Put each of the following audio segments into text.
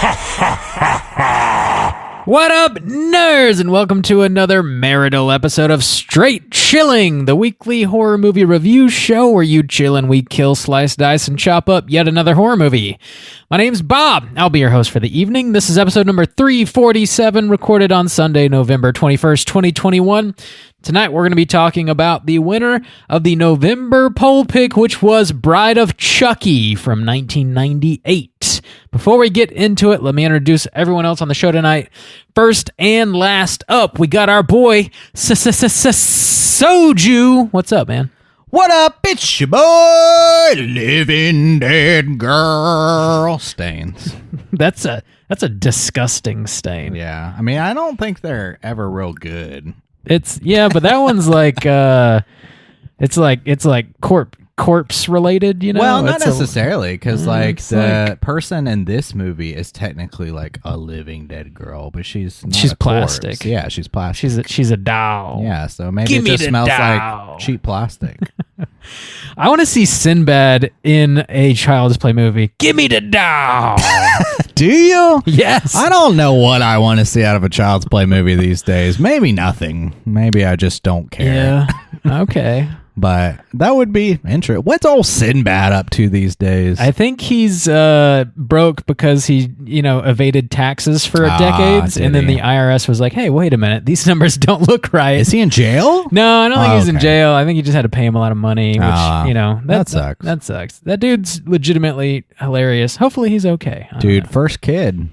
What up, nerds, and welcome to another marital episode of Straight Chilling, the weekly horror movie review show where you chill and we kill, slice, dice, and chop up yet another horror movie. My name's Bob. I'll be your host for the evening. This is episode number 347, recorded on Sunday, November 21st, 2021. Tonight, we're going to be talking about the winner of the November poll pick, which was Bride of Chucky from 1998. Before we get into it, let me introduce everyone else on the show tonight. First and last up, we got our boy, Soju. What's up, man? What up? It's your boy, Living Dead Girl. Stains. That's a disgusting stain. Yeah. I mean, I don't think they're ever real good. But that one's like it's like corpse related, you know? Well, not necessarily, because the person in this movie is technically like a living dead girl, but she's plastic. Corpse. Yeah, she's plastic. She's a doll. Yeah, so maybe it just smells like cheap plastic. I want to see Sinbad in a Child's Play movie. Give me the doll. Do you? Yes. I don't know what I want to see out of a Child's Play movie these days. Maybe nothing. Maybe I just don't care. Yeah. Okay. But that would be interesting. What's old Sinbad up to these days? I think he's broke because he, evaded taxes for decades, and then the IRS was like, "Hey, wait a minute, these numbers don't look right." Is he in jail? No, I don't think he's in jail. I think he just had to pay him a lot of money, which that sucks. That sucks. That dude's legitimately hilarious. Hopefully, he's okay. Dude, first kid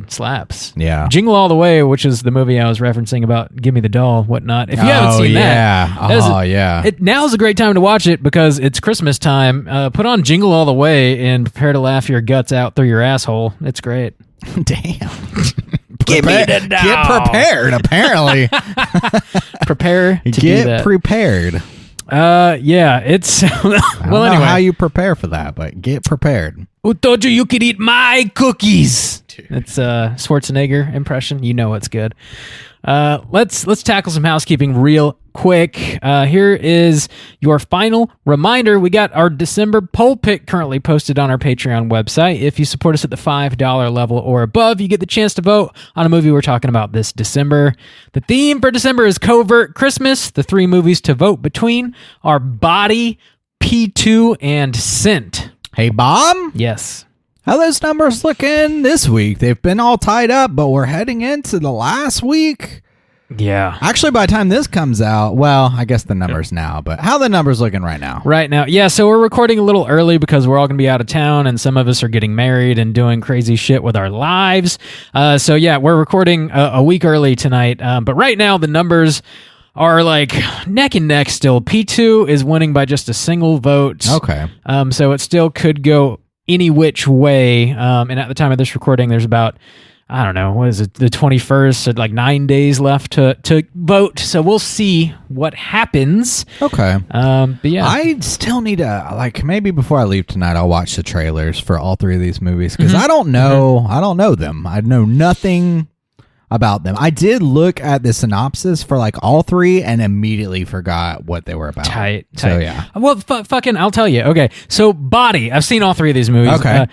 slaps. Yeah. Jingle All the Way, which is the movie I was referencing about Give Me the Doll, whatnot. If you haven't seen that, now's a great time to watch it because it's Christmas time. Put on Jingle All the Way and prepare to laugh your guts out through your asshole. It's great. Damn. Give me the doll. Get prepared, apparently. Prepare to do Get that. prepared. Yeah, it's... I don't know how you prepare for that, but get prepared. Who told you could eat my cookies? Dude. It's a Schwarzenegger impression. You know it's good. Let's tackle some housekeeping real quick. Here is your final reminder. We got our December poll pick currently posted on our Patreon website. If you support us at the $5 level or above, you get the chance to vote on a movie we're talking about this December. The theme for December is Covert Christmas. The three movies to vote between are Body, P2, and Scent. Hey, Bob? Yes. How those numbers looking this week? They've been all tied up, but we're heading into the last week. Yeah. Actually, by the time this comes out, well, I guess the numbers now, but how are the numbers looking right now? Right now. Yeah, so we're recording a little early because we're all going to be out of town and some of us are getting married and doing crazy shit with our lives. So yeah, we're recording a week early tonight. But right now, the numbers are like neck and neck still. P2 is winning by just a single vote. Okay. So it still could go any which way. And at the time of this recording, there's about, I don't know, what is it, the 21st, so like 9 days left to vote. So we'll see what happens. Okay. But yeah. I still need to, maybe before I leave tonight, I'll watch the trailers for all three of these movies because I don't know them. I know nothing about them. I did look at the synopsis for all three and immediately forgot what they were about. Tight. So yeah. Well, fucking, I'll tell you. Okay, so Body. I've seen all three of these movies. Okay.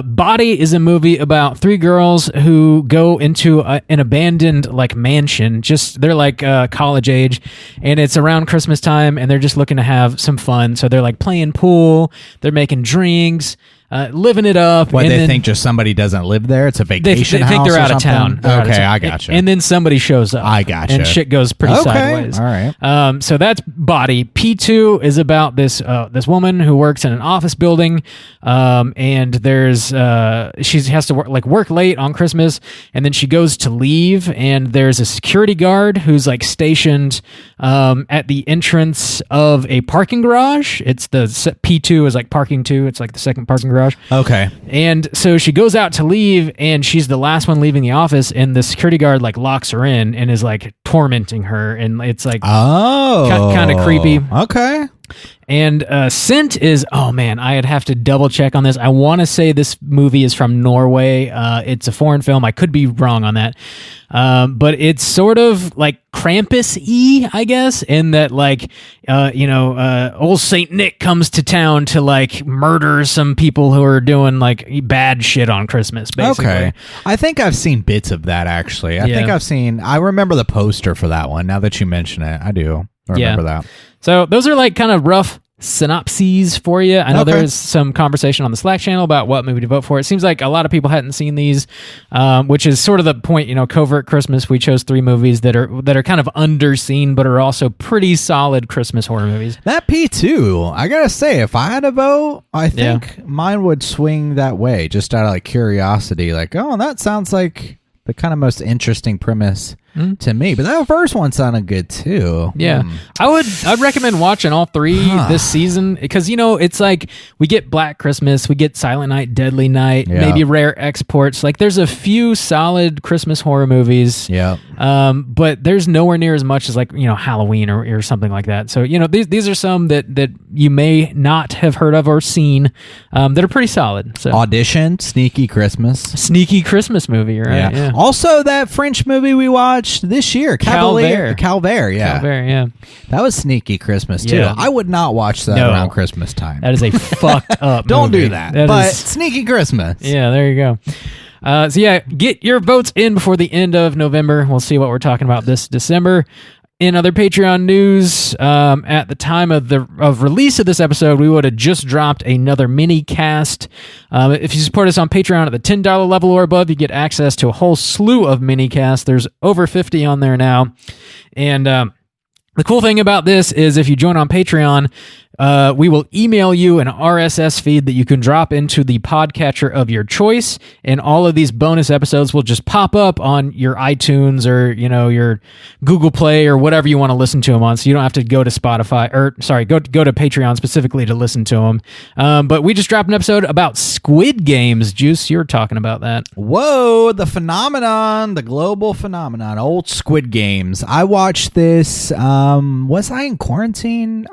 Body is a movie about three girls who go into an abandoned mansion. They're college age, and it's around Christmas time, and they're just looking to have some fun. So they're playing pool. They're making drinks. Living it up. What, they think just somebody doesn't live there? It's a vacation house. They think they're out of town. I gotcha. And then somebody shows up. I gotcha. And shit goes pretty sideways. All right. So that's Body. P2 is about this woman who works in an office building, and there's she has to work late on Christmas, and then she goes to leave, and there's a security guard who's stationed at the entrance of a parking garage. It's the P2 is parking 2. It's the second parking garage. Okay. And so she goes out to leave, and she's the last one leaving the office, and the security guard locks her in and is tormenting her, and it's like kind of creepy. Okay. And Scent is, oh man, I'd have to double check on this. I want to say this movie is from Norway. It's a foreign film. I could be wrong on that. But it's sort of like Krampus-y, I guess, in that like, old Saint Nick comes to town to like murder some people who are doing like bad shit on Christmas, basically. Okay. I think I've seen bits of that, actually. I remember the poster for that one. Now that you mention it, I do remember that. So those are like kind of rough synopses for you. I know there's some conversation on the Slack channel about what movie to vote for. It seems like a lot of people hadn't seen these, which is sort of the point. Covert Christmas. We chose 3 movies that are kind of underseen, but are also pretty solid Christmas horror movies. That P2, I gotta say, if I had a vote, I think mine would swing that way, just out of like curiosity. Like, oh, that sounds like the kind of most interesting premise to me, but that first one sounded good too. Yeah, I'd recommend watching all 3 this season, because it's like we get Black Christmas, we get Silent Night, Deadly Night, maybe rare exports. Like there's a few solid Christmas horror movies. But there's nowhere near as much as like Halloween or something like that. So these are some that you may not have heard of or seen that are pretty solid. So Audition, sneaky Christmas movie, right? Yeah. Also that French movie we watched this year, Calvaire. Calvaire, yeah. That was sneaky Christmas too. I would not watch that around Christmas time. That is a fucked up Don't movie. do that. But sneaky Christmas. Yeah, there you go. Get your votes in before the end of November. We'll see what we're talking about this December. In other Patreon news, at the time of release of this episode, we would have just dropped another mini cast. If you support us on Patreon at the $10 level or above, you get access to a whole slew of mini casts. There's over 50 on there now. And the cool thing about this is if you join on Patreon, we will email you an RSS feed that you can drop into the podcatcher of your choice, and all of these bonus episodes will just pop up on your iTunes or your Google Play or whatever you want to listen to them on. So you don't have to go to Spotify go to Patreon specifically to listen to them. But we just dropped an episode about Squid Games. Juice, you were talking about that. Whoa, the global phenomenon, old Squid Games. I watched this. Was I in quarantine?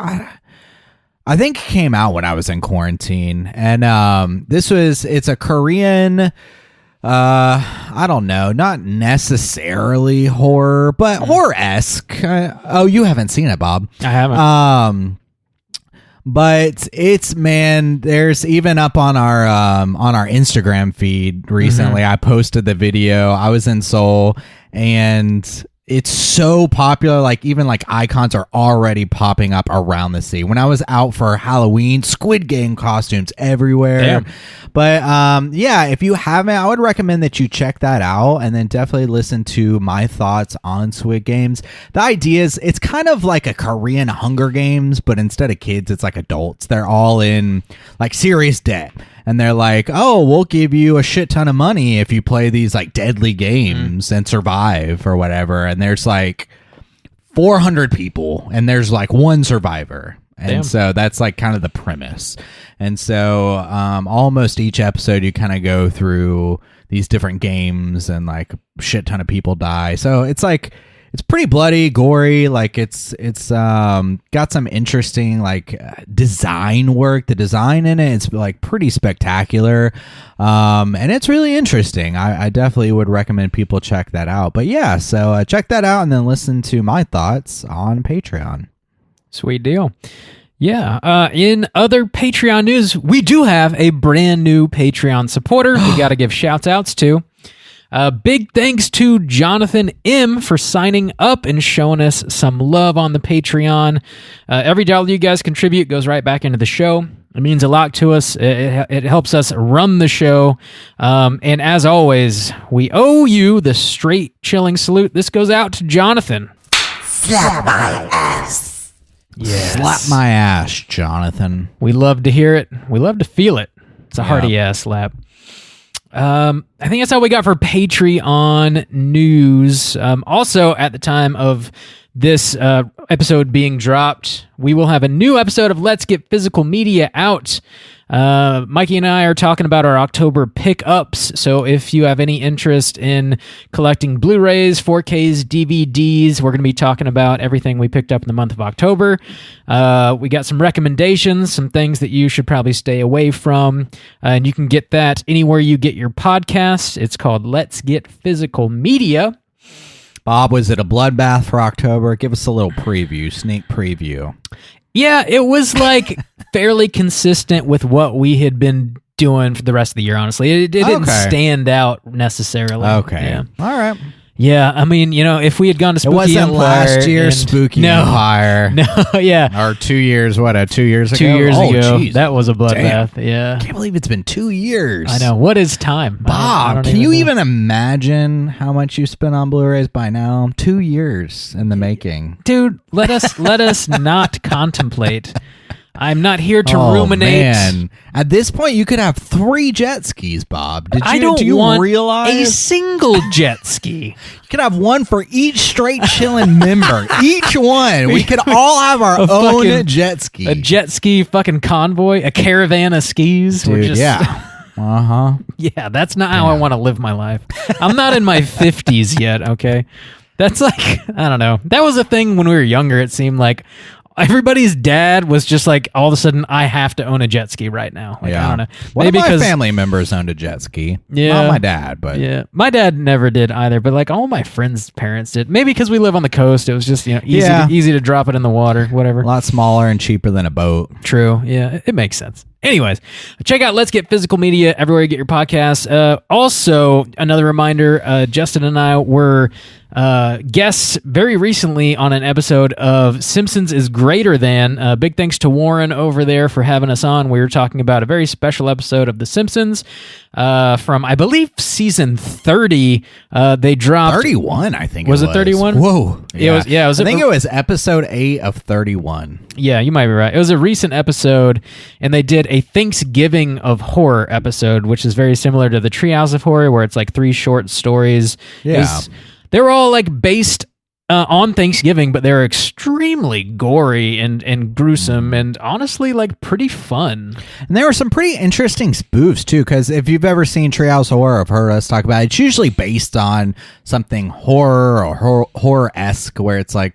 I think it came out when I was in quarantine, and it's a Korean, I don't know, not necessarily horror, but horror-esque. You haven't seen it, Bob. I haven't. But there's even up on our Instagram feed recently, I posted the video. I was in Seoul, and it's so popular, like even like icons are already popping up around the sea. When I was out for Halloween, Squid Game costumes everywhere. Damn. But if you haven't, I would recommend that you check that out, and then definitely listen to my thoughts on Squid Games. The idea is it's kind of like a Korean Hunger Games, but instead of kids, it's like adults. They're all in like serious debt. And they're like, oh, we'll give you a shit ton of money if you play these like deadly games and survive or whatever. And there's like 400 people and there's like one survivor. And so that's like kind of the premise. And so almost each episode you kind of go through these different games and like a shit ton of people die. So it's like, it's pretty bloody, gory. Like it's got some interesting like design work. The design in it, it's like pretty spectacular, and it's really interesting. I definitely would recommend people check that out. But yeah, so check that out and then listen to my thoughts on Patreon. Sweet deal. Yeah. In other Patreon news, we do have a brand new Patreon supporter. We got to give shout outs to. Big thanks to Jonathan M. for signing up and showing us some love on the Patreon. Every dollar you guys contribute goes right back into the show. It means a lot to us. It helps us run the show. And as always, we owe you the straight chilling salute. This goes out to Jonathan. Slap my ass. Yes. Slap my ass, Jonathan. We love to hear it. We love to feel it. It's a hearty ass slap. I think that's all we got for Patreon news. Also, at the time of this episode being dropped, we will have a new episode of Let's Get Physical Media out. Mikey and I are talking about our October pickups, so if you have any interest in collecting Blu-rays, 4Ks, DVDs, we're going to be talking about everything we picked up in the month of October. We got some recommendations, some things that you should probably stay away from, and you can get that anywhere you get your podcasts. It's called Let's Get Physical Media. Bob, was it a bloodbath for October? Give us a little preview, sneak preview. Yeah, it was like fairly consistent with what we had been doing for the rest of the year, honestly. It didn't stand out necessarily. Okay. Yeah. All right. Yeah, I mean, if we had gone to Spooky It wasn't Empire last year's Spooky Empire. No, yeah. Or 2 years, 2 years ago? 2 years ago. Geez. That was a bloodbath, yeah. I can't believe it's been 2 years. I know. What is time? Bob, can you even imagine how much you spent on Blu-rays by now? 2 years in the making. Dude, let us not contemplate. I'm not here to ruminate. Man. At this point, you could have 3 jet skis, Bob. Do you want realize? a single jet ski. You could have one for each Straight Chillin' member. Each one. We could all have our own jet ski. A jet ski fucking convoy, a caravan of skis. Dude, yeah. Uh-huh. Yeah, that's not how I want to live my life. I'm not in my 50s yet, okay? That's like, I don't know. That was a thing when we were younger, it seemed like. Everybody's dad was just like, all of a sudden, I have to own a jet ski right now. Like, I don't know. One of my family members owned a jet ski. Yeah. Not my dad, but... Yeah. My dad never did either, but like all my friends' parents did. Maybe because we live on the coast, it was just, easy to drop it in the water, whatever. A lot smaller and cheaper than a boat. True. Yeah, it makes sense. Anyways, check out Let's Get Physical Media everywhere you get your podcasts. Also, another reminder, Justin and I were guests very recently on an episode of Simpsons is Greater Than. Big thanks to Warren over there for having us on. We were talking about a very special episode of The Simpsons from, I believe, season 30. They dropped... 31, I think was it 31? Whoa. Yeah. I think it was episode 8 of 31. Yeah, you might be right. It was a recent episode, and they did a Thanksgiving of Horror episode, which is very similar to the Treehouse of Horror, where it's like 3 short stories. Yeah. They were all like based on Thanksgiving, but they were extremely gory and gruesome and honestly like pretty fun. And there were some pretty interesting spoofs too, because if you've ever seen Treehouse of Horror, I've heard us talk about it, it's usually based on something horror or horror-esque where it's like,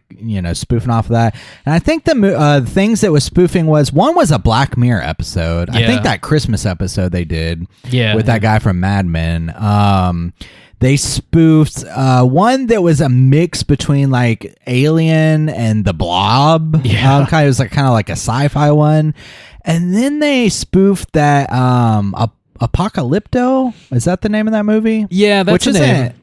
spoofing off of that. And I think the things that was spoofing was a Black Mirror episode. Yeah. I think that Christmas episode they did with that guy from Mad Men. They spoofed one that was a mix between like Alien and The Blob. Yeah. It was like kind of like a sci-fi one. And then they spoofed that Apocalypto. Is that the name of that movie? Yeah, that's Which the name.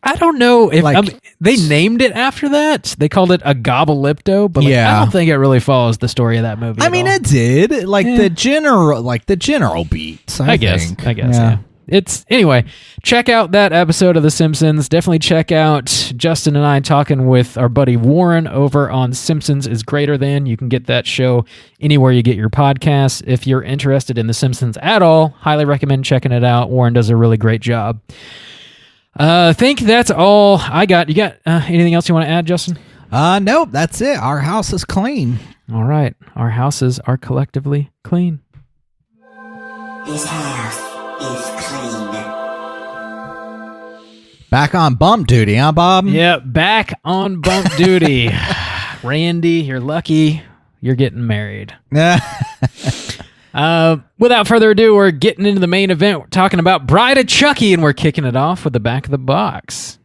I don't know if they named it after that. They called it a Gobblepto, but I don't think it really follows the story of that movie. I mean, it did. The general beats. I guess. Yeah. Anyway, check out that episode of The Simpsons. Definitely check out Justin and I talking with our buddy Warren over on Simpsons is Greater Than. You can get that show anywhere you get your podcasts. If you're interested in The Simpsons at all, highly recommend checking it out. Warren does a really great job. I think that's all I got. You got anything else you want to add, Justin? Nope, that's it. Our house is clean. All right. Our houses are collectively clean. His house is clean. Back on bump duty, huh, Bob? Yeah, back on bump duty. Randy, you're lucky. You're getting married. Without further ado, we're getting into the main event. We're talking about Bride of Chucky, and we're kicking it off with the back of the box.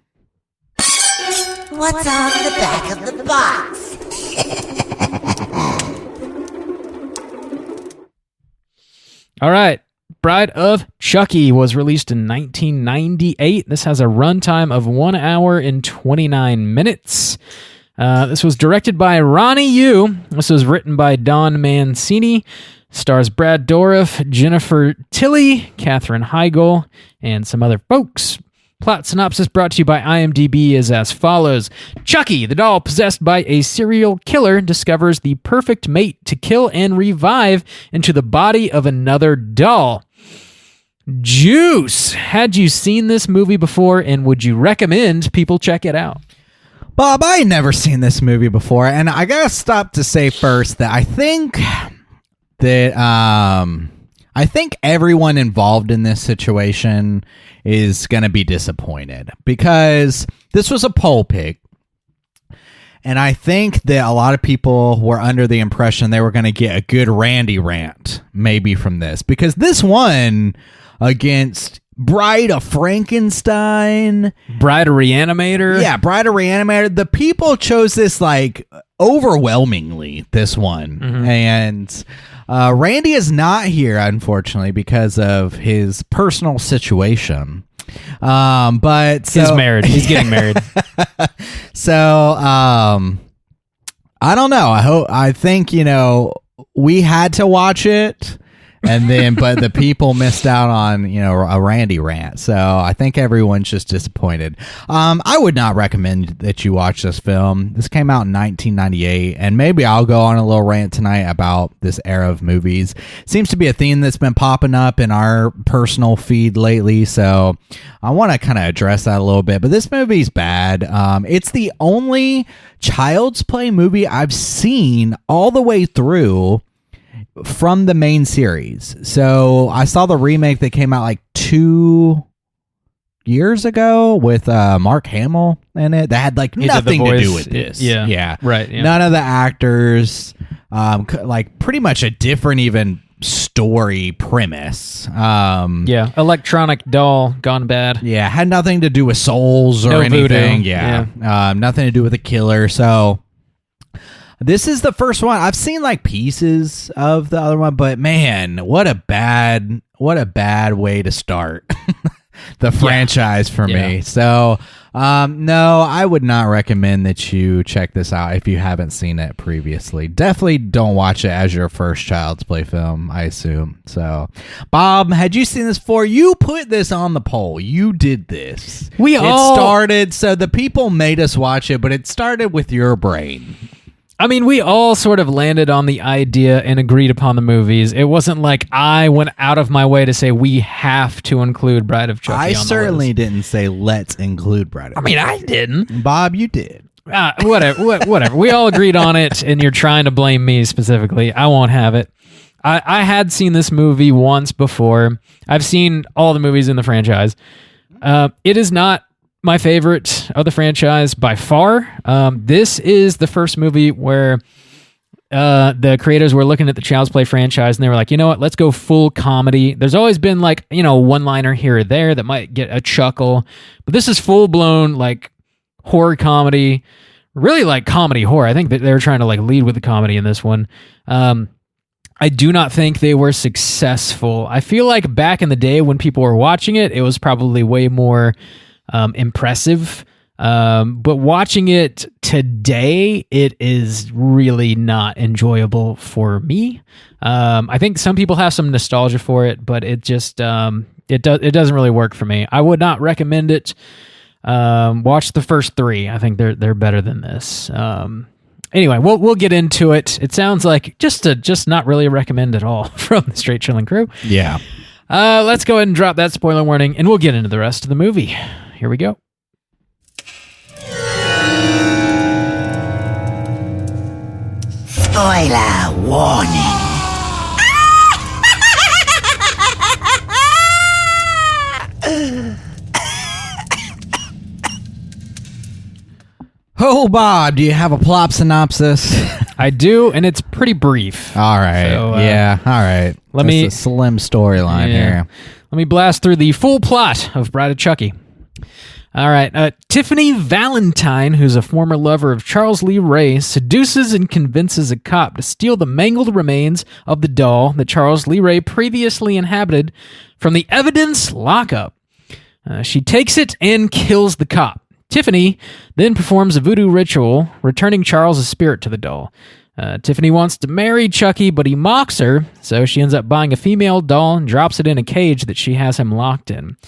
What's on the back of the box? All right. Bride of Chucky was released in 1998. This has a runtime of 1 hour and 29 minutes. This was directed by Ronny Yu. This was written by Don Mancini. Stars Brad Dourif, Jennifer Tilly, Katherine Heigl, and some other folks. Plot synopsis brought to you by IMDb is as follows. Chucky, the doll possessed by a serial killer, discovers the perfect mate to kill and revive into the body of another doll. Juice! Had you seen this movie before, and would you recommend people check it out? Bob, I ain't never seen this movie before, and I gotta stop to say first that I think everyone involved in this situation is gonna be disappointed because this was a poll pick. And I think that a lot of people were under the impression they were going to get a good Randy rant maybe from this, because this won against Bride of Frankenstein. Bride of Reanimator. Yeah, Bride of Reanimator. The people chose this like overwhelmingly, this one. Mm-hmm. And Randy is not here, unfortunately, because of his personal situation. But so, he's married. He's getting married. So, I don't know. I think, we had to watch it, and then, but the people missed out on, a Randy rant. So I think everyone's just disappointed. I would not recommend that you watch this film. This came out in 1998, and maybe I'll go on a little rant tonight about this era of movies. Seems to be a theme that's been popping up in our personal feed lately, so I want to kind of address that a little bit. But this movie's bad. It's the only Child's Play movie I've seen all the way through from the main series. So I saw the remake that came out like 2 years ago with Mark Hamill in it. That had like nothing to do with this. Yeah. Right. Yeah. None of the actors. Like pretty much a different even story premise. Electronic doll gone bad. Yeah, had nothing to do with souls or No anything. voodoo. Yeah. Nothing to do with a killer. So this is the first one. I've seen like pieces of the other one, but man, what a bad way to start the franchise for me. So, no, I would not recommend that you check this out if you haven't seen it previously. Definitely don't watch it as your first Child's Play film, I assume. So, Bob, had you seen this before? You put this on the poll. You did this. So the people made us watch it, but it started with your brain. I mean, we all sort of landed on the idea and agreed upon the movies. It wasn't like I went out of my way to say we have to include Bride of Chucky. I certainly didn't say let's include Bride of Chucky. I didn't. Bob, you did. Whatever. We all agreed on it, and you're trying to blame me specifically. I won't have it. I had seen this movie once before. I've seen all the movies in the franchise. It is not my favorite of the franchise by far. This is the first movie where the creators were looking at the Child's Play franchise and they were like, you know what, let's go full comedy. There's always been like, one-liner here or there that might get a chuckle, but this is full-blown like horror comedy, really like comedy horror. I think that they were trying to like lead with the comedy in this one. I do not think they were successful. I feel like back in the day when people were watching it, it was probably way more impressive. But watching it today, it is really not enjoyable for me. I think some people have some nostalgia for it, but it just it doesn't really work for me. I would not recommend it. Watch the first three. I think they're better than this. Anyway, we'll get into it. It sounds like just not really a recommend at all from the Straight Chilling crew. Yeah. Let's go ahead and drop that spoiler warning, and we'll get into the rest of the movie. Here we go. Spoiler warning. Oh, Bob, do you have a plot synopsis? I do, and it's pretty brief. All right. So, all right. That's a slim storyline here. Let me blast through the full plot of Bride of Chucky. All right. Tiffany Valentine, who's a former lover of Charles Lee Ray, seduces and convinces a cop to steal the mangled remains of the doll that Charles Lee Ray previously inhabited from the evidence lockup. She takes it and kills the cop. Tiffany then performs a voodoo ritual, returning Charles' spirit to the doll. Tiffany wants to marry Chucky, but he mocks her, so she ends up buying a female doll and drops it in a cage that she has him locked in.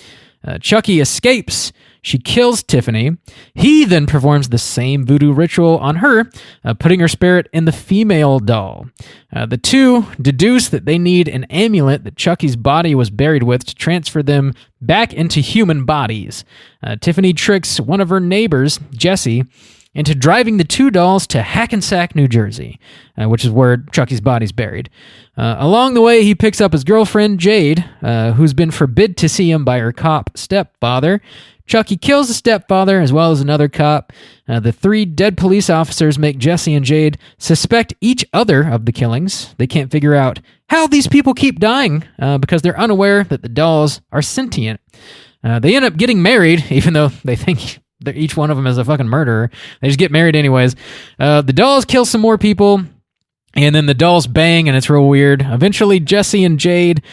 Chucky escapes. She kills Tiffany. He then performs the same voodoo ritual on her, putting her spirit in the female doll. The two deduce that they need an amulet that Chucky's body was buried with to transfer them back into human bodies. Tiffany tricks one of her neighbors, Jesse, into driving the two dolls to Hackensack, New Jersey, which is where Chucky's body's buried. Along the way, he picks up his girlfriend, Jade, who's been forbid to see him by her cop stepfather. Chucky kills the stepfather as well as another cop. The three dead police officers make Jesse and Jade suspect each other of the killings. They can't figure out how these people keep dying because they're unaware that the dolls are sentient. They end up getting married, even though they think that each one of them is a fucking murderer. They just get married anyways. The dolls kill some more people. And then the dolls bang, and it's real weird. Eventually, Jesse and Jade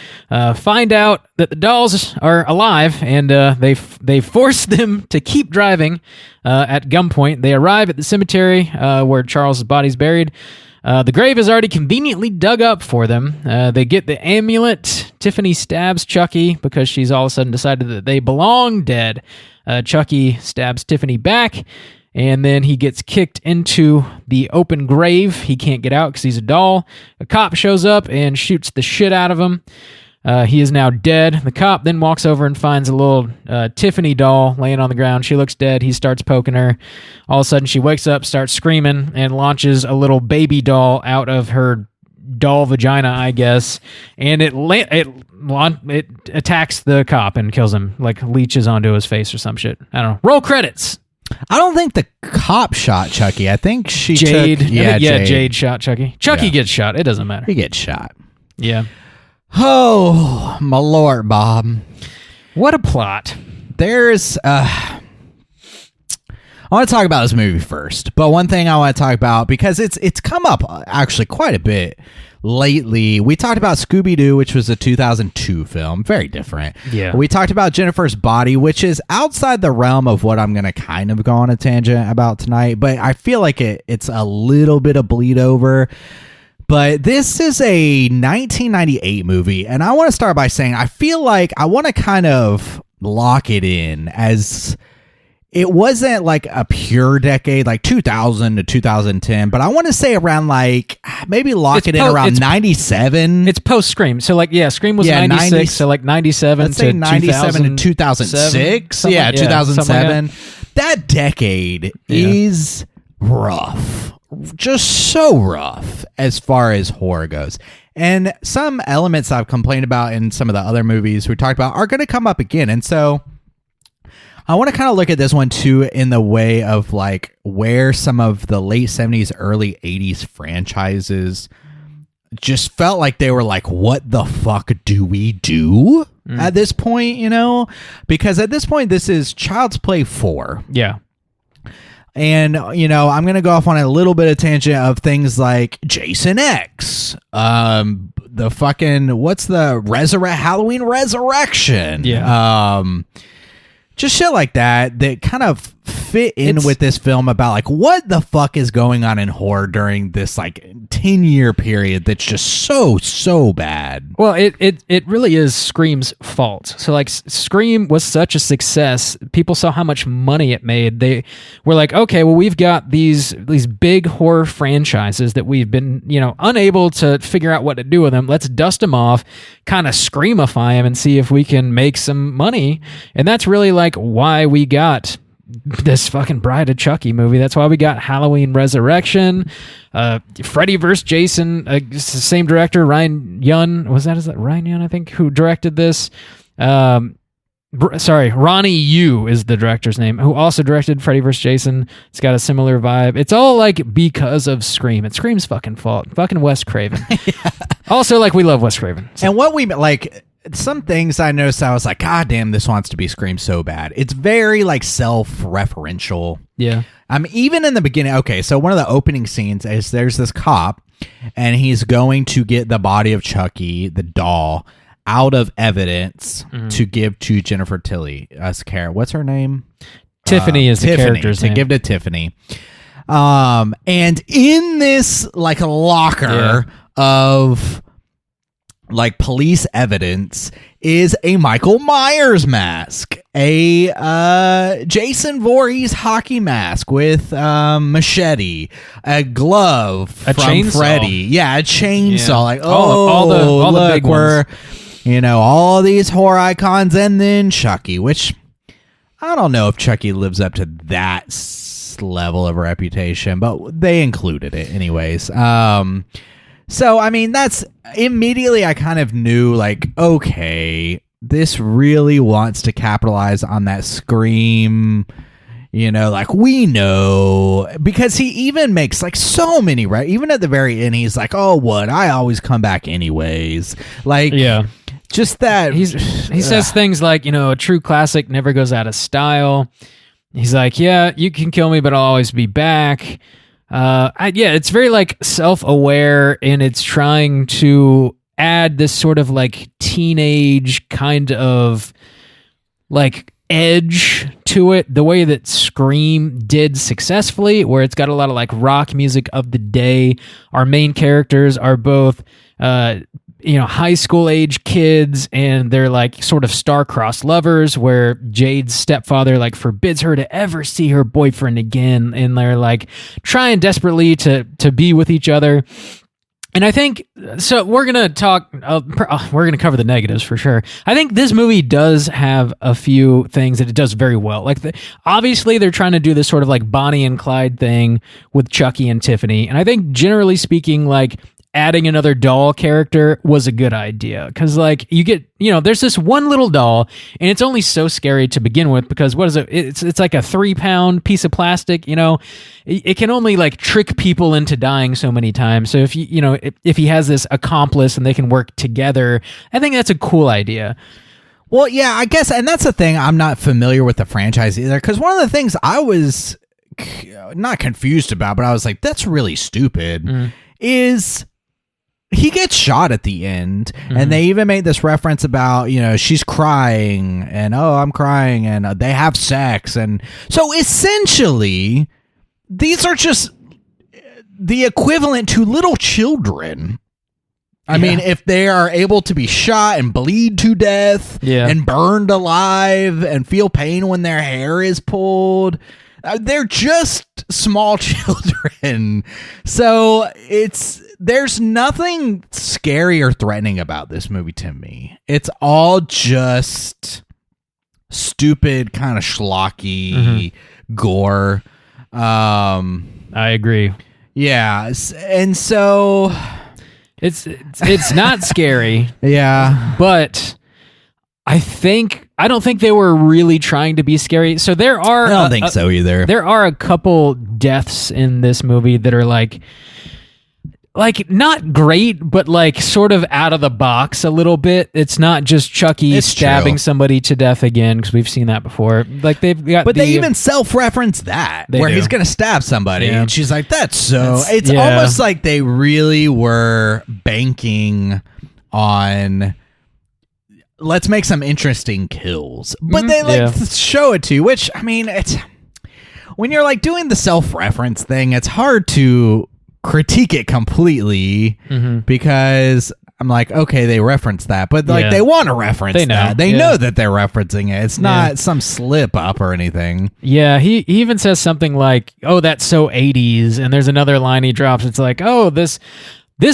find out that the dolls are alive, and they force them to keep driving at gunpoint. They arrive at the cemetery where Charles' body's buried. The grave is already conveniently dug up for them. They get the amulet. Tiffany stabs Chucky because she's all of a sudden decided that they belong dead. Chucky stabs Tiffany back. And then he gets kicked into the open grave. He can't get out because he's a doll. A cop shows up and shoots the shit out of him. He is now dead. The cop then walks over and finds a little Tiffany doll laying on the ground. She looks dead. He starts poking her. All of a sudden, she wakes up, starts screaming, and launches a little baby doll out of her doll vagina, I guess. And it attacks the cop and kills him, like leeches onto his face or some shit. I don't know. Roll credits. I don't think the cop shot Chucky. I think she Jade. took... Jade shot Chucky. Chucky gets shot. It doesn't matter. He gets shot. Yeah. Oh, my lord, Bob. What a plot. There's... I want to talk about this movie first, but one thing I want to talk about, because it's come up actually quite a bit lately. We talked about Scooby-Doo, which was a 2002 film. Very different. Yeah. We talked about Jennifer's Body, which is outside the realm of what I'm going to kind of go on a tangent about tonight, but I feel like it's a little bit of bleed over. But this is a 1998 movie, and I want to start by saying I feel like I want to kind of lock it in as... It wasn't like a pure decade, like 2000 to 2010, but I want to say around like, maybe lock it in around 97. It's post-Scream. So like, yeah, Scream was 96, so like 97 let's say 97 to 2006. Yeah, 2007. Like that decade is rough. Just so rough as far as horror goes. And some elements I've complained about in some of the other movies we talked about are going to come up again. And so... I want to kind of look at this one too in the way of like where some of the late 70s, early 80s franchises just felt like they were like, what the fuck do we do at this point, you know? Because at this point, this is Child's Play 4. Yeah. And, you know, I'm going to go off on a little bit of tangent of things like Jason X, the fucking, what's the Halloween Resurrection? Yeah. Just shit like that kind of fit in with this film about like what the fuck is going on in horror during this like 10-year period that's just so bad. Well, it really is Scream's fault. So like Scream was such a success. People saw how much money it made. They were like, okay, well, we've got these big horror franchises that we've been, you know, unable to figure out what to do with them. Let's dust them off, kind of Screamify them and see if we can make some money. And that's really like why we got this fucking Bride of Chucky movie. That's why we got Halloween Resurrection, Freddy vs. Jason, same director, Ryan Yun. Is that Ryan Yun, I think, who directed this? Ronny Yu is the director's name, who also directed Freddy vs. Jason. It's got a similar vibe. It's all like because of Scream. It's Scream's fucking fault. Fucking Wes Craven. Yeah. Also, like, we love Wes Craven. So. And what we like... Some things I noticed, I was like, God damn, this wants to be Scream so bad. It's very like self-referential. Yeah. Even in the beginning, okay, so one of the opening scenes is there's this cop and he's going to get the body of Chucky, the doll, out of evidence to give to Jennifer Tilly. What's her name? Tiffany is the character's name. To give to Tiffany. And in this like locker of... like police evidence is a Michael Myers mask, a Jason Voorhees hockey mask with machete, a glove from chainsaw. Freddy, a chainsaw. Yeah. Like all the big ones. You know, all these horror icons, and then Chucky, which I don't know if Chucky lives up to that next level of reputation, but they included it anyways. So, I mean, that's immediately I kind of knew, like, okay, this really wants to capitalize on that Scream, you know, like, we know, because he even makes, like, so many, right? Even at the very end, he's like, oh, what? I always come back anyways. Like, yeah. Just that. He says things like, you know, a true classic never goes out of style. He's like, yeah, you can kill me, but I'll always be back. It's very like self-aware, and it's trying to add this sort of like teenage kind of like edge to it, the way that Scream did successfully, where it's got a lot of like rock music of the day. Our main characters are both high school age kids, and they're like sort of star-crossed lovers, where Jade's stepfather like forbids her to ever see her boyfriend again, and they're like trying desperately to be with each other. And I think, so we're going to talk, we're going to cover the negatives for sure. I think this movie does have a few things that it does very well. Like, obviously they're trying to do this sort of like Bonnie and Clyde thing with Chucky and Tiffany. And I think generally speaking, like, adding another doll character was a good idea, because like you get, there's this one little doll, and it's only so scary to begin with, because what is it? It's like a 3-pound piece of plastic. It can only like trick people into dying so many times. So if if he has this accomplice and they can work together, I think that's a cool idea. Well, yeah, I guess, and that's the thing. I'm not familiar with the franchise either, because one of the things I was not confused about, but I was like, that's really stupid, is he gets shot at the end, and they even made this reference about, she's crying, and I'm crying, and they have sex, and so essentially, these are just the equivalent to little children. I mean, if they are able to be shot and bleed to death, and burned alive, and feel pain when their hair is pulled, they're just small children. So there's nothing scary or threatening about this movie to me. It's all just stupid, kind of schlocky gore. I agree. Yeah, and so it's not scary. Yeah, but I don't think they were really trying to be scary. So I don't think so either. There are a couple deaths in this movie that are like not great, but like sort of out of the box a little bit. It's not just Chucky stabbing somebody to death again, because we've seen that before. Like they even self-reference that, where he's going to stab somebody, and she's like, "It's almost like they really were banking on, let's make some interesting kills," but they show it to you. Which, I mean, it's when you're like doing the self-reference thing, it's hard to critique it completely, because I'm like, okay, they reference that, but like they want to reference that. They know that they're referencing it. It's not some slip up or anything. Yeah, he even says something like, "Oh, that's so 80s," and there's another line he drops. It's like, "Oh, this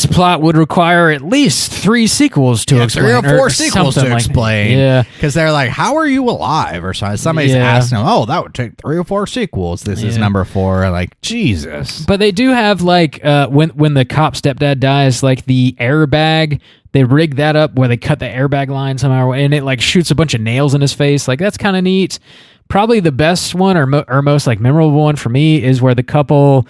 plot would require at least 3 sequels to explain." 3 or 4 sequels to explain. Yeah. Because they're like, how are you alive? Or somebody's asking them, that would take 3 or 4 sequels. This is number 4. Like, Jesus. But they do have, like, when the cop stepdad dies, like, the airbag, they rig that up where they cut the airbag line somehow, and it, like, shoots a bunch of nails in his face. Like, that's kind of neat. Probably the best one or most, like, memorable one for me is where the couple...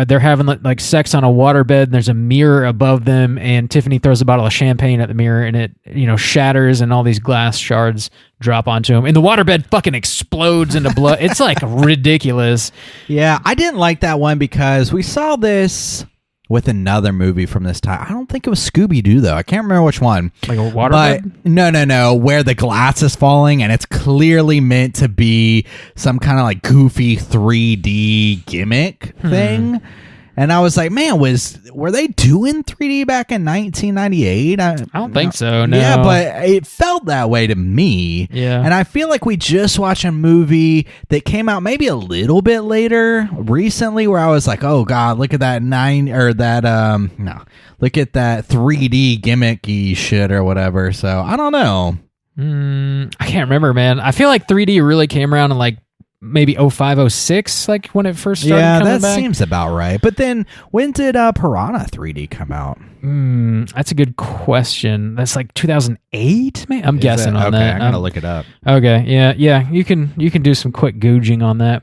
they're having like sex on a waterbed, and there's a mirror above them, and Tiffany throws a bottle of champagne at the mirror, and it shatters, and all these glass shards drop onto him, and the waterbed fucking explodes into blood. It's like ridiculous. Yeah, I didn't like that one, because we saw this with another movie from this time. I don't think it was Scooby-Doo, though. I can't remember which one. Like a waterbed? No. Where the glass is falling, and it's clearly meant to be some kind of like goofy 3D gimmick thing. And I was like, man, were they doing 3D back in 1998? I don't think so, no. Yeah, but it felt that way to me. Yeah. And I feel like we just watched a movie that came out maybe a little bit later recently, where I was like, oh God, look at that look at that 3D gimmicky shit or whatever. So I don't know. I can't remember, man. I feel like 3D really came around in like maybe 05, 06, like when it first started coming that back. seems about right. But then when did Piranha 3D come out? That's a good question. That's like 2008, maybe? I'm guessing on that. I'm going to look it up. Okay, yeah. You can do some quick googing on that.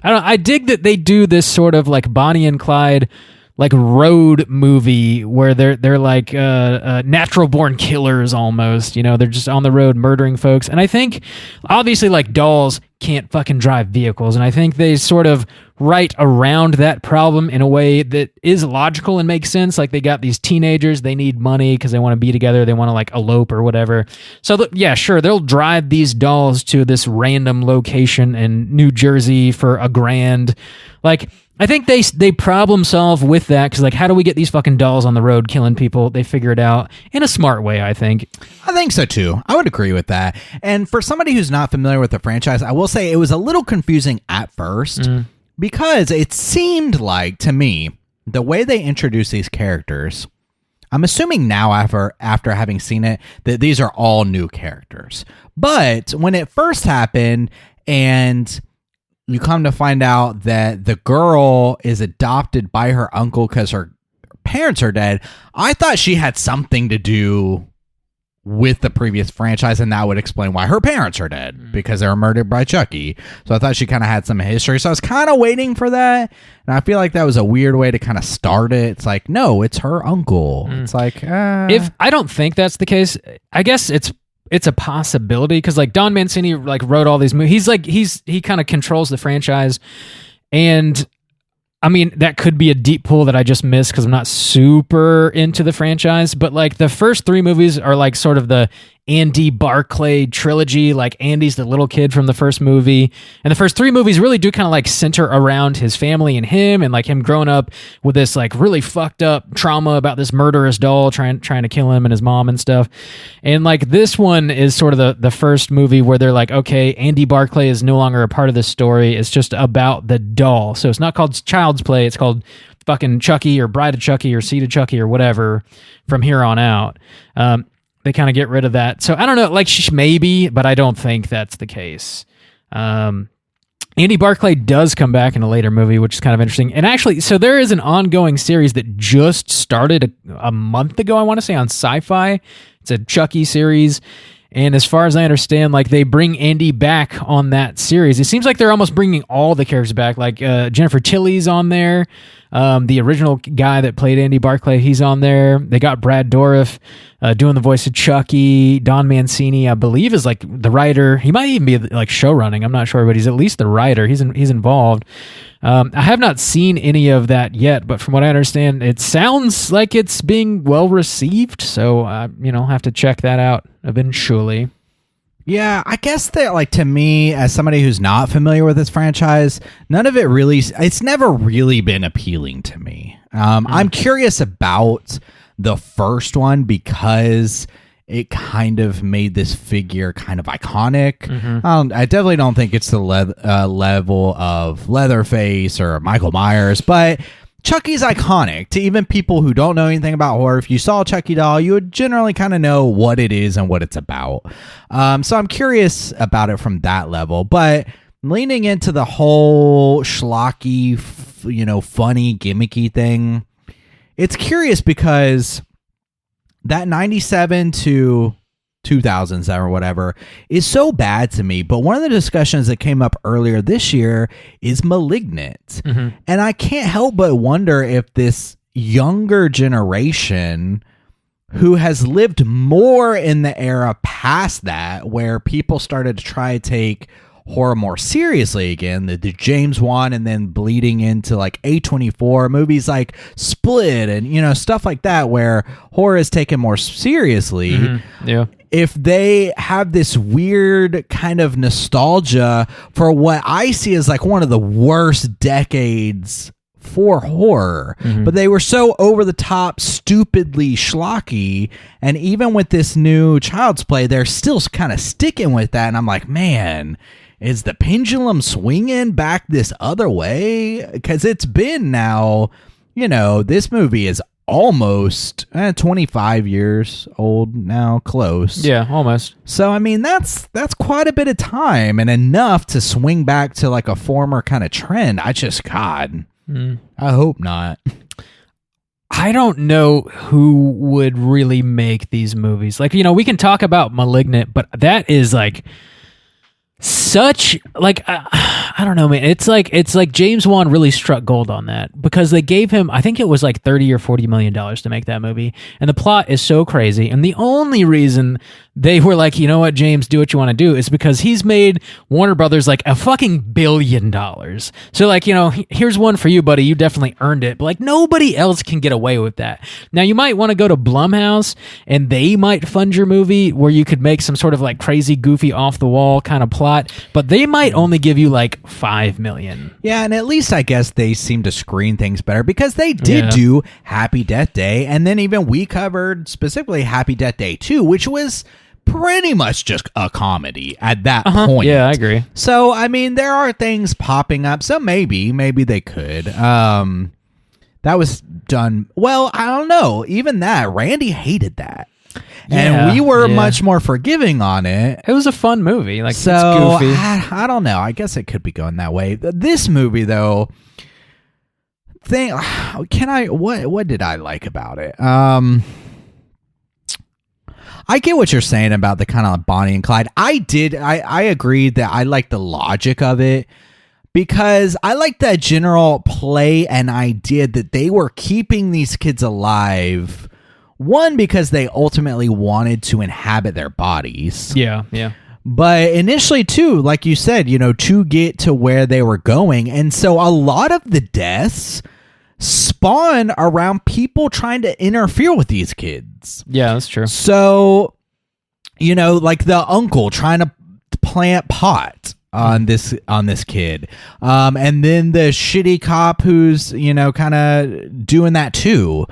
I dig that they do this sort of like Bonnie and Clyde like road movie where they're like natural born killers almost. You know, they're just on the road murdering folks. And I think obviously like dolls can't fucking drive vehicles, and I think they sort of write around that problem in a way that is logical and makes sense. Like they got these teenagers, they need money because they want to be together, they want to like elope or whatever. So yeah, sure, they'll drive these dolls to this random location in New Jersey for $1,000. Like I think they problem solve with that because like how do we get these fucking dolls on the road killing people? They figure it out in a smart way, I think. I think so too. I would agree with that. And for somebody who's not familiar with the franchise, I will say it was a little confusing at first because it seemed like to me the way they introduced these characters, I'm assuming now after having seen it that these are all new characters. But when it first happened and you come to find out that the girl is adopted by her uncle because her parents are dead, I thought she had something to do with the previous franchise, and that would explain why her parents are dead, because they were murdered by Chucky. So I thought she kind of had some history. So I was kind of waiting for that, and I feel like that was a weird way to kind of start it. It's like, no, it's her uncle. It's like... If I don't think that's the case, I guess it's a possibility because like Don Mancini like wrote all these movies. He kind of controls the franchise, and I mean that could be a deep pool that I just missed because I'm not super into the franchise. But like the first 3 movies are like sort of the Andy Barclay trilogy. Like Andy's the little kid from the first movie, and the first 3 movies really do kind of like center around his family and him, and like him growing up with this like really fucked up trauma about this murderous doll trying to kill him and his mom and stuff. And like this one is sort of the first movie where they're like, okay, Andy Barclay is no longer a part of this story. It's just about the doll. So it's not called Child's Play. It's called fucking Chucky or Bride of Chucky or Seed of Chucky or whatever from here on out. They kind of get rid of that. So I don't know, like maybe, but I don't think that's the case. Andy Barclay does come back in a later movie, which is kind of interesting. And actually, so there is an ongoing series that just started a month ago, I want to say, on Sci-Fi. It's a Chucky series. And as far as I understand, like they bring Andy back on that series. It seems like they're almost bringing all the characters back. Like Jennifer Tilly's on there. The original guy that played Andy Barclay, he's on there. They got Brad Dourif doing the voice of Chucky. Don Mancini, I believe, is like the writer. He might even be like show running. I'm not sure, but he's at least the writer. He's involved. I have not seen any of that yet, but from what I understand, it sounds like it's being well received. So, have to check that out eventually. Yeah, I guess that, like, to me, as somebody who's not familiar with this franchise, none of it really, it's never really been appealing to me. I'm curious about the first one because it kind of made this figure kind of iconic. I definitely don't think it's the level of Leatherface or Michael Myers, but Chucky's iconic to even people who don't know anything about horror. If you saw a Chucky doll, you would generally kind of know what it is and what it's about. So I'm curious about it from that level. But leaning into the whole schlocky, funny, gimmicky thing, it's curious because that 97 to 2007 or whatever is so bad to me. But one of the discussions that came up earlier this year is Malignant. And I can't help but wonder if this younger generation who has lived more in the era past that, where people started to try to take horror more seriously again, the James Wan, and then bleeding into like A24 movies like Split and stuff like that, where horror is taken more seriously. Yeah. If they have this weird kind of nostalgia for what I see as like one of the worst decades for horror, but they were so over the top, stupidly schlocky, and even with this new Child's Play, they're still kind of sticking with that, and I'm like, man, is the pendulum swinging back this other way? Because it's been now, this movie is almost 25 years old now, close. Yeah, almost. So I mean that's quite a bit of time and enough to swing back to like a former kind of trend. God, I hope not. I don't know who would really make these movies. Like, we can talk about Malignant, but that is like such like I don't know, man. It's like James Wan really struck gold on that because they gave him, I think it was like $30 or $40 million to make that movie, and the plot is so crazy. And the only reason they were like, you know what, James, do what you want to do, is because he's made Warner Brothers like a fucking $1 billion. So like, here's one for you, buddy. You definitely earned it. But like nobody else can get away with that. Now you might want to go to Blumhouse and they might fund your movie where you could make some sort of like crazy, goofy, off the wall kind of plot, but they might only give you like $5 million. Yeah, and at least I guess they seem to screen things better because they did do Happy Death Day, and then even we covered specifically Happy Death Day 2, which was pretty much just a comedy at that point. Yeah, I agree. So, I mean, there are things popping up, so maybe they could. That was done, well, I don't know. Even that, Randy hated that. And we were much more forgiving on it. It was a fun movie. Like, so, it's goofy. I don't know. I guess it could be going that way. This movie, though, what did I like about it? I get what you're saying about the kind of Bonnie and Clyde. I agree that I like the logic of it because I like that general play and idea that they were keeping these kids alive. One, because they ultimately wanted to inhabit their bodies. Yeah. But initially, too, like you said, to get to where they were going. And so a lot of the deaths spawn around people trying to interfere with these kids. Yeah, that's true. So, like the uncle trying to plant pot on this kid. And then the shitty cop who's, kind of doing that too.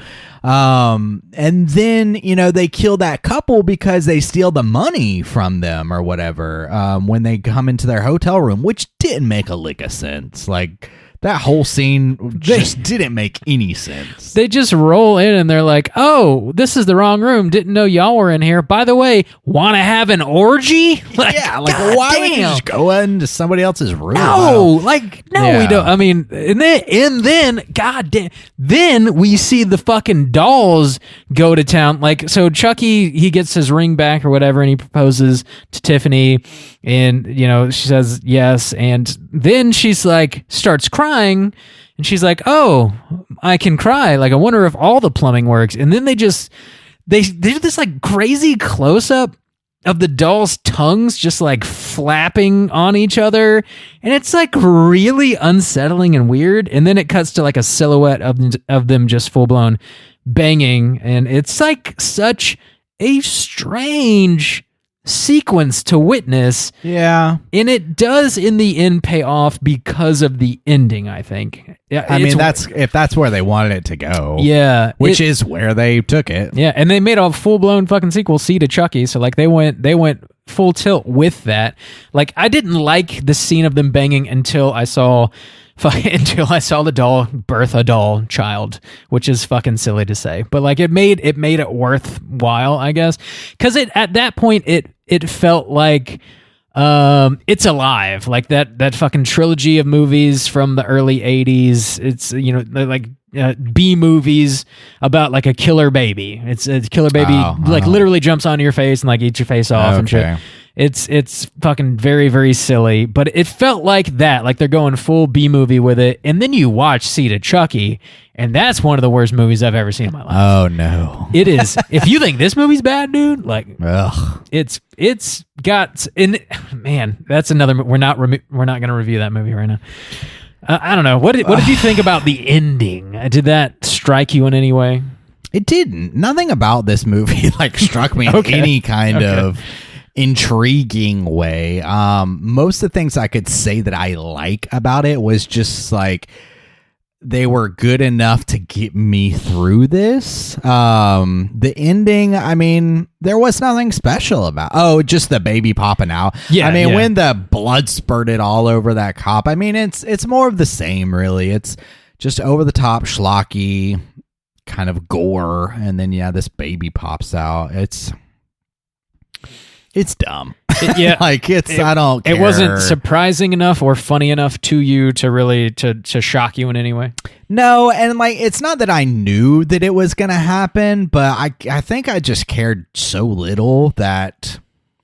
And then, they kill that couple because they steal the money from them or whatever, when they come into their hotel room, which didn't make a lick of sense. Like, that whole scene just didn't make any sense. They just roll in and they're like, oh, this is the wrong room. Didn't know y'all were in here. By the way, want to have an orgy? Like, why would you just go into somebody else's room? No, we don't. I mean, and then, goddamn, then we see the fucking dolls go to town. Like, so Chucky, he gets his ring back or whatever, and he proposes to Tiffany, and, she says yes, and then she's like, starts crying. And she's like, oh, I can cry. Like, I wonder if all the plumbing works. And then they do this like crazy close up of the dolls' tongues just like flapping on each other. And it's like really unsettling and weird. And then it cuts to like a silhouette of them just full blown banging. And it's like such a strange sequence to witness. Yeah. And it does in the end pay off because of the ending, I think. I mean, if that's where they wanted it to go. Yeah. Which is where they took it. Yeah, and they made a full-blown fucking sequel, C to Chucky, so like they went full tilt with that. Like, I didn't like the scene of them banging until I saw the doll birth a doll child, which is fucking silly to say, but like it made it worthwhile, I guess, because at that point it felt like It's Alive, like that fucking trilogy of movies from the early 80s. It's like B movies about like a killer baby. It's a killer baby literally jumps onto your face and like eats your face off and shit. It's fucking very, very silly, but it felt like that, like they're going full B movie with it. And then you watch See to Chucky, and that's one of the worst movies I've ever seen in my life. Oh no, it is. If you think this movie's bad, dude, like, it's got. And man, that's another. We're not going to review that movie right now. I don't know. What did you think about the ending? Did that strike you in any way? It didn't. Nothing about this movie like struck me in any kind of intriguing way. Most of the things I could say that I like about it was just like they were good enough to get me through this. The ending, I mean, there was nothing special about. Oh, just the baby popping out. Yeah, I mean, when the blood spurted all over that cop, I mean, it's more of the same, really. It's just over the top schlocky. kind of gore, and then this baby pops out. It's dumb. I don't care. It wasn't surprising enough or funny enough to you to really to shock you in any way. No, and it's not that I knew that it was gonna happen, but I think I just cared so little that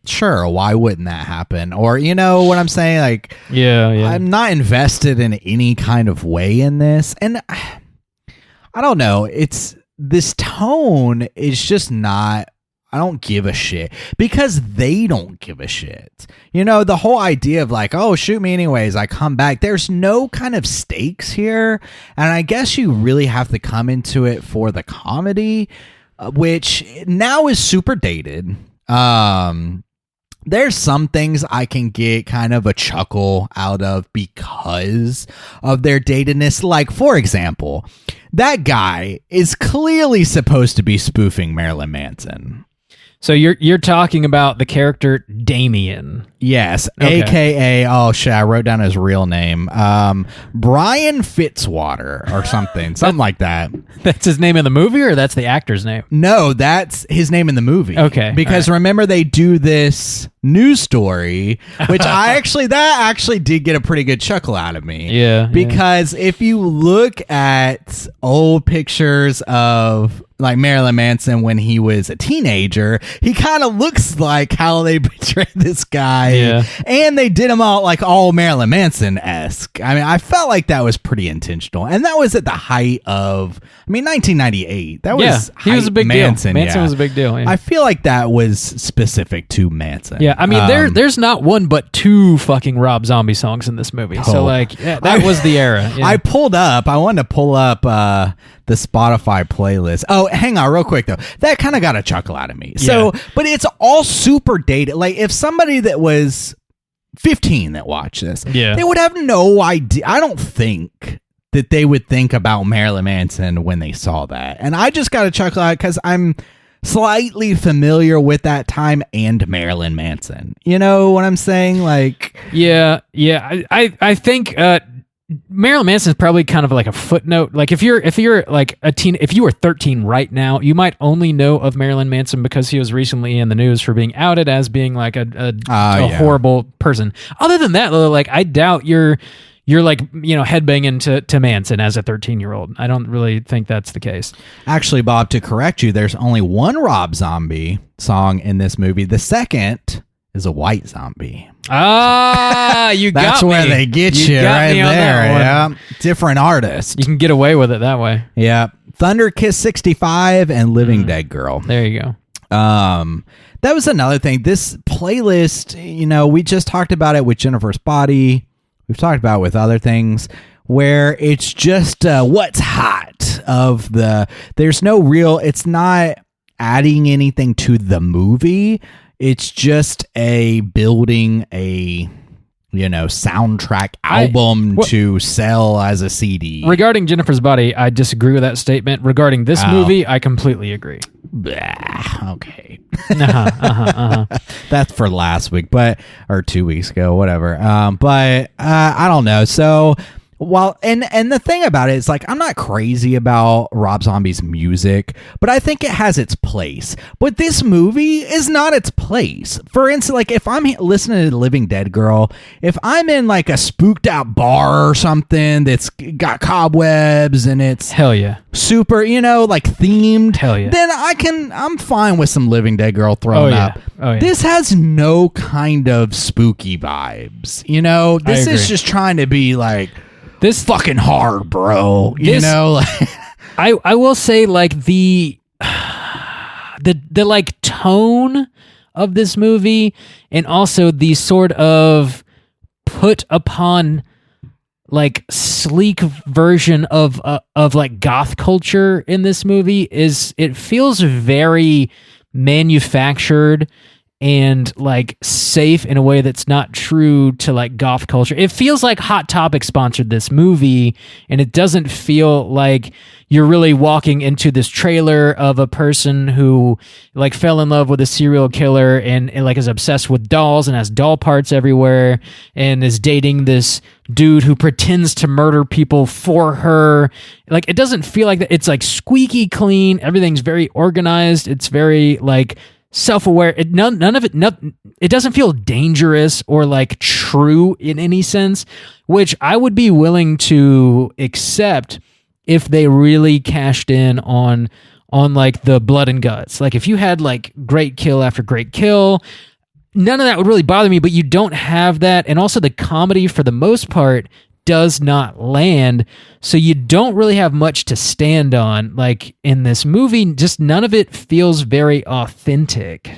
sure, why wouldn't that happen? Or you know what I'm saying? Like, yeah. I'm not invested in any kind of way in this, and I don't know. It's this tone is just not. I don't give a shit because they don't give a shit. You know, the whole idea of like, oh, shoot me anyways, I come back. There's no kind of stakes here. And I guess you really have to come into it for the comedy, which now is super dated. There's some things I can get kind of a chuckle out of because of their datedness. Like, for example, that guy is clearly supposed to be spoofing Marilyn Manson. So you're talking about the character Damien. Yes, okay. AKA, oh shit, I wrote down his real name. Brian Fitzwater or something like that. That's his name in the movie, or that's the actor's name? No, that's his name in the movie. Okay. Because remember they do this news story, which that actually did get a pretty good chuckle out of me. Yeah. Because if you look at old pictures of like Marilyn Manson when he was a teenager, he kind of looks like how they portrayed this guy. Yeah. And they did him all Marilyn Manson-esque. I mean, I felt like that was pretty intentional. And that was at the height of, 1998. That was he was a big Manson, deal. Manson was a big deal. Yeah. I feel like that was specific to Manson. Yeah, I mean, there's not one but two fucking Rob Zombie songs in this movie. So, that was the era. Yeah. I wanted to pull up the Spotify playlist. Oh, hang on real quick, though. That kind of got a chuckle out of me. So, but it's all super dated. Like, if somebody that was 15 that watched this, they would have no idea. I don't think that they would think about Marilyn Manson when they saw that. And I just got a chuckle out because I'm slightly familiar with that time and Marilyn Manson. You know what I'm saying? Like, yeah. I think Marilyn Manson is probably kind of like a footnote. Like if you're like a teen, if you were 13 right now, you might only know of Marilyn Manson because he was recently in the news for being outed as being like a horrible person. Other than that, like I doubt you're like, headbanging to Manson as a 13-year-old. I don't really think that's the case. Actually, Bob, to correct you, there's only one Rob Zombie song in this movie. The second is a White Zombie. Ah, you got me. That's where they get you right there. Yeah, different artist. You can get away with it that way. Yeah, Thunder Kiss 65 and Living Dead Girl. There you go. That was another thing. This playlist, we just talked about it with Jennifer's Body. We've talked about it with other things where it's just what's hot of there's no real, it's not adding anything to the movie. It's just building a soundtrack album to sell as a CD. Regarding Jennifer's Body, I disagree with that statement. Regarding this movie, I completely agree. Okay. That's for last week, or 2 weeks ago, whatever. But I don't know. So and the thing about it is, like, I'm not crazy about Rob Zombie's music, but I think it has its place. But this movie is not its place. For instance, like, if I'm listening to Living Dead Girl, if I'm in like a spooked out bar or something that's got cobwebs and it's hell yeah, super, like themed, hell yeah, then I'm fine with some Living Dead Girl thrown up. Oh, yeah. This has no kind of spooky vibes. This is just trying to be like, this fucking hard, bro. I will say, like, the like tone of this movie, and also the sort of put upon like sleek version of like goth culture in this movie it feels very manufactured and like safe in a way that's not true to like goth culture. It feels like Hot Topic sponsored this movie, and it doesn't feel like you're really walking into this trailer of a person who like fell in love with a serial killer and like is obsessed with dolls and has doll parts everywhere and is dating this dude who pretends to murder people for her. Like, it doesn't feel like that. It's like squeaky clean. Everything's very organized. It's very like self-aware. None of it. It doesn't feel dangerous or like true in any sense, which I would be willing to accept if they really cashed in on like the blood and guts. Like if you had like great kill after great kill, none of that would really bother me, but you don't have that. And also the comedy for the most part does not land. So you don't really have much to stand on. Like in this movie, just none of it feels very authentic.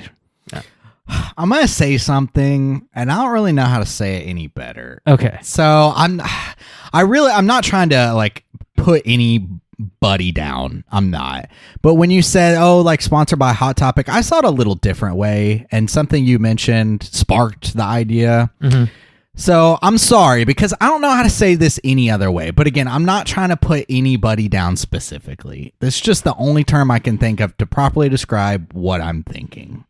I'm going to say something, and I don't really know how to say it any better. Okay. So I'm not trying to like put anybody down. I'm not. But when you said, oh, like sponsored by Hot Topic, I saw it a little different way, and something you mentioned sparked the idea. Mm-hmm. So I'm sorry, because I don't know how to say this any other way. But again, I'm not trying to put anybody down specifically. That's just the only term I can think of to properly describe what I'm thinking.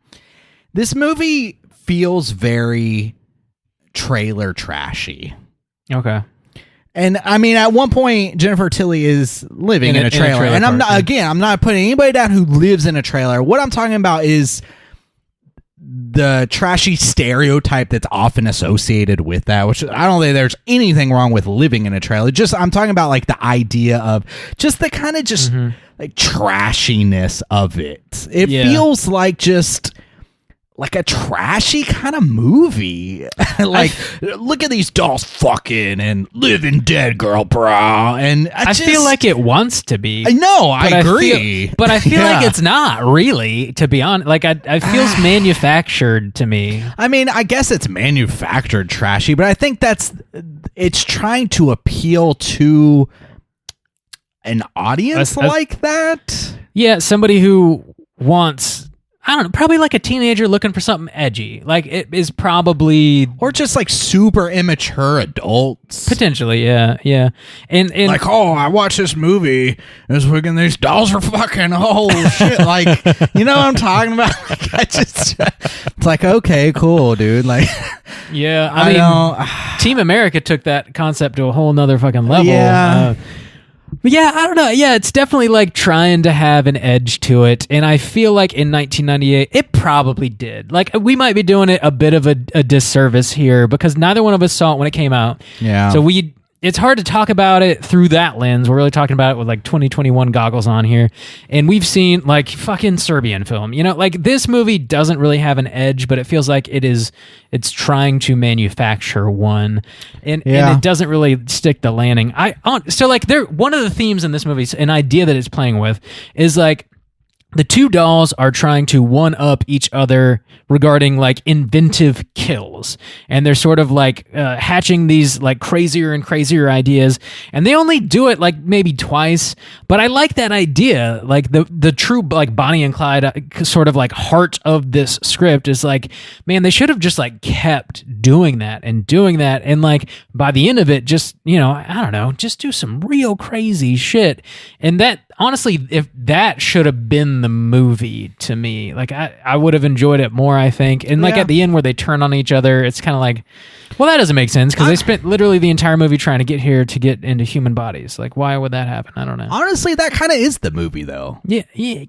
This movie feels very trailer trashy. Okay. And I mean, at one point, Jennifer Tilly is living in a trailer. And I'm not putting anybody down who lives in a trailer. What I'm talking about is the trashy stereotype that's often associated with that, which I don't think there's anything wrong with living in a trailer. Just, I'm talking about like the idea of just the kind of just like trashiness of it. It feels like just like a trashy kind of movie. Like, look at these dolls fucking and living dead girl, bro. And I feel like it wants to be. I know, I agree. But I feel like it's not really, to be honest. Like, it feels manufactured to me. I mean, I guess it's manufactured trashy, but I think it's trying to appeal to an audience like that. Yeah, somebody who wants, I don't know, probably like a teenager looking for something edgy. Like, it is probably, or just like super immature adults. Potentially, yeah. And like, oh, I watched this movie. It's fucking, these dolls are fucking, oh shit. Like, you know what I'm talking about? Like, it's like, okay, cool, dude. Like, yeah, I mean, Team America took that concept to a whole nother fucking level. Yeah. But yeah, I don't know. Yeah, it's definitely like trying to have an edge to it. And I feel like in 1998, it probably did. Like, we might be doing it a bit of a disservice here because neither one of us saw it when it came out. Yeah. So it's hard to talk about it through that lens. We're really talking about it with like 2021 goggles on here. And we've seen like fucking Serbian film. You know, like this movie doesn't really have an edge, but it feels like it's trying to manufacture one. And it doesn't really stick the landing. So like one of the themes in this movie, an idea that it's playing with, is like the two dolls are trying to one-up each other regarding like inventive kills, and they're sort of like hatching these like crazier and crazier ideas, and they only do it like maybe twice. But I like that idea. Like the true like Bonnie and Clyde sort of like heart of this script is like, man, they should have just like kept doing that, and like by the end of it, just, you know, I don't know, just do some real crazy shit. And that, honestly, if that should have been the movie to me, like I would have enjoyed it more, I think. And like at the end where they turn on each other, it's kind of like, well, that doesn't make sense because they spent literally the entire movie trying to get here to get into human bodies. Like, why would that happen? I don't know. Honestly, that kind of is the movie, though. Yeah,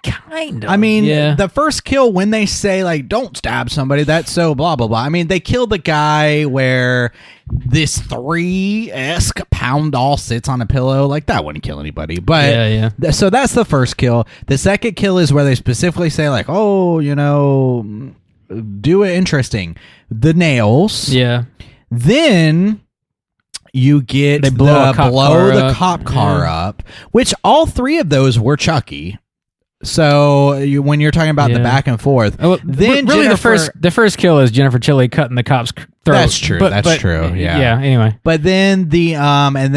kind of. I mean, the first kill, when they say like, don't stab somebody, that's so blah blah blah. I mean, they killed the guy where this 3-esque pound doll sits on a pillow. Like, that wouldn't kill anybody. But so that's the first kill. The second kill is where they specifically say like, oh, you know, do it interesting. The nails. Yeah. Then you get they blow the cop car up, which all three of those were Chucky. So when you're talking about the back and forth, then really the first kill is Jennifer Tilly cutting the cop's throat. That's true. That's true. Yeah. Anyway, but then the and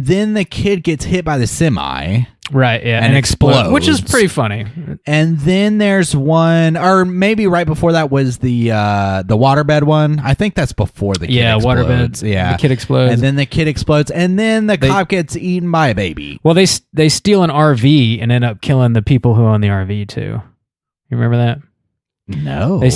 then the kid gets hit by the semi. Right, yeah, and explodes, which is pretty funny. And then there's one, or maybe right before that was the waterbed one. I think that's before the kid explodes. Waterbed. Yeah, the kid explodes, and then the kid explodes, and then the cop gets eaten by a baby. Well, they steal an RV and end up killing the people who own the RV too. You remember that? No. They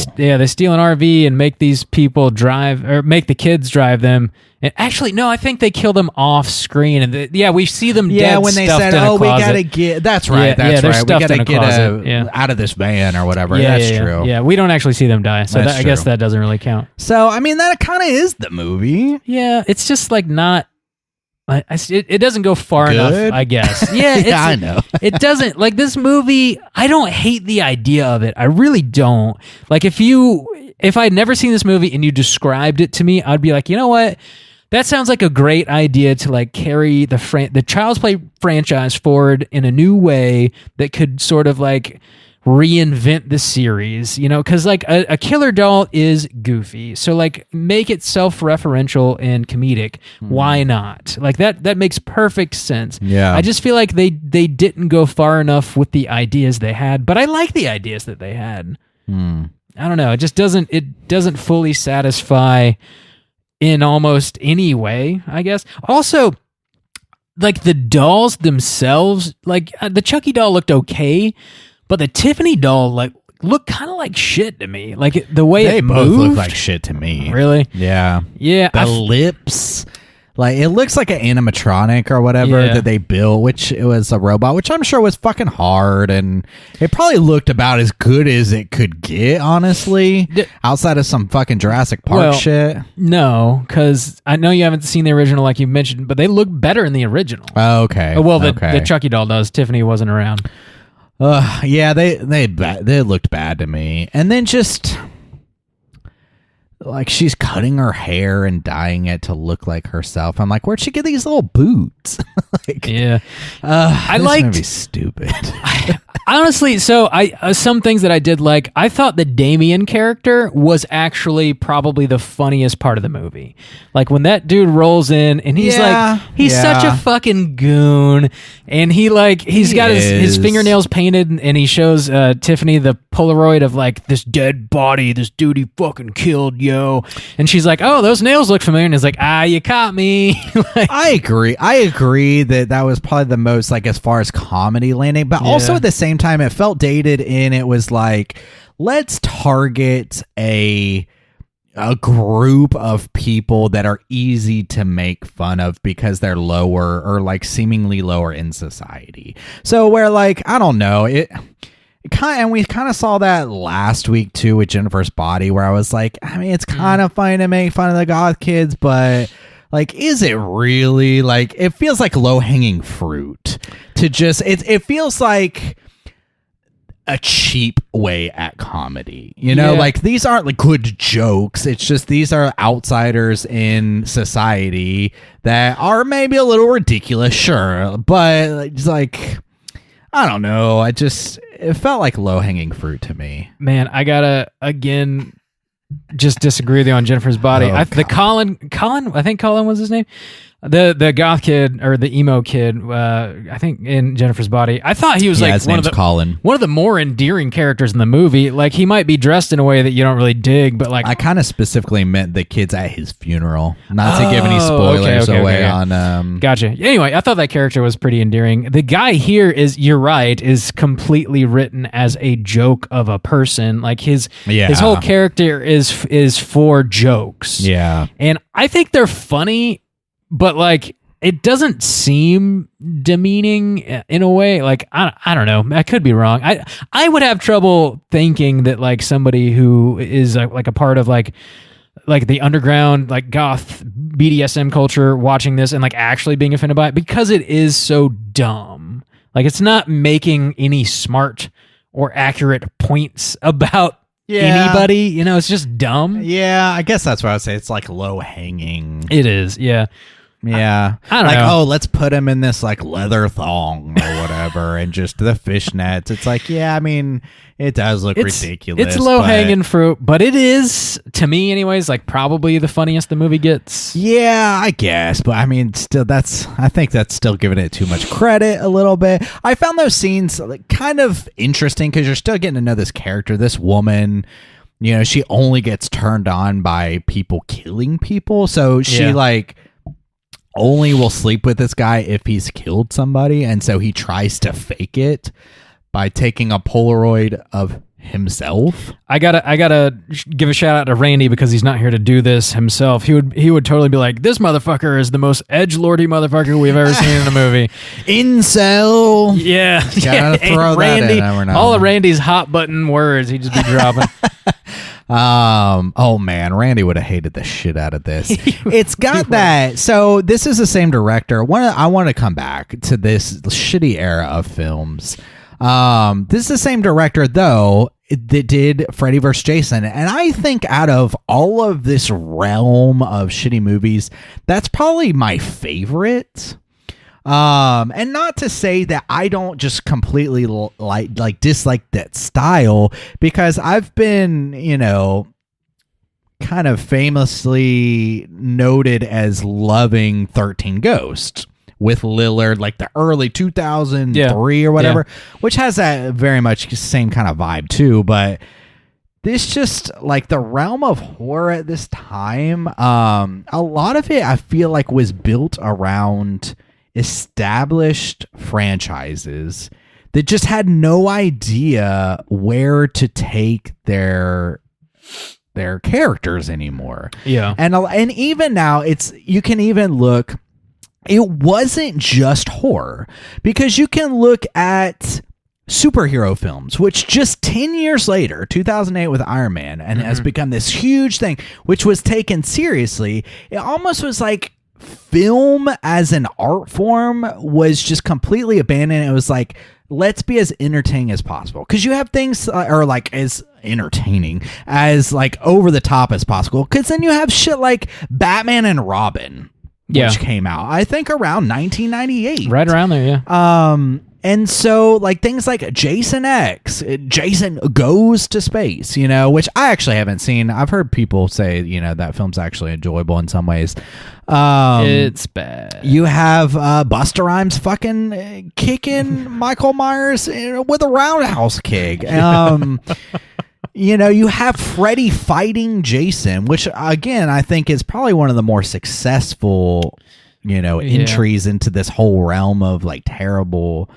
steal an RV and make these people drive, or make the kids drive them. And actually, no, I think they kill them off screen. And we see them dead. When they stuffed said, in a we closet. gotta get, that's right, they're right. We stuffed gotta in a get closet. out of this van or whatever. Yeah, That's true. Yeah, we don't actually see them die. So I guess that doesn't really count. So, I mean, that kind of is the movie. Yeah, it's just like not. It doesn't go far enough, I guess. Yeah, I know. It doesn't. Like, this movie, I don't hate the idea of it. I really don't. Like, if I'd never seen this movie and you described it to me, I'd be like, you know what? That sounds like a great idea to like carry the Child's Play franchise forward in a new way that could sort of like reinvent the series, because like a killer doll is goofy, so like make it self-referential and comedic. Why not? Like that makes perfect sense. Yeah, I just feel like they didn't go far enough with the ideas they had, but I like the ideas that they had. I don't know, it just doesn't fully satisfy in almost any way, I guess. Also, like the dolls themselves, like the Chucky doll looked okay, but the Tiffany doll like looked kind of like shit to me. Like the way they it both moved, look like shit to me. Really? Yeah. Yeah. The lips, like it looks like an animatronic or whatever that they built, which it was a robot, which I'm sure was fucking hard, and it probably looked about as good as it could get, honestly, outside of some fucking Jurassic Park shit. No, because I know you haven't seen the original, like you mentioned, but they look better in the original. Oh, okay. Well, the Chucky doll does. Tiffany wasn't around. Yeah, they looked bad to me, and then just like she's cutting her hair and dyeing it to look like herself. I'm like, where'd she get these little boots? Like, yeah, I liked. This movie's stupid. Honestly, so some things that I did like, I thought the Damien character was actually probably the funniest part of the movie. Like when that dude rolls in and he's such a fucking goon, and he's got his fingernails painted, and he shows Tiffany the Polaroid of like this dead body, this dude he fucking killed, yo. And she's like, oh, those nails look familiar, and he's like, you caught me. Like, I agree that was probably the most, like, as far as comedy landing, but also at the same time it felt dated, and it was like, let's target a group of people that are easy to make fun of because they're lower, or like seemingly lower in society. So where, like, I don't know, and we kind of saw that last week too with Jennifer's Body, where I was like, I mean, it's kind of fine to make fun of the goth kids, but like, is it really? Like, it feels like low-hanging fruit to just, it feels like a cheap way at comedy, like these aren't like good jokes. It's just, these are outsiders in society that are maybe a little ridiculous, sure, but it's like, I don't know, it felt like low-hanging fruit to me. Man, I gotta again just disagree with you on Jennifer's Body. Colin, I think Colin was his name. The goth kid, or the emo kid, I think in Jennifer's Body, I thought he was like Colin, one of the more endearing characters in the movie. Like, he might be dressed in a way that you don't really dig, but like, I kind of specifically meant the kids at his funeral, not to give any spoilers away on. Gotcha. Anyway, I thought that character was pretty endearing. The guy here you're right, is completely written as a joke of a person. Like his whole character is for jokes. Yeah, and I think they're funny. But like, it doesn't seem demeaning in a way. Like, I don't know. I could be wrong. I would have trouble thinking that like somebody who is like a part of like the underground, like goth BDSM culture, watching this and like actually being offended by it, because it is so dumb. Like, it's not making any smart or accurate points about anybody. It's just dumb. Yeah, I guess that's what I would say. It's like low hanging. It is. Yeah. Yeah. I don't like, know. oh, let's put him in this like leather thong or whatever and just the fishnets. It's like, yeah, I mean, it does look ridiculous. It's low hanging fruit, but it is, to me anyways, like probably the funniest the movie gets. Yeah, I guess. But I mean, still, I think that's still giving it too much credit a little bit. I found those scenes like, kind of interesting because you're still getting to know this character, this woman. You know, she only gets turned on by people killing people. So she like only will sleep with this guy if he's killed somebody. And so he tries to fake it by taking a Polaroid of himself. I gotta give a shout out to Randy because he's not here to do this himself. He would totally be like, this motherfucker is the most edgelordy motherfucker we've ever seen in a movie. Incel. Yeah. Gotta throw Randy, that in every now all and of Randy's hot button words he'd just be dropping. Oh man, Randy would have hated the shit out of this. It's got that. So this is the same director. I want to come back to this shitty era of films. This is the same director though that did Freddy vs. Jason, and I think out of all of this realm of shitty movies, that's probably my favorite. And not to say that I don't just completely like dislike that style, because I've been, you know, kind of famously noted as loving 13 Ghosts with Lillard, like the early 2003 or whatever, which has that very much same kind of vibe too. But this just like the realm of horror at this time, a lot of it I feel like was built around established franchises that just had no idea where to take their characters anymore. Yeah. And even now you can even look, it wasn't just horror, because you can look at superhero films, which just 10 years later, 2008 with Iron Man, and has become this huge thing, which was taken seriously. It almost was like film as an art form was just completely abandoned. It was like, let's be as entertaining as possible, because you have things or like as entertaining as like over the top as possible, because then you have shit like Batman and Robin, which came out I think around 1998, right around there. And so like things like Jason X, Jason Goes to Space, you know, which I actually haven't seen. I've heard people say, you know, that film's actually enjoyable in some ways. It's bad. You have Busta Rhymes fucking kicking Michael Myers with a roundhouse kick. You know, you have Freddy fighting Jason, which again I think is probably one of the more successful, you know, entries into this whole realm of like terrible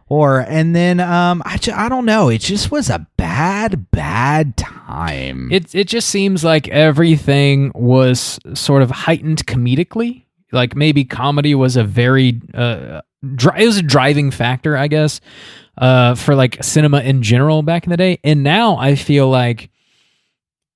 horror. And then I don't know, it just was a bad time. It just seems like everything was sort of heightened comedically. Like maybe comedy was a very it was a driving factor, I guess, for like cinema in general back in the day. And now I feel like,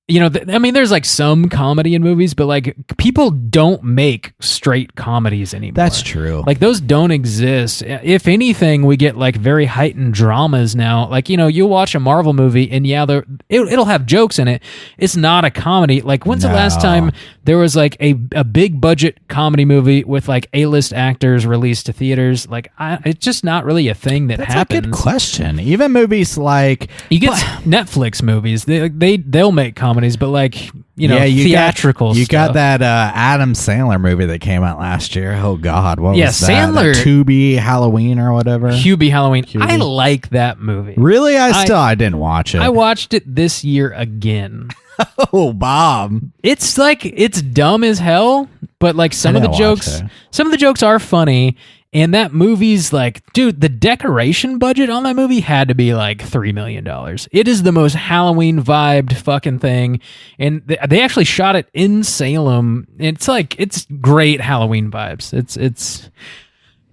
you know, I mean, there's like some comedy in movies, but like people don't make straight comedies anymore. That's true. Like those don't exist. If anything, we get like very heightened dramas now. Like, you know, you'll watch a Marvel movie and it'll have jokes in it. It's not a comedy. Like when's the last time there was like a big budget comedy movie with like A-list actors released to theaters? Like it's just not really a thing that happens. That's a good question. Even movies like you get Netflix movies, they'll make comedies, but like, you know, theatrical you stuff. got that Adam Sandler movie that came out last year. Oh God, what was that? Sandler, Tubi Halloween or whatever. Hubie Halloween. I like that movie. Really? I didn't watch it. I watched it this year again. Oh, Bob. It's like, it's dumb as hell, but like some of the jokes are funny. And that movie's like, dude, the decoration budget on that movie had to be like $3 million. It is the most Halloween vibed fucking thing. And they actually shot it in Salem. It's like, it's great Halloween vibes.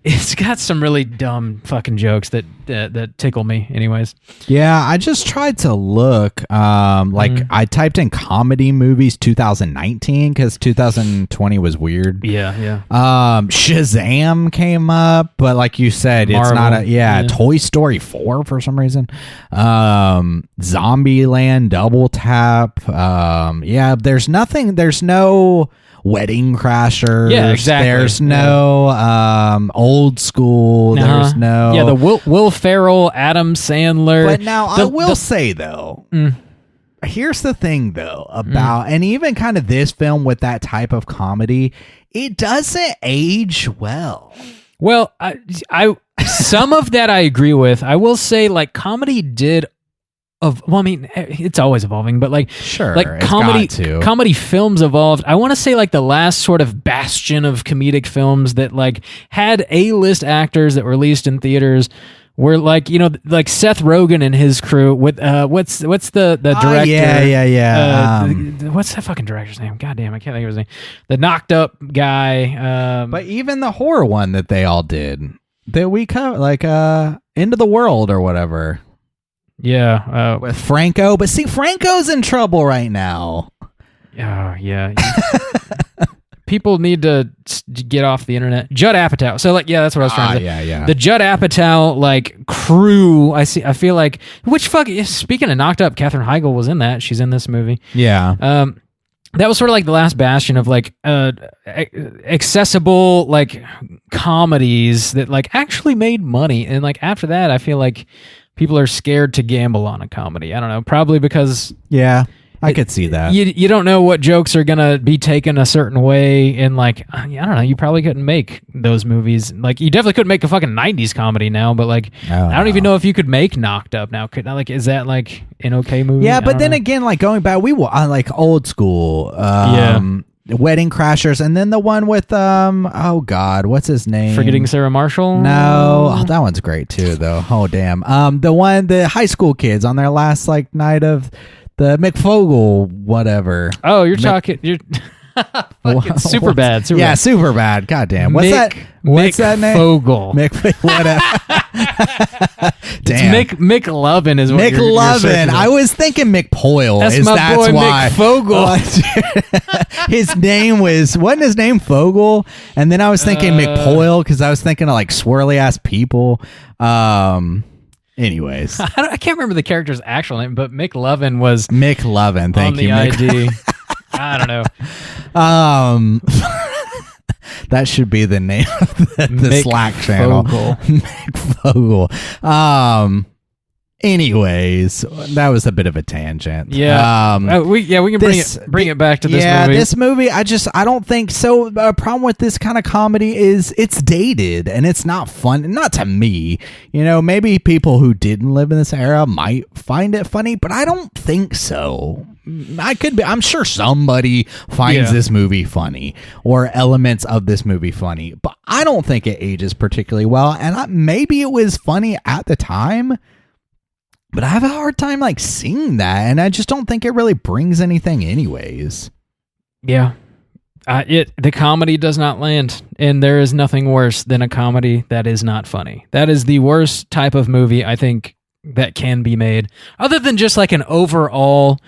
It's got some really dumb fucking jokes that tickle me anyways. Yeah, I just tried to look. I typed in comedy movies 2019 because 2020 was weird. Yeah. Shazam came up, but like you said, Marvel. It's not a Toy Story 4 for some reason. Zombieland, Double Tap. There's nothing. There's no. Wedding Crashers. Yeah, exactly. There's no Old School. There's no... Yeah, the Will Ferrell, Adam Sandler. But now, I will say, though, here's the thing, though, about... And even kind of this film with that type of comedy, it doesn't age well. Well, I some of that I agree with. I will say, like, comedy did... Well, I mean, it's always evolving, but like, sure, like comedy films evolved. I want to say like the last sort of bastion of comedic films that like had A-list actors that were released in theaters were like, you know, like Seth Rogen and his crew with what's the director? Yeah. What's that fucking director's name? God damn, I can't think of his name. The knocked up guy. But even the horror one that they all did that we covered, like Into the World or whatever. Yeah, with Franco, but see, Franco's in trouble right now. Yeah. People need to get off the internet. Judd Apatow. So, like, yeah, that's what I was trying to say. Yeah. The Judd Apatow like crew. I feel like speaking of knocked up, Katherine Heigl was in that. She's in this movie. Yeah. That was sort of like the last bastion of like accessible like comedies that like actually made money, and like after that, I feel like people are scared to gamble on a comedy. I don't know, probably because I could see that. You don't know what jokes are gonna be taken a certain way, and like I don't know, you probably couldn't make those movies. Like you definitely couldn't make a fucking 90s comedy now, but like I don't even know if you could make Knocked Up now. Is that like an okay movie? Yeah, but then again, like going back, we like Old School. Wedding Crashers, and then the one with oh god, what's his name? Forgetting Sarah Marshall? No. That one's great too though. Oh damn. The high school kids on their last like night of the McFogel whatever. Oh, you're super bad. Super bad. God damn. What's that name? Fogel. Whatever. Damn. It's McLovin is what McLovin. I was thinking McPoyle. That's my boy why. McFogel. His name wasn't his name Fogel? And then I was thinking McPoyle because I was thinking of like swirly ass people. Anyways, I can't remember the character's actual name, but McLovin was McLovin. Thank you. ID. I don't know. That should be the name of the Slack channel. McFogel. Anyways, that was a bit of a tangent. Yeah. We can bring it back to this movie. Yeah, this movie, I don't think so. A problem with this kind of comedy is it's dated and it's not fun. Not to me. You know, maybe people who didn't live in this era might find it funny, but I don't think so. I'm sure somebody finds this movie funny or elements of this movie funny, but I don't think it ages particularly well. And maybe it was funny at the time, but I have a hard time like seeing that, and I just don't think it really brings anything anyways. Yeah. The comedy does not land, and there is nothing worse than a comedy that is not funny. That is the worst type of movie I think that can be made, other than just like an overall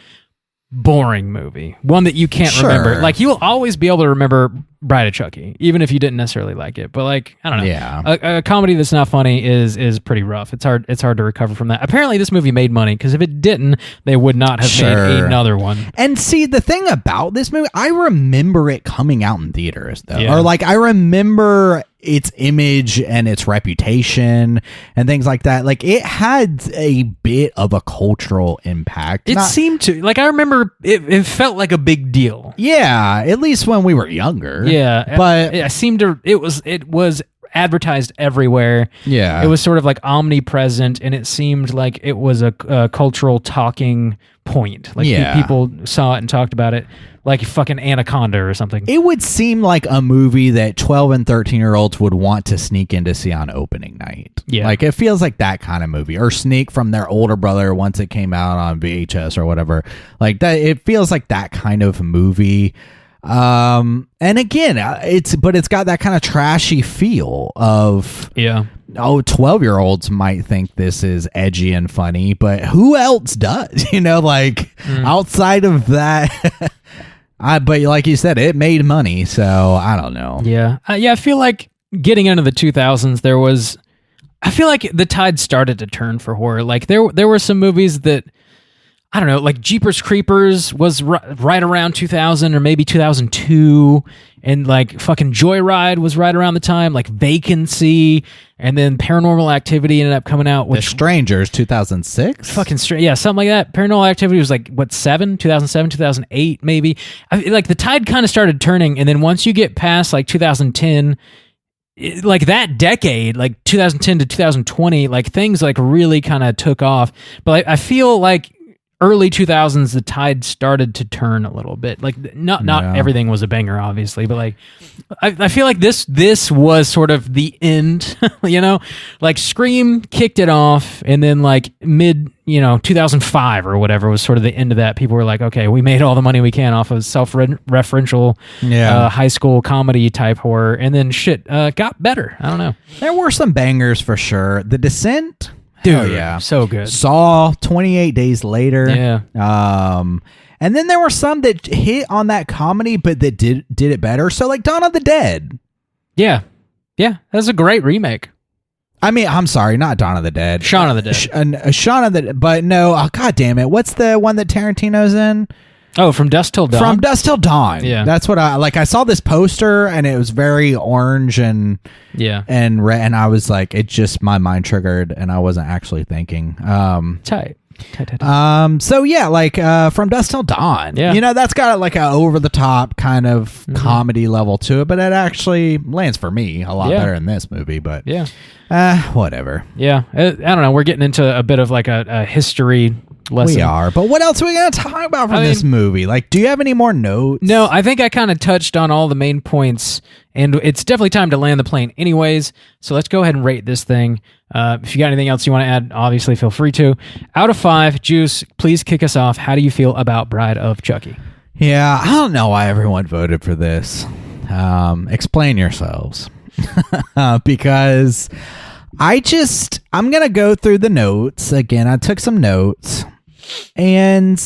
boring movie, one that you can't remember. Like you'll always be able to remember Bride of Chucky, even if you didn't necessarily like it. But like I don't know, a comedy that's not funny is pretty rough. It's hard to recover from that. Apparently, this movie made money because if it didn't, they would not have made another one. And see, the thing about this movie, I remember it coming out in theaters though, or like I remember its image and its reputation and things like that. Like it had a bit of a cultural impact. It seemed to. Like I remember it felt like a big deal. Yeah, at least when we were younger. Yeah, but it seemed to. It was advertised everywhere. Yeah, it was sort of like omnipresent, and it seemed like it was a cultural talking point. Like people saw it and talked about it. Like fucking Anaconda or something. It would seem like a movie that 12 and 13-year-olds would want to sneak in to see on opening night. Yeah. Like, it feels like that kind of movie. Or sneak from their older brother once it came out on VHS or whatever. Like, that. It feels like that kind of movie. And again, it's got that kind of trashy feel of... Yeah. 12-year-olds might think this is edgy and funny, but who else does? You know, like, outside of that... but like you said, it made money, so I don't know. Yeah. I feel like getting into the 2000s, I feel like the tide started to turn for horror. Like there were some movies that I don't know, like Jeepers Creepers was right around 2000 or maybe 2002, and like fucking Joyride was right around the time, like Vacancy, and then Paranormal Activity ended up coming out. The Strangers, 2006? Fucking straight, yeah, something like that. Paranormal Activity was like, what, 2007, 2008 maybe? Like the tide kind of started turning, and then once you get past like 2010, like that decade, like 2010 to 2020, like things like really kind of took off. But I feel like early 2000s, the tide started to turn a little bit. Like not everything was a banger, obviously, but like I feel like this was sort of the end, you know, like Scream kicked it off, and then like mid 2005 or whatever was sort of the end of that. People were like, okay, we made all the money we can off of self-referential high school comedy type horror, and then shit got better. I don't know. There were some bangers for sure. The Descent. Dude, yeah, so good. Saw 28 Days Later. Yeah. And then there were some that hit on that comedy, but that did it better. So like Dawn of the Dead. Yeah. Yeah, that's a great remake. I mean, I'm sorry, not Dawn of the Dead. Shaun of the Dead. Shaun of the but no, oh, god damn it. What's the one that Tarantino's in? Oh, From Dusk Till Dawn. From Dusk Till Dawn. Yeah. That's what I saw this poster, and it was very orange and red, and I was like, it just, my mind triggered, and I wasn't actually thinking. Tight. So yeah, like From Dusk Till Dawn. Yeah. That's got like a over the top kind of comedy level to it, but it actually lands for me a lot better in this movie. But whatever. Yeah, I don't know. We're getting into a bit of like a history lesson. We are, but what else are we going to talk about from this movie? Like, do you have any more notes? No, I think I kind of touched on all the main points, and it's definitely time to land the plane anyways, so let's go ahead and rate this thing. If you got anything else you want to add, obviously feel free to. Out of 5, Juice, please kick us off. How do you feel about Bride of Chucky? Yeah, I don't know why everyone voted for this. Explain yourselves. Because I'm going to go through the notes. Again, I took some notes. And,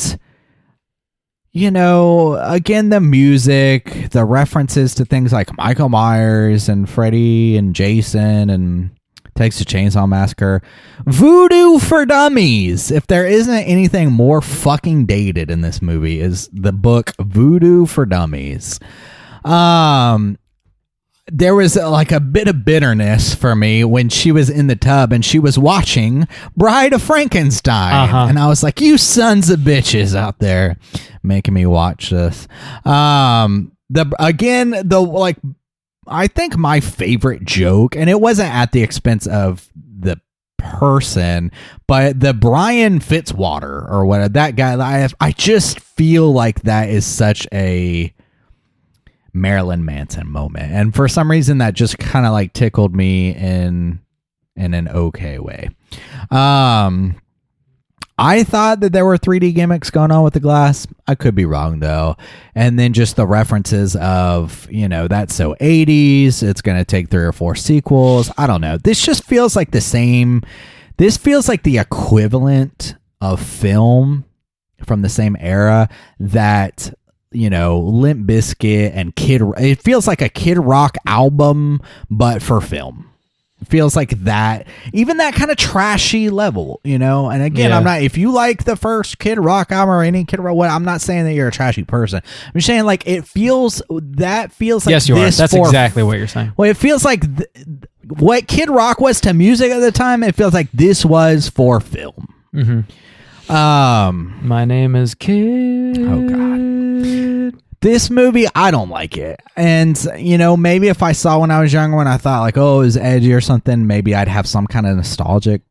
again, the music, the references to things like Michael Myers and Freddy and Jason and Texas Chainsaw Massacre. Voodoo for Dummies. If there isn't anything more fucking dated in this movie, is the book Voodoo for Dummies. There was like a bit of bitterness for me when she was in the tub and she was watching Bride of Frankenstein. And I was like, you sons of bitches out there making me watch this. I think my favorite joke, and it wasn't at the expense of the person, but the Brian Fitzwater or what, that guy, I just feel like that is such a Marilyn Manson moment, and for some reason that just kind of like tickled me in an okay way. I thought that there were 3D gimmicks going on with the glass. I could be wrong though. And then just the references of, that's so 80s, it's going to take 3 or 4 sequels. I don't know. This just feels like the same. This feels like the equivalent of film from the same era that Limp Bizkit and it feels like a Kid Rock album, but for film. It feels like that, even that kind of trashy level, and again, I'm not, if you like the first Kid Rock album or any Kid Rock, I'm not saying that you're a trashy person. I'm just saying like, it feels like, yes, you are. That's exactly what you're saying. Well, it feels like what Kid Rock was to music at the time, it feels like this was for film. My name is Kid. Oh God. This movie, I don't like it. And, maybe if I saw when I was younger, when I thought like, oh, it was edgy or something, maybe I'd have some kind of nostalgia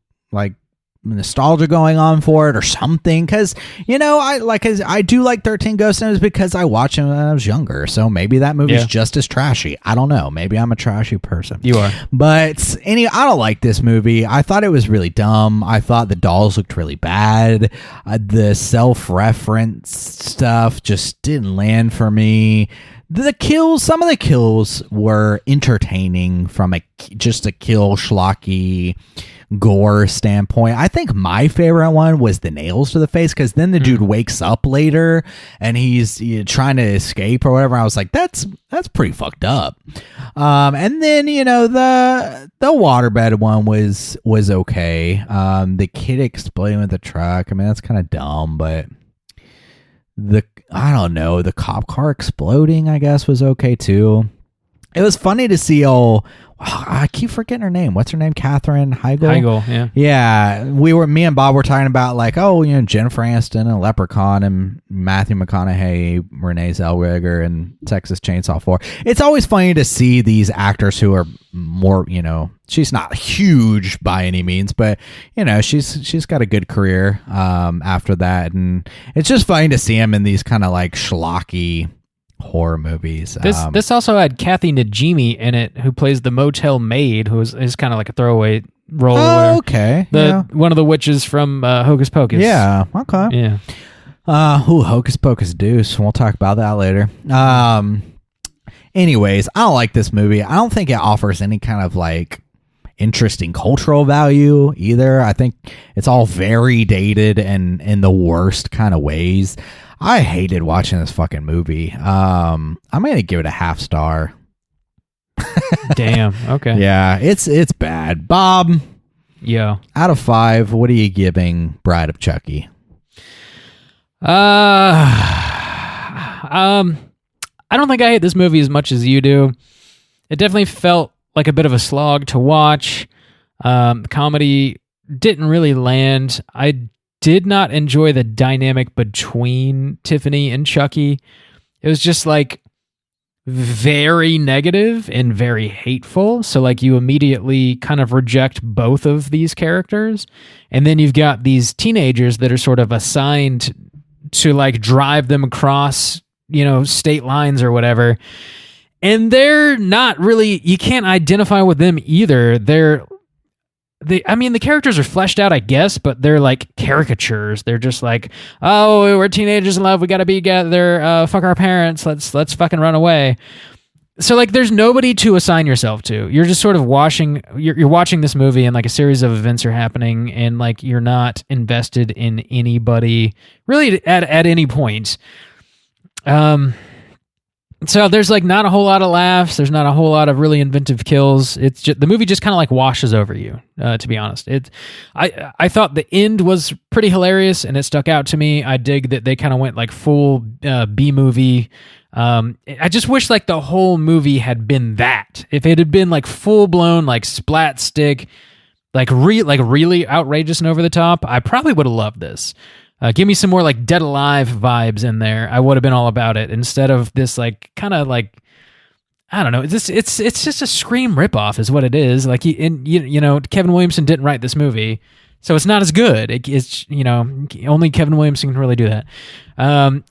going on for it or something. Because, I do like 13 Ghosts, and it was because I watched it when I was younger. So maybe that movie's just as trashy. I don't know. Maybe I'm a trashy person. You are. But I don't like this movie. I thought it was really dumb. I thought the dolls looked really bad. The self-reference stuff just didn't land for me. Some of the kills were entertaining from just a kill schlocky gore standpoint. I think my favorite one was the nails to the face, because then the dude wakes up later and he's trying to escape or whatever. I was like, that's pretty fucked up. And then the waterbed one was okay. The kid exploding with the truck, I mean, that's kind of dumb, but the cop car exploding, I guess, was okay too. It was funny to see I keep forgetting her name. What's her name? Katherine Heigl? Heigl, yeah. Yeah. Me and Bob were talking about Jennifer Aniston and Leprechaun and Matthew McConaughey, Renee Zellweger and Texas Chainsaw 4. It's always funny to see these actors who are more, she's not huge by any means, but she's got a good career after that, and it's just funny to see him in these kind of schlocky horror movies. This also had Kathy Najimy in it, who plays the motel maid, who is kind of like a throwaway role. Oh, okay. One of the witches from Hocus Pocus. Yeah. Okay. Yeah. Hocus Pocus Deuce. We'll talk about that later. Anyways, I don't like this movie. I don't think it offers any kind of interesting cultural value either. I think it's all very dated and in the worst kind of ways. I hated watching this fucking movie. I'm gonna give it a half star. Damn. Okay. Yeah, it's bad. Bob. Yeah. Out of 5, what are you giving Bride of Chucky? I don't think I hate this movie as much as you do. It definitely felt like a bit of a slog to watch. The comedy didn't really land. I did not enjoy the dynamic between Tiffany and Chucky. It was just very negative and very hateful. So you immediately kind of reject both of these characters. And then you've got these teenagers that are sort of assigned to drive them across, state lines or whatever. And they're not really, you can't identify with them either. The characters are fleshed out, I guess, but they're caricatures. They're just oh, we're teenagers in love. We got to be together. Fuck our parents. Let's fucking run away. So there's nobody to assign yourself to. You're just sort of you're watching this movie, and a series of events are happening, and you're not invested in anybody really at any point. So there's not a whole lot of laughs. There's not a whole lot of really inventive kills. It's just, the movie just kind of washes over you. To be honest, I thought the end was pretty hilarious and it stuck out to me. I dig that they kind of went full B movie. I just wish the whole movie had been that. If it had been full blown splat stick, really outrageous and over the top, I probably would have loved this. Give me some more Dead Alive vibes in there. I would have been all about it instead of this kind of I don't know. It's just a Scream ripoff is what it is. Kevin Williamson didn't write this movie, so it's not as good. It's only Kevin Williamson can really do that.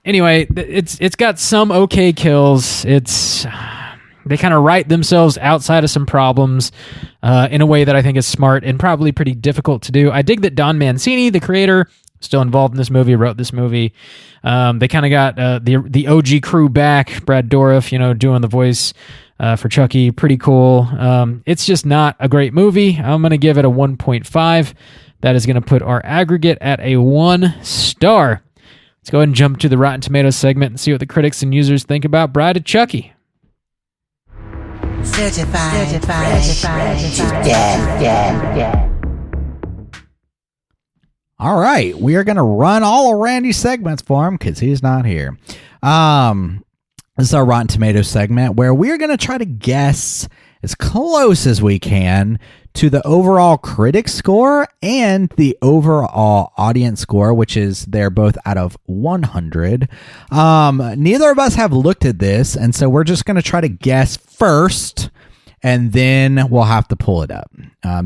Anyway, it's got some okay kills. They kind of write themselves outside of some problems in a way that I think is smart and probably pretty difficult to do. I dig that Don Mancini, the creator, still involved in this movie, wrote this movie. They kind of got the OG crew back. Brad Dourif, doing the voice for Chucky. Pretty cool. It's just not a great movie. I'm going to give it a 1.5. That is going to put our aggregate at a 1 star. Let's go ahead and jump to the Rotten Tomatoes segment and see what the critics and users think about Bride of Chucky. Certified fresh to death. All right, we are going to run all of Randy's segments for him because he's not here. This is our Rotten Tomatoes segment where we're going to try to guess as close as we can to the overall critic score and the overall audience score, which is they're both out of 100. Neither of us have looked at this, and so we're just going to try to guess first, and then we'll have to pull it up.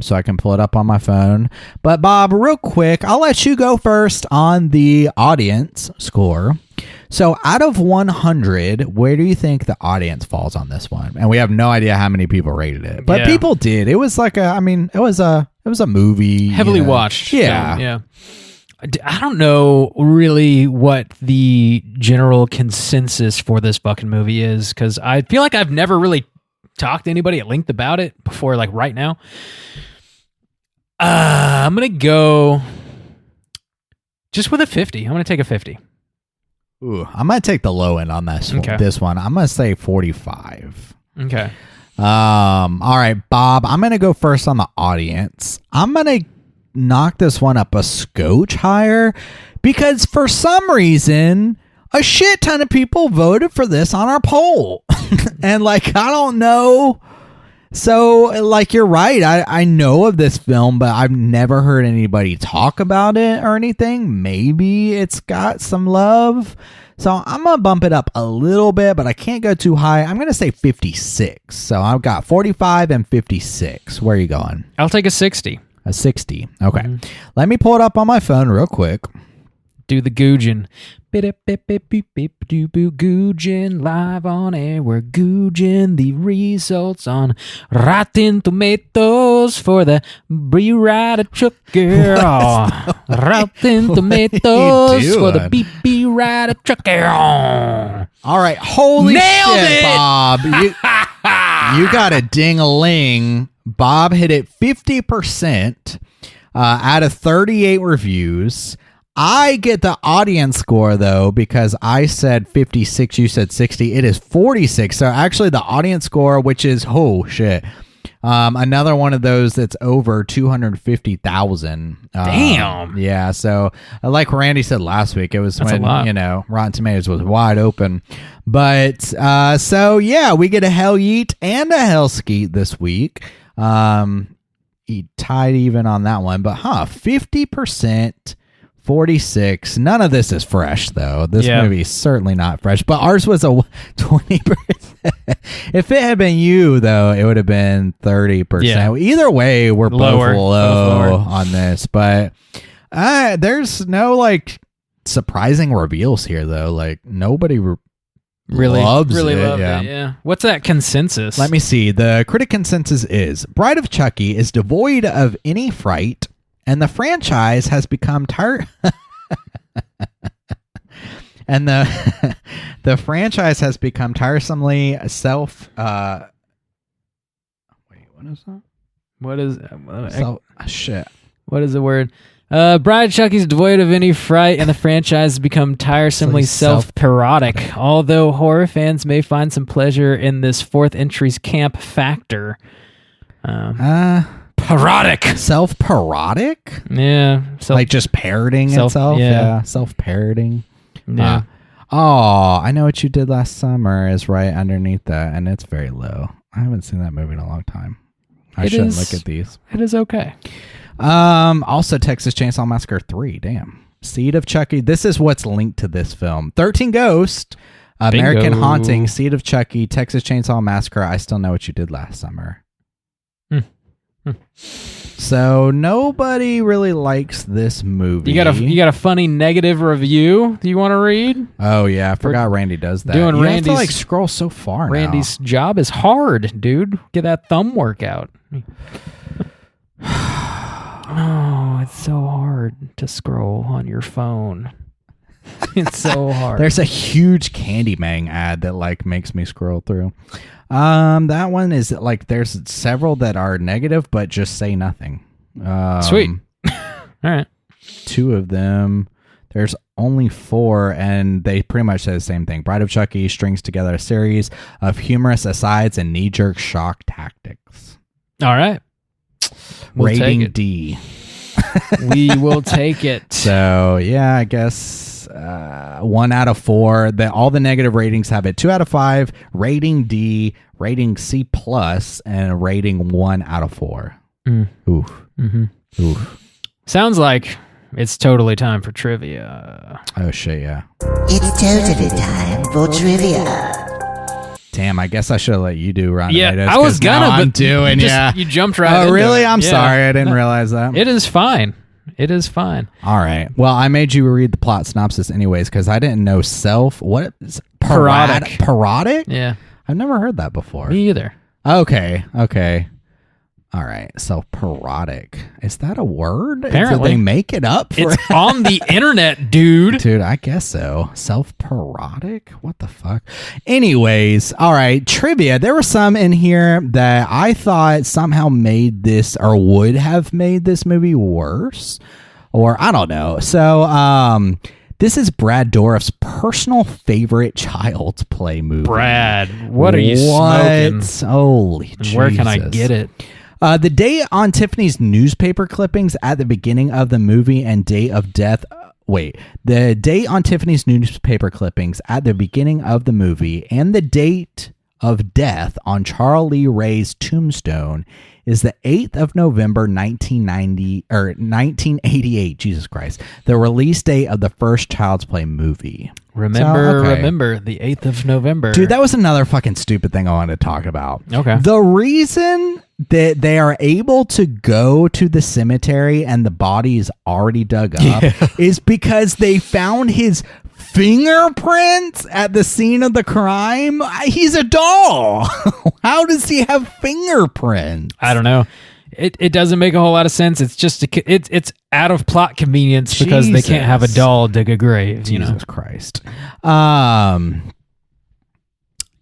So I can pull it up on my phone. But Bob, real quick, I'll let you go first on the audience score. So out of 100, where do you think the audience falls on this one? And we have no idea how many people rated it, but people did. It was it was a movie. Heavily watched. Yeah. Yeah. I don't know really what the general consensus for this fucking movie is, because I feel like I've never really talked to anybody at length about it before, right now. I'm going to go just with a 50. I'm going to take a 50. Ooh, I'm going to take the low end on this Okay. this one. I'm going to say 45. Okay. All right, Bob, I'm going to go first on the audience. I'm going to knock this one up a scotch higher because for some reason, a shit ton of people voted for this on our poll. And I don't know. So, you're right. I know of this film, but I've never heard anybody talk about it or anything. Maybe it's got some love. So, I'm going to bump it up a little bit, but I can't go too high. I'm going to say 56. So, I've got 45 and 56. Where are you going? I'll take a 60. A 60. Okay. Let me pull it up on my phone real quick. Do the googin. Googin live on air. We're googin the results on Rotten Tomatoes for the reunited Chucky. Rotten Tomatoes for the reunited Chucky. All right. Holy Nailed shit, it! Bob. You got a ding-a-ling. Bob hit it 50% out of 38 reviews. I get the audience score, though, because I said 56, you said 60. It is 46. So actually the audience score, which is, oh, shit, another one of those that's over 250,000. Damn. Yeah, so like Randy said last week, it was That's when, a lot. Rotten Tomatoes was wide open. But so, yeah, we get a hell yeet and a hell skeet this week. He tied even on that one. But, 50%. 46. None of this is fresh, though. This movie is certainly not fresh. But ours was a 20%. If it had been you, though, it would have been 30%. Yeah. Either way, we're Lower. both low Both lower. on this. But there's no, surprising reveals here, though. Nobody Really loves it. Yeah. What's that consensus? Let me see. The critic consensus is Bride of Chucky is devoid of any fright, and the franchise has become tired. And the franchise has become tiresomely self. Wait, what is that? What is Shit. What is the word? Bride of Chucky's devoid of any fright, and the franchise has become tiresomely self-parodic. Although horror fans may find some pleasure in this fourth entry's camp factor. Parodic. Self-parodic? Yeah. Just parroting itself? Yeah. Self-parroting. Yeah. I Know What You Did Last Summer is right underneath that, and it's very low. I haven't seen that movie in a long time. I shouldn't look at these. It is okay. Also, Texas Chainsaw Massacre 3. Damn. Seed of Chucky. This is what's linked to this film. 13 Ghost, American Bingo. Haunting, Seed of Chucky, Texas Chainsaw Massacre, I Still Know What You Did Last Summer. So nobody really likes this movie. You got a funny negative review you want to read? Oh yeah, I forgot Randy does that. Doing you Randy's- have to scroll so far now. Randy's job is hard, dude. Get that thumb workout. Oh, it's so hard to scroll on your phone. It's so hard. There's a huge Candyman ad that makes me scroll through. That one is there's several that are negative but just say nothing. Sweet. All right. 2 of them. There's only 4, and they pretty much say the same thing. Bride of Chucky strings together a series of humorous asides and knee-jerk shock tactics. All right. We'll take Rating it. D. We will take it. So, yeah, I guess 1 out of 4. All the negative ratings have it 2 out of 5, rating D, rating C+, and a rating 1 out of 4. Oof. Mm-hmm. Oof. Sounds like it's totally time for trivia. Oh, shit, yeah. It's totally time for trivia. Damn, I guess I should have let you do Ronny. Yeah, I was gonna, I'm but doing, you jumped right Oh, into really? it. I'm Yeah. sorry. I didn't realize that. It is fine. It is fine. All right. Well, I made you read the plot synopsis anyways because I didn't know what is Parodic. Parodic? Yeah. I've never heard that before. Me either. Okay. All right, self-parodic. Is that a word? Apparently. Did they make it up? It's on the internet, dude. Dude, I guess so. Self-parodic? What the fuck? Anyways, all right, trivia. There were some in here that I thought somehow made this or would have made this movie worse. Or I don't know. So, this is Brad Dourif's personal favorite Child's Play movie. Brad, what are you smoking? Holy Jesus. Where can I get it? The date on Tiffany's newspaper clippings at the beginning of the movie and date of death. The date on Tiffany's newspaper clippings at the beginning of the movie and the date of death on Charlie Ray's tombstone is the 8th of November, 1988. Jesus Christ. The release date of the first Child's Play movie. Remember, the 8th of November. Dude, that was another fucking stupid thing I wanted to talk about. Okay. The reason that they are able to go to the cemetery and the body is already dug up is because they found his fingerprints at the scene of the crime. He's a doll. How does he have fingerprints? I don't know. It doesn't make a whole lot of sense. It's just it's out of plot convenience because they can't have a doll dig a grave. Jesus Christ.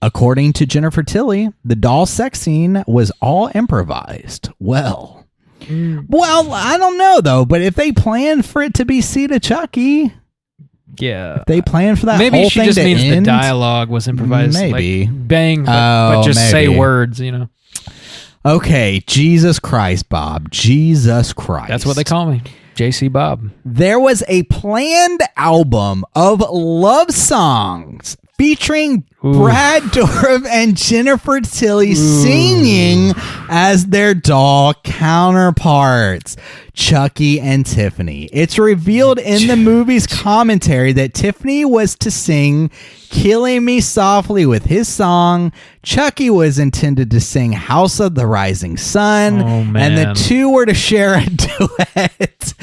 According to Jennifer Tilly, the doll sex scene was all improvised. Well, I don't know though. But if they planned for it to be Seed of Chucky, yeah, if they planned for that. Maybe whole she thing just to means end, the dialogue was improvised. Maybe like, bang, but just say words. Okay, Jesus Christ, Bob. Jesus Christ. That's what they call me, JC Bob. There was a planned album of love songs featuring Brad Dourif and Jennifer Tilly singing as their doll counterparts, Chucky and Tiffany. It's revealed in the movie's commentary that Tiffany was to sing Killing Me Softly with his song. Chucky was intended to sing House of the Rising Sun. And the two were to share a duet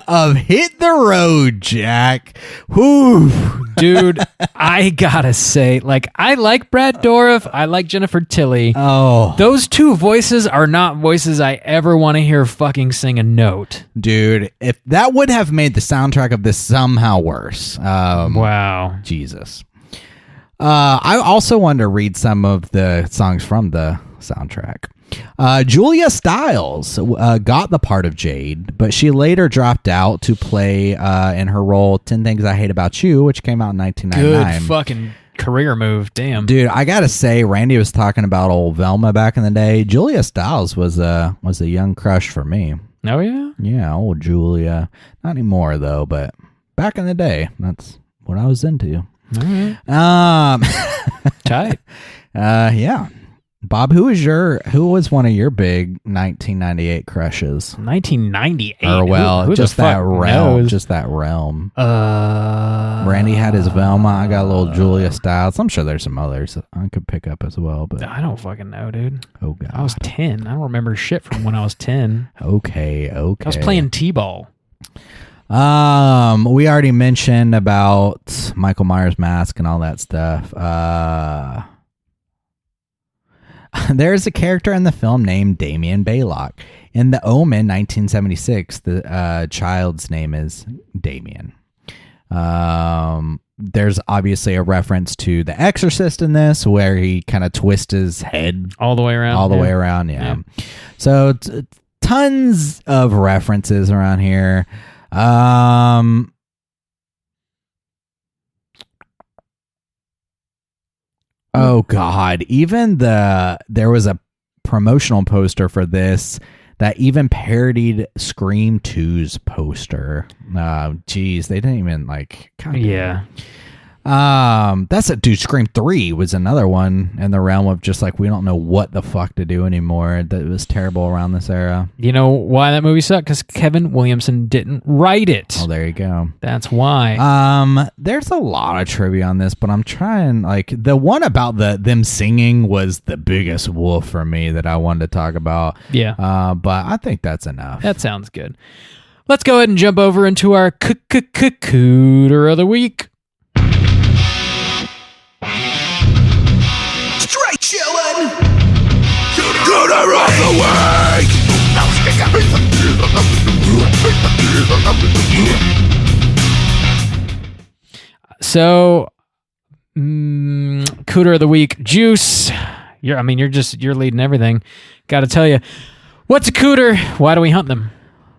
of Hit the Road, Jack. Whew. Dude, I gotta say, I like Brad Dourif. I like Jennifer Tilly. Oh. Those two voices are not voices I ever want to hear fucking sing a note. Dude, if that would have made the soundtrack of this somehow worse. Wow. Jesus. I also wanted to read some of the songs from the soundtrack. Julia Stiles got the part of Jade, but she later dropped out to play in her role 10 Things I Hate About You, which came out in 1999. Good fucking career move. Damn. Dude, I gotta say, Randy was talking about old Velma back in the day. Julia Stiles was a young crush for me. Oh, yeah? Yeah, old Julia. Not anymore, though, but back in the day, that's what I was into. All right. Tight. Yeah. Bob, who was one of your big 1998 crushes? 1998. Or who just that realm. knows? Just that realm. Randy had his Velma. I got a little Julia Stiles. I'm sure there's some others I could pick up as well, but I don't fucking know, dude. Oh god. I was 10. I don't remember shit from when I was 10. Okay. I was playing T-ball. We already mentioned about Michael Myers' mask and all that stuff. There's a character in the film named Damien Baylock. In The Omen, 1976, the child's name is Damien. There's obviously a reference to The Exorcist in this, where he kind of twists his head all the way around. Yeah. So tons of references around here. Oh god, even there was a promotional poster for this that even parodied Scream 2's poster. Geez, they didn't even God. Yeah. That's dude. Scream 3 was another one in the realm of just we don't know what the fuck to do anymore. That was terrible around this era. You know why that movie sucked? Because Kevin Williamson didn't write it. Oh, there you go. That's why. There's a lot of trivia on this, but I'm trying. The one about them singing was the biggest wolf for me that I wanted to talk about. Yeah. But I think that's enough. That sounds good. Let's go ahead and jump over into our Cooter of the week. Straight chillin'. Cooter of the week. So, Cooter of the week, Juice. You're leading everything. Got to tell you, what's a Cooter? Why do we hunt them?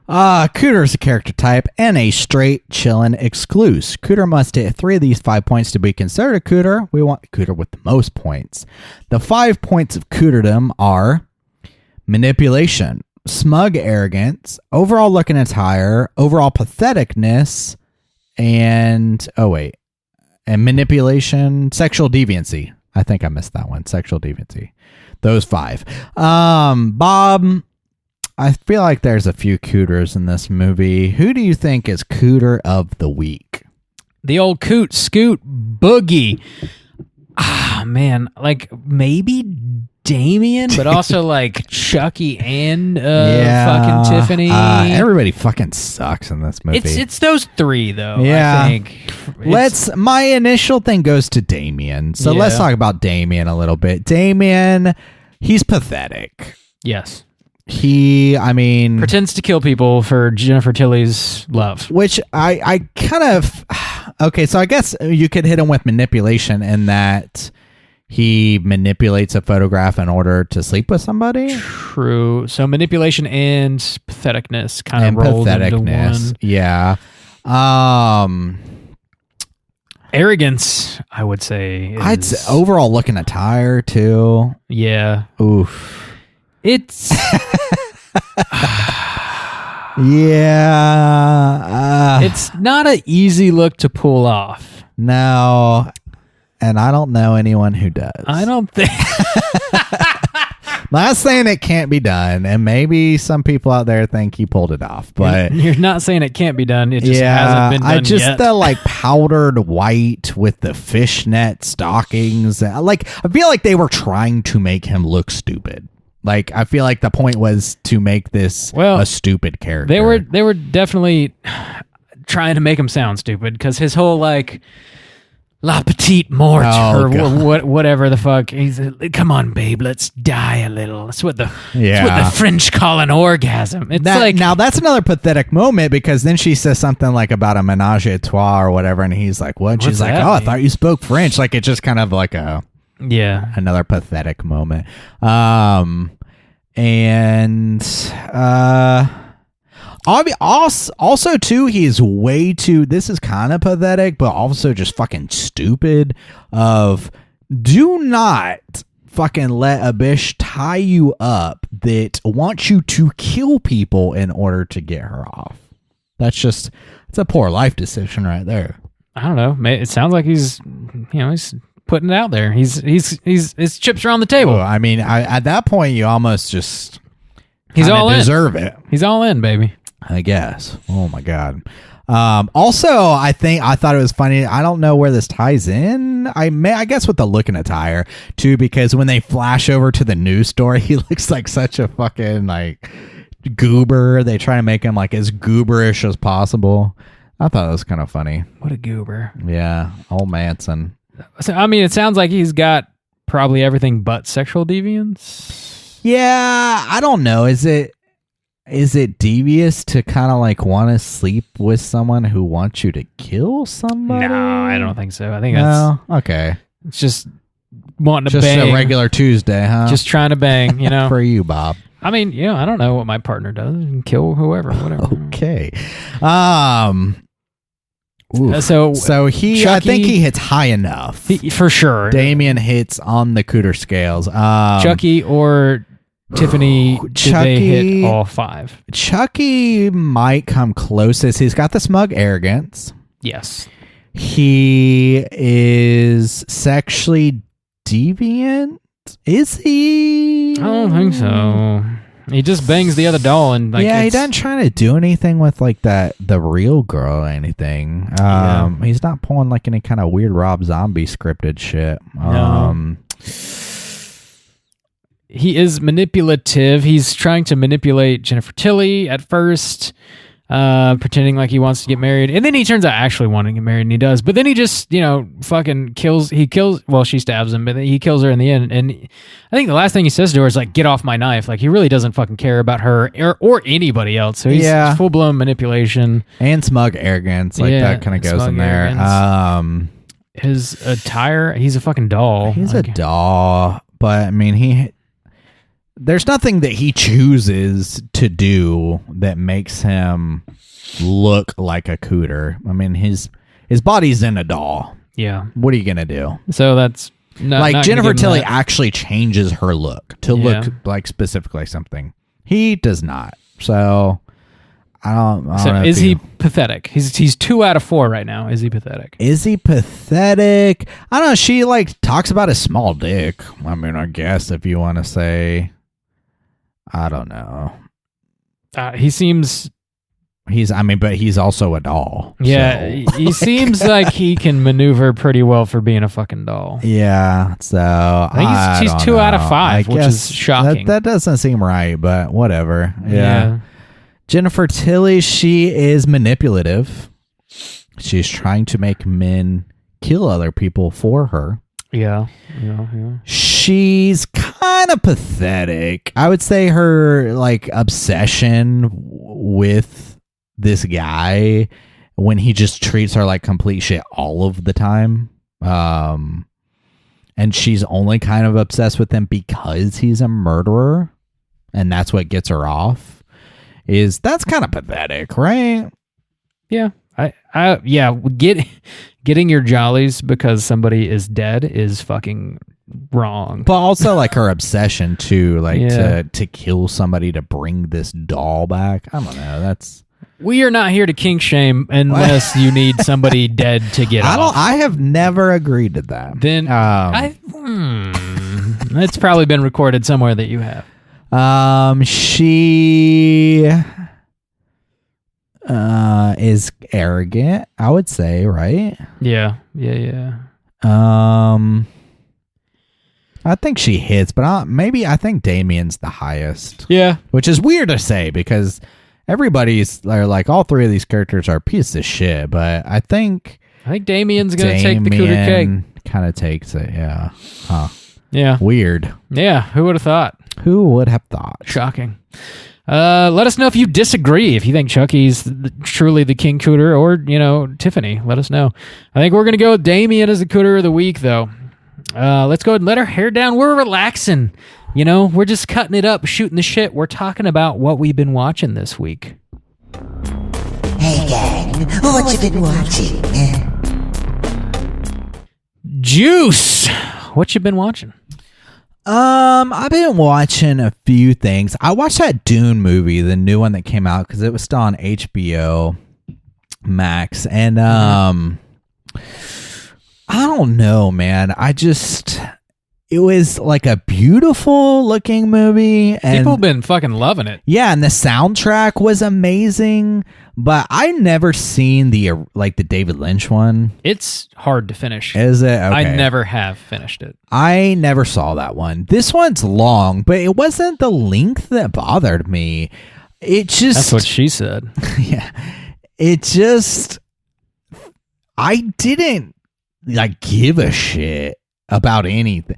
Cooter is a character type and a straight chillin' excluse. Cooter must hit 3 of these 5 points to be considered a Cooter. We want a Cooter with the most points. The 5 points of Cooterdom are manipulation, smug arrogance, overall look and attire, overall patheticness, and manipulation, sexual deviancy. I think I missed that one. Sexual deviancy. Those 5. Bob, I feel like there's a few Cooters in this movie. Who do you think is Cooter of the week? The old Coot Scoot Boogie. Ah, man, like maybe Damien, but also like Chucky and fucking Tiffany. Everybody fucking sucks in this movie. It's those 3 though. Yeah. I think. My initial thing goes to Damien. So Yeah. let's talk about Damien a little bit. Damien, he's pathetic. Yes. Pretends to kill people for Jennifer Tilly's love. Which I kind of... Okay, so I guess you could hit him with manipulation in that he manipulates a photograph in order to sleep with somebody. True. So manipulation and patheticness kind of rolled into one. Yeah. Arrogance, I would say. I'd say overall look and attire, too. Yeah. Oof. It's... Yeah. It's not an easy look to pull off. No. And I don't know anyone who does. I don't think... Not saying it can't be done, and maybe some people out there think he pulled it off, but... You're not saying it can't be done, it just hasn't been done yet. The like powdered white with the fishnet stockings. Like, I feel like they were trying to make him look stupid. Like, I feel like the point was to make this a stupid character. They were definitely trying to make him sound stupid, because his whole, like, La Petite Mort, whatever the fuck. He's, come on, babe, let's die a little. That's what the French call an orgasm. It's now that's another pathetic moment, because then she says something like about a menage a trois or whatever, and he's like, what? And she's like, I thought you spoke French. Like, it's just kind of like another pathetic moment. Also too, he's way too, this is kind of pathetic, but also just fucking stupid do not fucking let a bitch tie you up that wants you to kill people in order to get her off. It's a poor life decision right there. I don't know. It sounds like he's putting it out there. His chips are on the table. Well, at that point, you almost just deserve it. He's all in, baby. I guess. Oh my god. Also, I thought it was funny. I don't know where this ties in. I guess with the look and attire too, because when they flash over to the news story, he looks like such a fucking like goober. They try to make him like as gooberish as possible. I thought it was kind of funny. What a goober. Yeah, old Manson. So, it sounds like he's got probably everything but sexual deviance. Yeah, I don't know. Is it devious to kind of like want to sleep with someone who wants you to kill somebody? No, I don't think so. I think okay. It's just wanting to bang. Just a regular Tuesday, huh? Just trying to bang, For you, Bob. I don't know what my partner does. Kill whoever, whatever. Okay. So he, Chucky, I think he hits high enough. For sure. Damien hits on the Cooter scales. Chucky or Tiffany, did they hit all 5? Chucky might come closest. He's got the smug arrogance. Yes. He is sexually deviant. Is he? I don't think so. He just bangs the other doll and he doesn't try to do anything with like the real girl or anything. He's not pulling like any kind of weird Rob Zombie scripted shit. No. He is manipulative. He's trying to manipulate Jennifer Tilly at first. pretending like he wants to get married, and then he turns out actually wanting to get married, and he does. But then he just, fucking kills. He kills. Well, she stabs him, but then he kills her in the end. And I think the last thing he says to her is like, "Get off my knife!" Like he really doesn't fucking care about her or anybody else. So he's full blown manipulation and smug arrogance. Like that kind of goes in there. Arrogance. His attire. He's a fucking doll. He's a doll, but I mean there's nothing that he chooses to do that makes him look like a Cooter. I mean, his body's in a doll. Yeah. What are you gonna do? So that's not Jennifer Tilly actually changes her look to look like specifically something. He does not. So I don't know. Is he pathetic? He's 2 out of 4 right now. Is he pathetic? Is he pathetic? I don't know. She talks about his small dick. I mean, I guess if you want to say. I don't know. He seems... but he's also a doll. Yeah, so. He seems like he can maneuver pretty well for being a fucking doll. Yeah, so... I think he's 2 out of 5, which is shocking. That doesn't seem right, but whatever. Yeah. Jennifer Tilly, she is manipulative. She's trying to make men kill other people for her. Yeah. She's kind of pathetic. I would say her obsession with this guy when he just treats her like complete shit all of the time. And she's only kind of obsessed with him because he's a murderer, and that's what gets her off. That's kind of pathetic, right? Yeah. Getting your jollies because somebody is dead is fucking wrong. But also her obsession to kill somebody to bring this doll back. I don't know. We are not here to kink shame unless you need somebody dead to get off. I have never agreed to that. Then it's probably been recorded somewhere that you have. She is arrogant, I would say, right? Yeah. I think she hits, but I think Damien's the highest. Yeah. Which is weird to say because everybody's all 3 of these characters are pieces of shit, but I think Damien's going to take the Cooter cake. Kind of takes it, yeah. Huh. Yeah. Weird. Yeah, who would have thought? Who would have thought? Shocking. Let us know if you disagree, if you think Chucky's truly the King Cooter or, Tiffany. Let us know. I think we're going to go with Damien as the Cooter of the week, though. Let's go ahead and let our hair down. We're relaxing. We're just cutting it up, shooting the shit. We're talking about what we've been watching this week. Hey, gang, what you been watching? Juice! What you been watching? I've been watching a few things. I watched that Dune movie, the new one that came out, because it was still on HBO Max, and I don't know, man. It was a beautiful looking movie, and people have been fucking loving it. Yeah, and the soundtrack was amazing. But I never seen the David Lynch one. It's hard to finish. Is it? Okay. I never have finished it. I never saw that one. This one's long, but it wasn't the length that bothered me. That's what she said. Yeah. I didn't give a shit about anything.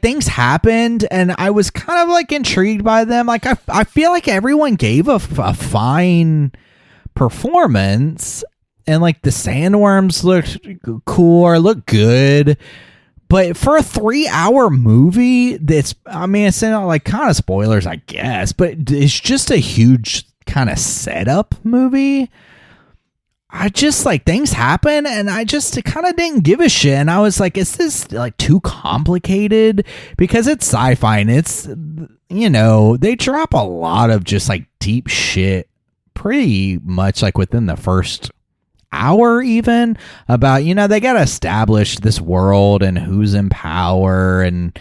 Things happened and I was kind of intrigued by them. I feel like everyone gave a fine performance, and the sandworms looked cool or looked good, but for a 3-hour movie it's not kind of spoilers, I guess, but it's just a huge kind of setup movie. I just things happen and I just kind of didn't give a shit, and I was is this too complicated? Because it's sci-fi and it's they drop a lot of just deep shit pretty much within the first hour, even about they gotta establish this world and who's in power and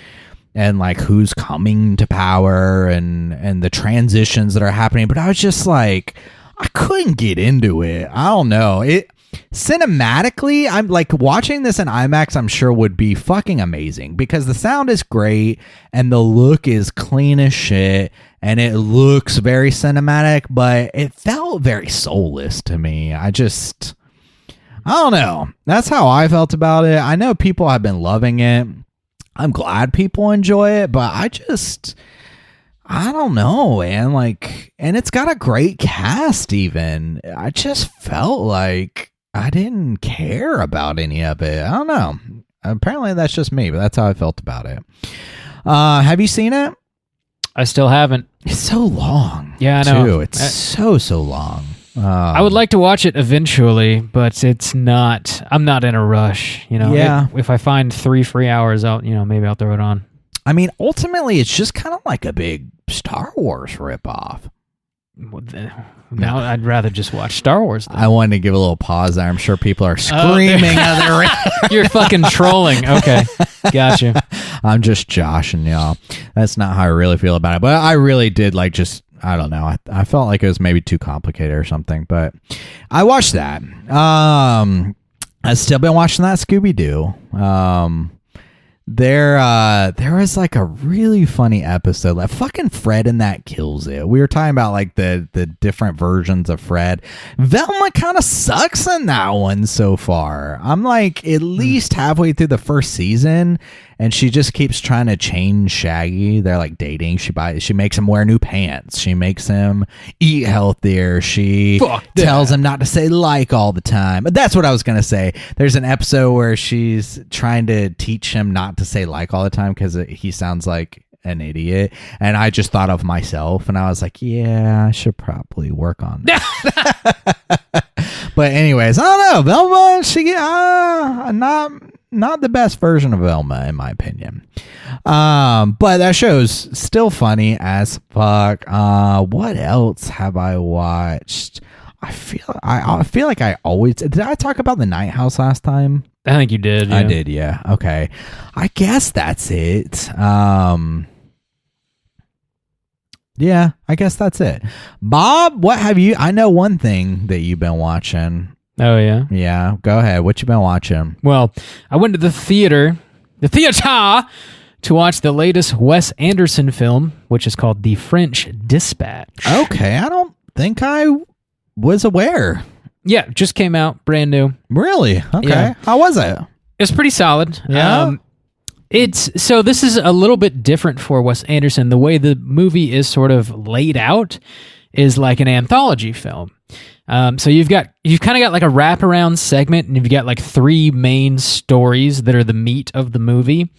who's coming to power and the transitions that are happening. But I was just I couldn't get into it. I don't know. cinematically, I'm like watching this in IMAX, I'm sure would be fucking amazing because the sound is great and the look is clean as shit and it looks very cinematic, but it felt very soulless to me. I don't know. That's how I felt about it. I know people have been loving it. I'm glad people enjoy it, but I don't know, man. Like, and it's got a great cast even. I just felt like I didn't care about any of it. I don't know. Apparently that's just me, but that's how I felt about it. Have you seen it? I still haven't. It's so long. Yeah, I know. Too. It's so long. I would like to watch it eventually, but I'm not in a rush. Yeah. If I find 3 free hours, maybe I'll throw it on. I mean, ultimately, it's just kind of like a big Star Wars ripoff. Now I'd rather just watch Star Wars. Then. I wanted to give a little pause there. I'm sure people are screaming at the You're fucking trolling. Okay, gotcha. I'm just joshing y'all. That's not how I really feel about it. But I really did I don't know. I felt like it was maybe too complicated or something. But I watched that. I've still been watching that Scooby-Doo. There was like a really funny episode. Like fucking Fred in that kills it. We were talking about like the different versions of Fred. Velma kind of sucks in that one so far. I'm like at least halfway through the first season, and she just keeps trying to change Shaggy. They're like dating. She makes him wear new pants. She makes him eat healthier. She tells him not to say like all the time. But that's what I was gonna say. There's an episode where she's trying to teach him not to say like all the time because he sounds like an idiot, and I just thought of myself and I was like, yeah, I should probably work on that. But anyways, I don't know, Velma, she not the best version of Velma in my opinion, but that show's still funny as fuck. What else have I watched? I feel like I always did. I talk about The Night House last time? I think you did. Yeah. I did, yeah. Okay. I guess that's it. Yeah, I guess that's it. Bob, what have you... I know one thing that you've been watching. Oh, yeah? Yeah, go ahead. What you been watching? Well, I went to the theater to watch the latest Wes Anderson film, which is called The French Dispatch. Okay, I don't think I was aware. Yeah, just came out, brand new. Really? Okay. Yeah. How was it? It's pretty solid. Yeah. This is a little bit different for Wes Anderson. The way the movie is sort of laid out is like an anthology film. So you've kind of got like a wraparound segment, and you've got like 3 main stories that are the meat of the movie.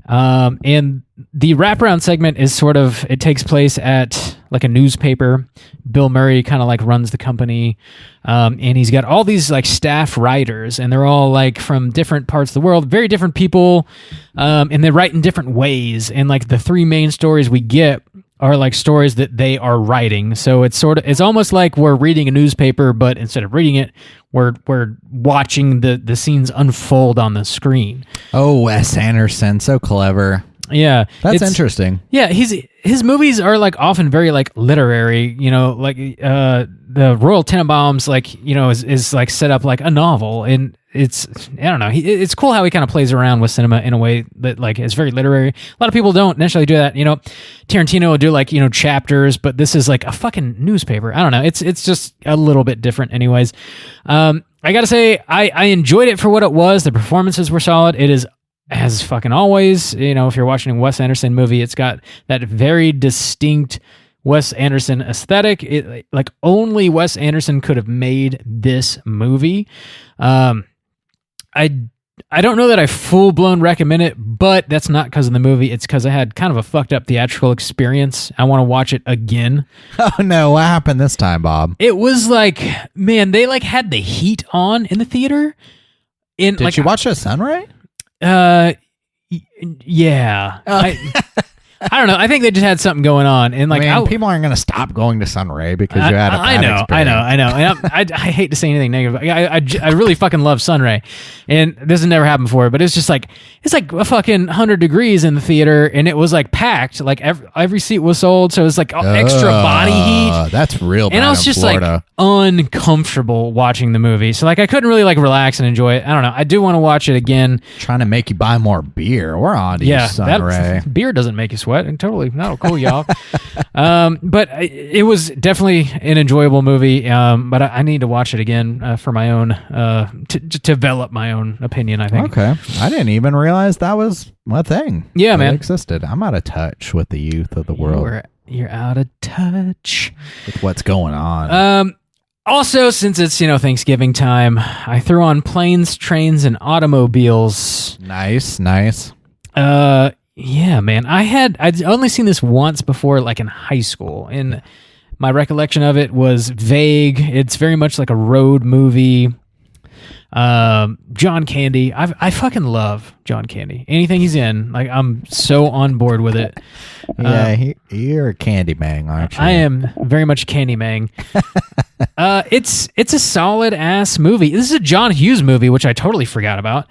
And the wraparound segment is it takes place at like a newspaper. Bill Murray kind of like runs the company. And he's got all these like staff writers, and they're all like from different parts of the world, very different people. And they write in different ways. And like the 3 main stories we get are like stories that they are writing. So it's almost like we're reading a newspaper, but instead of reading it, we're watching the scenes unfold on the screen. Oh, Wes Anderson, so clever. Yeah, that's interesting. Yeah, his movies are like often very like literary. Like the Royal Tenenbaums, like is like set up like a novel, and it's I don't know. It's cool how he kind of plays around with cinema in a way that like is very literary. A lot of people don't necessarily do that. Tarantino will do like chapters, but this is like a fucking newspaper. I don't know. It's just a little bit different, anyways. I gotta say, I enjoyed it for what it was. The performances were solid. It is, as fucking always, if you're watching a Wes Anderson movie, it's got that very distinct Wes Anderson aesthetic. It like only Wes Anderson could have made this movie. I don't know that I full blown recommend it, but that's not because of the movie. It's because I had kind of a fucked up theatrical experience. I want to watch it again. Oh no, what happened this time, Bob? It was like, man, they like had the heat on in the theater. Did you watch it at Sunray? Yeah. I don't know. I think they just had something going on, and like people aren't going to stop going to Sunray because you had a bad I know. And I hate to say anything negative. I really fucking love Sunray, and this has never happened before. But it's just like a fucking 100 degrees in the theater, and it was like packed. Like every seat was sold, so it was like extra body heat. That's real bad. And I was just Florida. like uncomfortable watching the movie, so like I couldn't really like relax and enjoy it. I don't know. I do want to watch it again. Trying to make you buy more beer. We're on to you, Sunray. Beer doesn't make you sweat, and totally not cool, y'all. But it was definitely an enjoyable movie. But I need to watch it again for my own to develop my own opinion. I think. Okay, I didn't even realize that was a thing. Yeah, man, it existed. I'm out of touch with the youth of the world. You're out of touch with what's going on. Also, since it's Thanksgiving time, I threw on Planes, Trains, and Automobiles. Nice. Yeah, man. I'd only seen this once before, like in high school, and my recollection of it was vague. It's very much like a road movie. John Candy. I fucking love John Candy. Anything he's in, like I'm so on board with it. Yeah, you're a candy mang, aren't you? I am very much candy mang. It's a solid ass movie. This is a John Hughes movie, which I totally forgot about.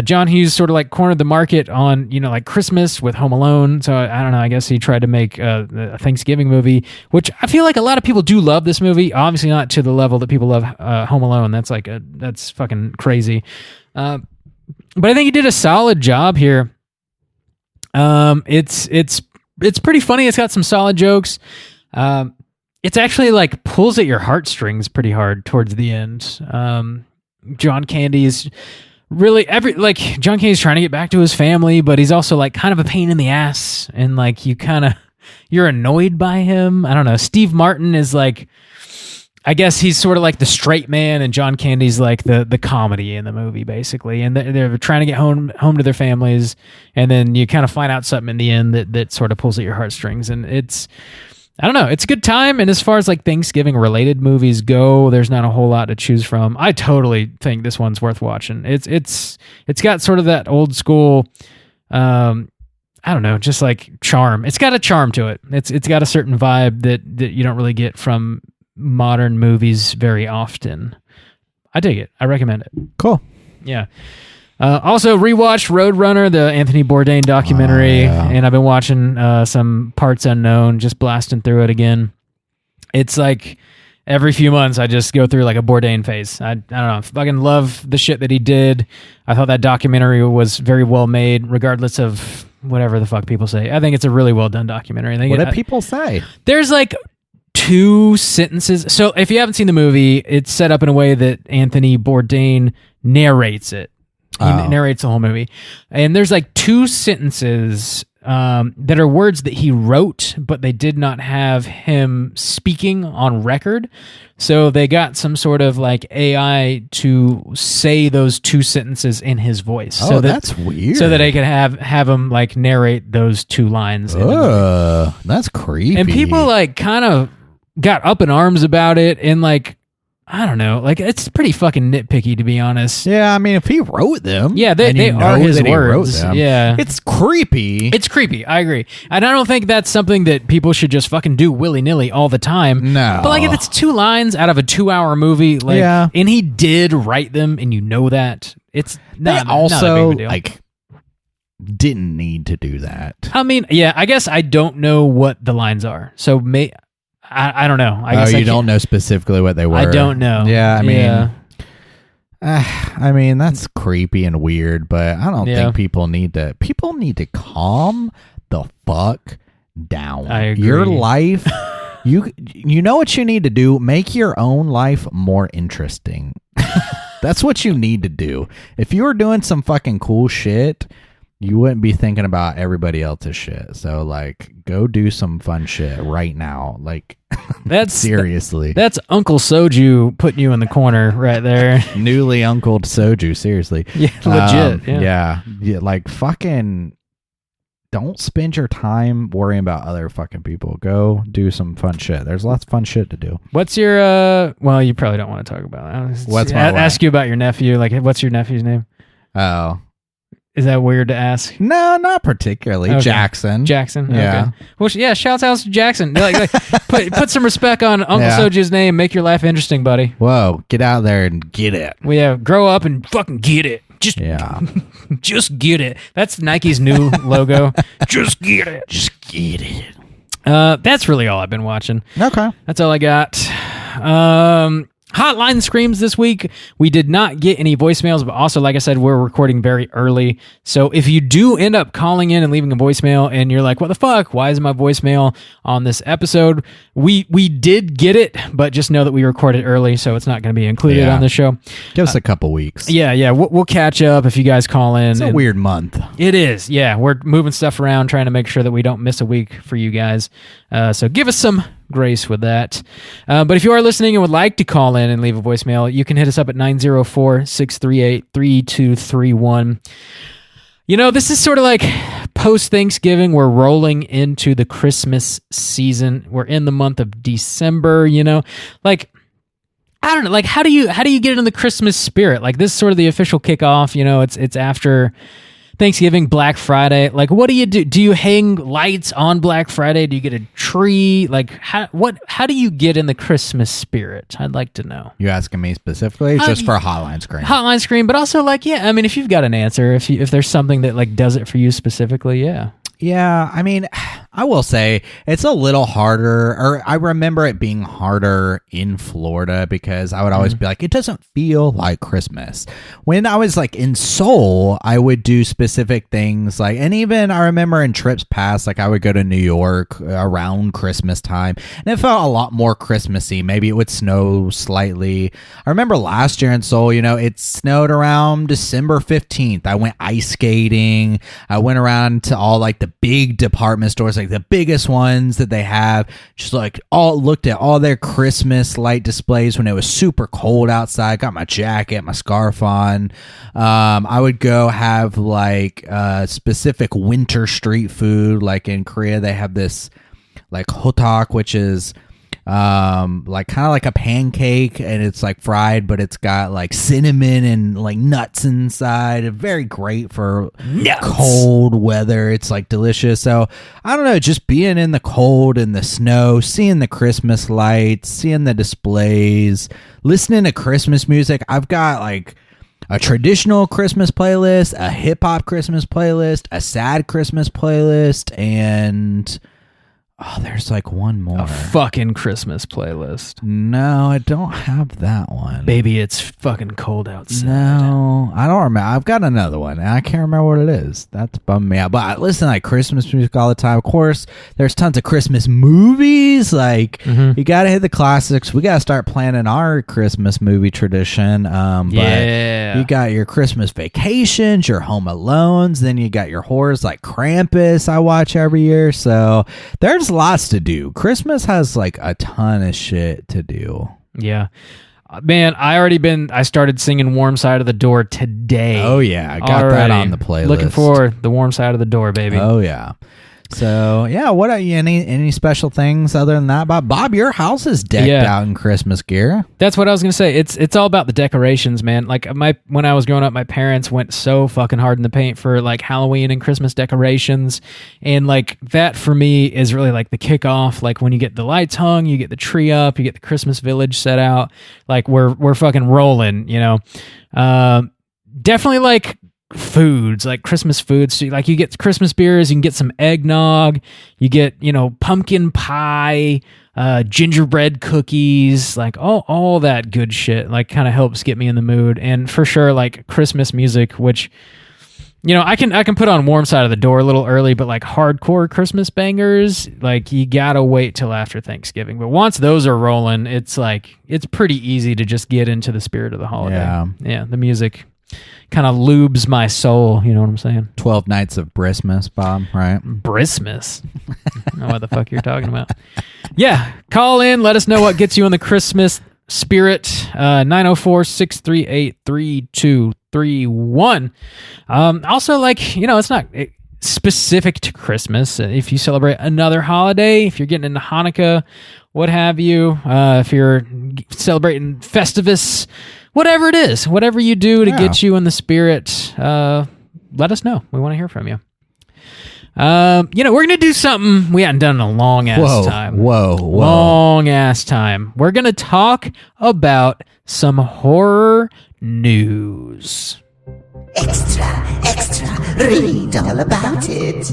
John Hughes sort of like cornered the market on, like Christmas with Home Alone. So I don't know. I guess he tried to make a Thanksgiving movie, which I feel like a lot of people do love this movie. Obviously not to the level that people love Home Alone. That's fucking crazy. But I think he did a solid job here. It's pretty funny. It's got some solid jokes. It's actually like pulls at your heartstrings pretty hard towards the end. John Candy is really John Candy's trying to get back to his family, but he's also like kind of a pain in the ass, and like you're annoyed by him. I don't know. Steve Martin is like, I guess he's sort of like the straight man, and John Candy's like the comedy in the movie, basically. And they're trying to get home to their families, and then you kind of find out something in the end that sort of pulls at your heartstrings. And I don't know, it's a good time. And as far as like Thanksgiving related movies go, there's not a whole lot to choose from. I totally think this one's worth watching. It's got sort of that old school, I don't know, just like charm. It's got a charm to it. It's got a certain vibe that you don't really get from modern movies very often. I dig it. I recommend it. Cool. Yeah. Also rewatched Roadrunner, the Anthony Bourdain documentary, and I've been watching some Parts Unknown, just blasting through it again. It's like every few months I just go through like a Bourdain phase. I don't know. I fucking love the shit that he did. I thought that documentary was very well made, regardless of whatever the fuck people say. I think it's a really well done documentary. What did people say? There's like 2 sentences. So if you haven't seen the movie, it's set up in a way that Anthony Bourdain narrates it. He narrates the whole movie. And there's like 2 sentences that are words that he wrote, but they did not have him speaking on record. So they got some sort of like AI to say those 2 sentences in his voice. Oh, that's weird. So that they could have him like narrate those 2 lines. That's creepy. And people like kind of got up in arms about it, and like, I don't know, like it's pretty fucking nitpicky, to be honest. Yeah, I mean, if he wrote them, yeah, they are his words. Yeah, it's creepy. It's creepy. I agree, and I don't think that's something that people should just fucking do willy nilly all the time. No, but like if it's 2 lines out of a 2-hour movie, like, yeah, and he did write them, and you know that it's not. They also not a big of a deal. like didn't need to do that. I mean, yeah, I guess I don't know what the lines are, so I don't know. I guess you don't know specifically what they were. I don't know. Yeah, I mean, that's creepy and weird, but I don't think people need to calm the fuck down. I agree. Your life, you know what you need to do? Make your own life more interesting. That's what you need to do. If you were doing some fucking cool shit, you wouldn't be thinking about everybody else's shit. So, like, go do some fun shit right now. Like, that's seriously. That's Uncle Soju putting you in the corner right there. Newly uncled Soju, seriously. Yeah, legit. Yeah, like, fucking don't spend your time worrying about other fucking people. Go do some fun shit. There's lots of fun shit to do. What's your, well, you probably don't want to talk about it. What's my ask you about your nephew. Like, what's your nephew's name? Oh. Is that weird to ask? No, not particularly. Okay. Jackson. Yeah. Okay. Well, yeah. Shouts out to Jackson. Like, put some respect on Uncle Yeah. Soju's name. Make your life interesting, buddy. Whoa, get out there and get it. Grow up and fucking get it. Just get it. That's Nike's new logo. Just get it. Just get it. That's really all I've been watching. Okay. That's all I got. Hotline Screams this week. We did not get any voicemails, but also, like I said, we're recording very early. So if you do end up calling in and leaving a voicemail and you're like, what the fuck? Why isn't my voicemail on this episode? We did get it, but just know that we recorded early, so it's not going to be included on the show. Give us a couple weeks. Yeah. We'll catch up if you guys call in. It's a weird month. It is. Yeah. We're moving stuff around, trying to make sure that we don't miss a week for you guys. So give us some grace with that. But if you are listening and would like to call in and leave a voicemail, you can hit us up at 904-638-3231. This is sort of like post-Thanksgiving. We're rolling into the Christmas season. We're in the month of December, like, I don't know, like, how do you get in the Christmas spirit? Like, this is sort of the official kickoff, it's after Thanksgiving, Black Friday. Like, what do you do? Do you hang lights on Black Friday? Do you get a tree? Like, how do you get in the Christmas spirit? I'd like to know. You asking me specifically, just for a Hotline Scream? Hotline Scream, but also, like, yeah, I mean, if you've got an answer, if there's something that, like, does it for you specifically, yeah. Yeah, I mean, I will say it's a little harder, or I remember it being harder in Florida because I would always be like, it doesn't feel like Christmas. When I was like in Seoul, I would do specific things like, and even I remember in trips past, like I would go to New York around Christmas time and it felt a lot more Christmassy. Maybe it would snow slightly. I remember last year in Seoul, it snowed around December 15th. I went ice skating. I went around to all like the big department stores, like the biggest ones that they have, just like looked at all their Christmas light displays when it was super cold outside. Got my jacket, my scarf on. I would go have like specific winter street food. Like in Korea, they have this like hotak, which is like kind of like a pancake, and it's like fried, but it's got like cinnamon and like nuts inside. Very great for cold weather. It's like delicious. So I don't know, just being in the cold and the snow, seeing the Christmas lights, seeing the displays, listening to Christmas music. I've got like a traditional Christmas playlist, a hip hop Christmas playlist, a sad Christmas playlist, and there's like one more. A fucking Christmas playlist. No, I don't have that one. Baby, it's fucking cold outside. No, I don't remember. I've got another one, and I can't remember what it is. That's bummed me out. But I listen to like Christmas music all the time. Of course, there's tons of Christmas movies. Like, you got to hit the classics. We got to start planning our Christmas movie tradition. But you got your Christmas Vacations, your Home Alones, then you got your horrors like Krampus I watch every year. So there's lots to do. Christmas has like a ton of shit to do. Yeah. Man, I started singing Warm Side of the Door today. Oh yeah, I got that on the playlist. Looking for the Warm Side of the Door, baby. Oh yeah. So yeah, what are you any special things other than that? Bob, your house is decked out in Christmas gear. That's what I was gonna say. It's all about the decorations, man. Like when I was growing up, my parents went so fucking hard in the paint for like Halloween and Christmas decorations, and like that for me is really like the kickoff. Like when you get the lights hung, you get the tree up, you get the Christmas village set out. Like we're fucking rolling, definitely like foods, like Christmas foods. So like you get Christmas beers, you can get some eggnog, you get pumpkin pie, gingerbread cookies, like all that good shit. Like kind of helps get me in the mood. And for sure, like Christmas music, which I can put on Warm Side of the Door a little early, but like hardcore Christmas bangers, like you gotta wait till after Thanksgiving. But once those are rolling, it's pretty easy to just get into the spirit of the holiday. Yeah, the music kind of lubes my soul, you know what I'm saying? 12 Nights of Christmas, Bob, right? Christmas. I don't know what the fuck you're talking about. Yeah, call in, let us know what gets you in the Christmas spirit. 904-638-3231. Also, like, it's not specific to Christmas. If you celebrate another holiday, if you're getting into Hanukkah, what have you, if you're celebrating Festivus, whatever it is, whatever you do to get you in the spirit, let us know. We want to hear from you. We're going to do something we hadn't done in a long-ass time. Whoa. Long-ass time. We're going to talk about some horror news. Extra, read all about it.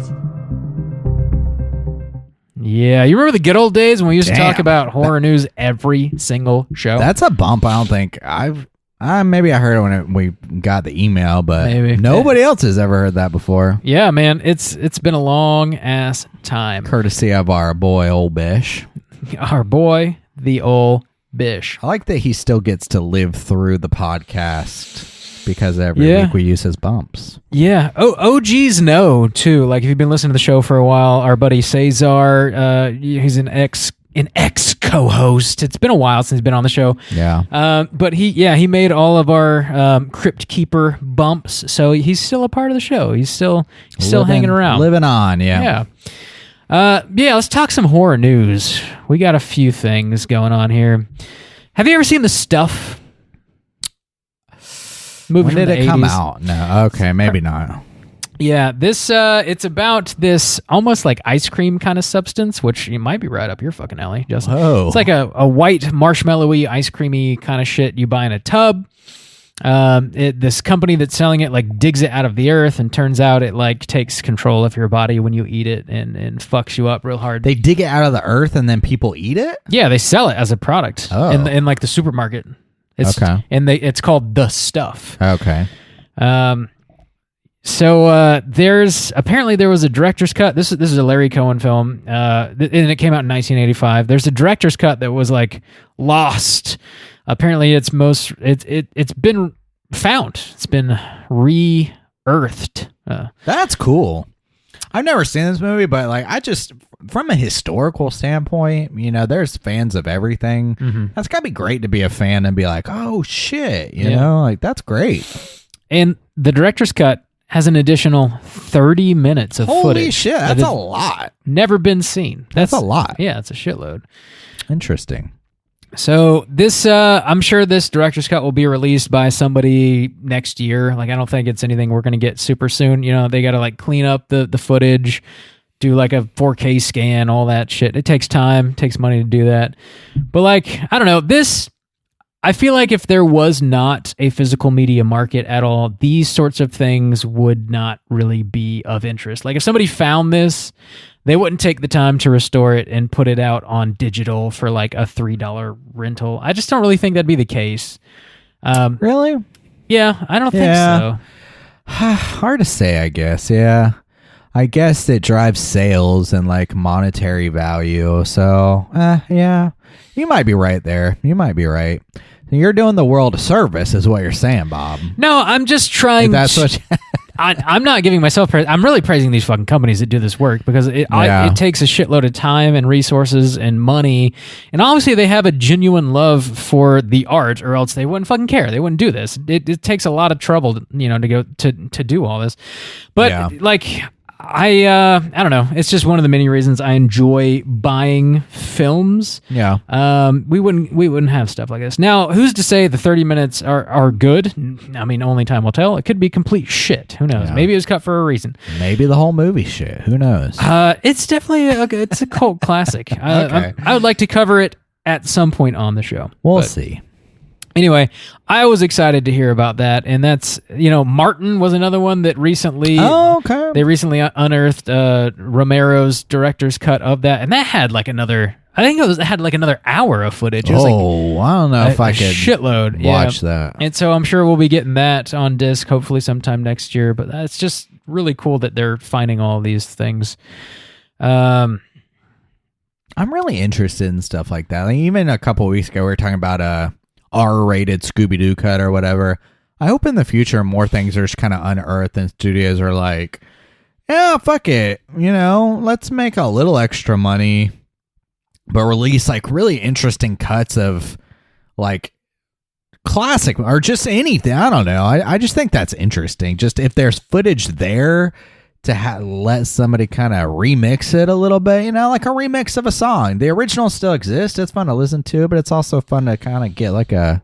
Yeah, you remember the good old days when we used to talk about horror news every single show? That's a bump. I don't think maybe I heard it when we got the email, but maybe. Nobody else has ever heard that before. Yeah, man, it's been a long ass time. Courtesy of our boy, old Bish. Our boy, the old Bish. I like that he still gets to live through the podcast because every week we use his bumps. Yeah. OGs know, too. Like, if you've been listening to the show for a while, our buddy Cesar, he's an ex co-host. It's been a while since he's been on the show. Yeah. But he made all of our Crypt Keeper bumps, so he's still a part of the show. He's still hanging around. Living on, yeah. Let's talk some horror news. We got a few things going on here. Have you ever seen The Stuff? When did it come out? No. Okay, maybe not. Yeah, this it's about this almost like ice cream kind of substance, which you might be right up your fucking alley, Justin. Oh. It's like a white marshmallowy ice creamy kind of shit you buy in a tub. This company that's selling it like digs it out of the earth, and turns out it like takes control of your body when you eat it and fucks you up real hard. They dig it out of the earth and then people eat it? Yeah, they sell it as a product in like the supermarket. Okay. And it's called The Stuff. Okay. So there was a director's cut. This is a Larry Cohen film, and it came out in 1985. There's a director's cut that was like lost. Apparently, it's been found. It's been re-earthed. That's cool. I've never seen this movie, but like from a historical standpoint, there's fans of everything. Mm-hmm. That's gotta be great to be a fan and be like, oh shit, you know, like that's great. And the director's cut has an additional 30 minutes of footage. Holy shit, that's a lot. Never been seen. That's a lot. Yeah, it's a shitload. Interesting. So this, I'm sure this director's cut will be released by somebody next year. Like, I don't think it's anything we're going to get super soon. They got to like clean up the footage, do like a 4K scan, all that shit. It takes time, takes money to do that. But like, I don't know, I feel like if there was not a physical media market at all, these sorts of things would not really be of interest. Like if somebody found this, they wouldn't take the time to restore it and put it out on digital for like a $3 rental. I just don't really think that'd be the case. Really? Yeah, I don't think so. Hard to say, I guess. Yeah. I guess it drives sales and like monetary value. So, yeah, you might be right there. You might be right. You're doing the world a service is what you're saying, Bob. No, I'm just trying. That's what I'm not giving myself praise. I'm really praising these fucking companies that do this work because it takes a shitload of time and resources and money. And obviously they have a genuine love for the art or else they wouldn't fucking care. They wouldn't do this. It takes a lot of trouble, to go to do all this. But like... I don't know. It's just one of the many reasons I enjoy buying films. Yeah. We wouldn't have stuff like this. Now, who's to say the 30 minutes are good? I mean, only time will tell. It could be complete shit. Who knows? Yeah. Maybe it was cut for a reason. Maybe the whole movie shit. Who knows? It's definitely it's a cult classic. Okay. I would like to cover it at some point on the show. We'll see. Anyway, I was excited to hear about that, and that's, Martin was another one that recently... Oh, okay. They recently unearthed Romero's director's cut of that, and that had like another... I think it had like another hour of footage. It was I don't know if I could shitload watch that. And so I'm sure we'll be getting that on disc hopefully sometime next year, but that's just really cool that they're finding all these things. I'm really interested in stuff like that. Like even a couple of weeks ago, we were talking about R-rated Scooby-Doo cut or whatever. I hope in the future more things are just kind of unearthed and studios are like, yeah, fuck it. Let's make a little extra money, but release like really interesting cuts of like classic or just anything. I don't know. I just think that's interesting. Just if there's footage there to let somebody kind of remix it a little bit, like a remix of a song. The original still exists. It's fun to listen to, but it's also fun to kind of get like a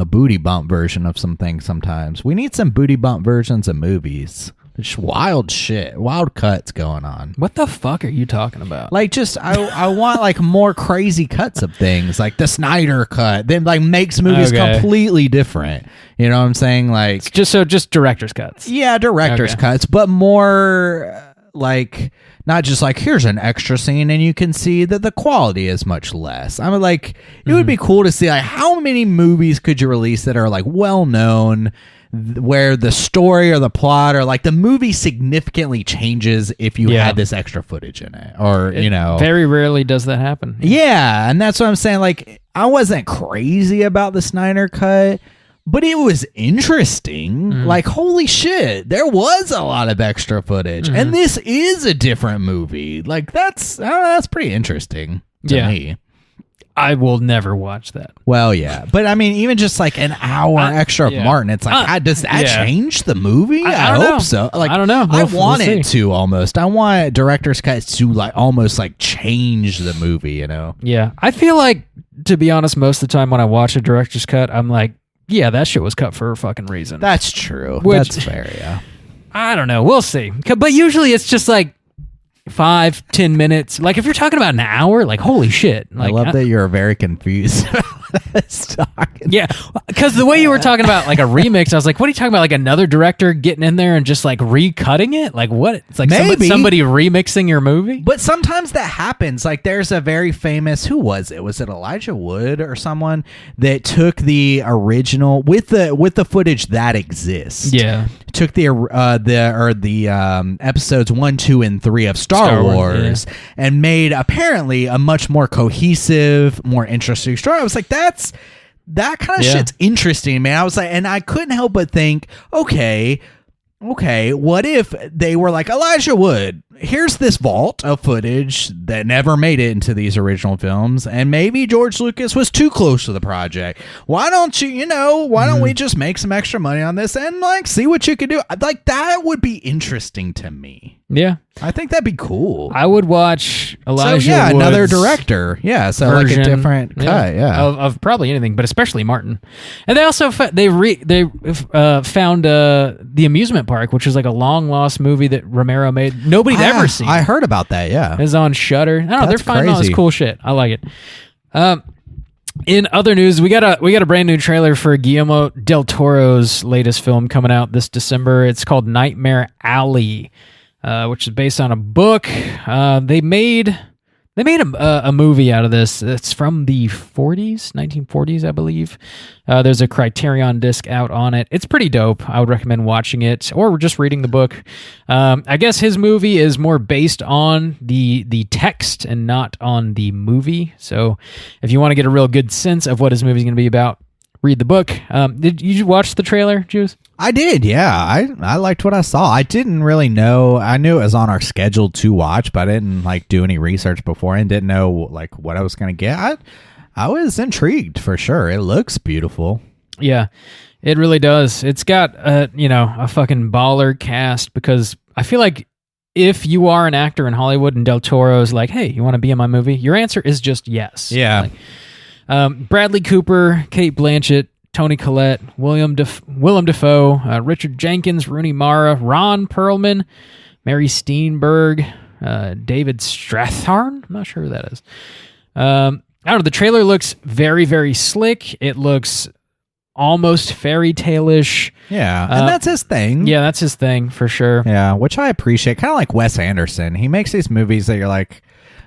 booty bump version of some things sometimes. We need some booty bump versions of movies. Just wild shit, wild cuts going on. What the fuck are you talking about? Like, just I want like more crazy cuts of things, like the Snyder cut. Then like makes movies completely different. You know what I'm saying? Like just director's cuts. Yeah, director's cuts, but more like not just like here's an extra scene and you can see that the quality is much less. I mean, like it would be cool to see like how many movies could you release that are like well known, where the story or the plot or like the movie significantly changes if you had this extra footage in it, or you know, very rarely does that happen. Yeah, and that's what I'm saying. Like I wasn't crazy about the Snyder cut, but it was interesting. Like, holy shit, there was a lot of extra footage, and this is a different movie. Like that's pretty interesting to me. I will never watch that. Well, yeah, but I mean, even just like an hour extra of Martin, it's like, does that change the movie? I hope so. Like, I don't know. I want it to almost. I want director's cuts to like almost like change the movie. You know? Yeah, I feel like, to be honest, most of the time when I watch a director's cut, I'm like, yeah, that shit was cut for a fucking reason. That's true. That's fair. Yeah. I don't know. We'll see. But usually it's just like 5-10 minutes. Like if you're talking about an hour, like holy shit. Like, I love that you're very confused. Yeah, because the way you were talking about like a remix, I was like, what are you talking about? Like another director getting in there and just like recutting it? Like what? It's like somebody remixing your movie? But sometimes that happens. Like there's a very famous, who was it? Was it Elijah Wood or someone that took the original with the footage that exists? Yeah. Took the episodes 1, 2, and 3 of Star Wars and made apparently a much more cohesive, more interesting story. I was like, that kind of shit's interesting, man. I was like, and I couldn't help but think, okay, what if they were like, Elijah Wood, here's this vault of footage that never made it into these original films, and maybe George Lucas was too close to the project. Why don't we just make some extra money on this and like see what you could do? Like that would be interesting to me. Yeah. I think that'd be cool. I would watch Elijah Wood's another director. Yeah, so version, like a different cut, of probably anything, but especially Martin. And they also found The Amusement Park, which is like a long lost movie that Romero made. Nobody'd ever seen. I heard about that. Yeah, it's on Shudder. I don't know. They're finding all this cool shit. I like it. In other news, we got a brand new trailer for Guillermo del Toro's latest film coming out this December. It's called Nightmare Alley, which is based on a book. They made a movie out of this. It's from the 1940s, I believe. There's a Criterion disc out on it. It's pretty dope. I would recommend watching it or just reading the book. I guess his movie is more based on the text and not on the movie. So if you want to get a real good sense of what his movie is going to be about, read the book. Did you watch the trailer, Juice? I did, yeah. I liked what I saw. I didn't really know. I knew it was on our schedule to watch, but I didn't like do any research before and didn't know like what I was going to get. I was intrigued for sure. It looks beautiful. Yeah, it really does. It's got a fucking baller cast, because I feel like if you are an actor in Hollywood and Del Toro's like, hey, you want to be in my movie? Your answer is just yes. Yeah. Bradley Cooper, Cate Blanchett, Toni Collette, Willem Dafoe, Richard Jenkins, Rooney Mara, Ron Perlman, Mary Steenburgen, David Strathairn. I'm not sure who that is. I don't know. The trailer looks very, very slick. It looks almost fairy tale-ish. Yeah, and that's his thing. Yeah, that's his thing for sure. Yeah, which I appreciate. Kind of like Wes Anderson. He makes these movies that you're like,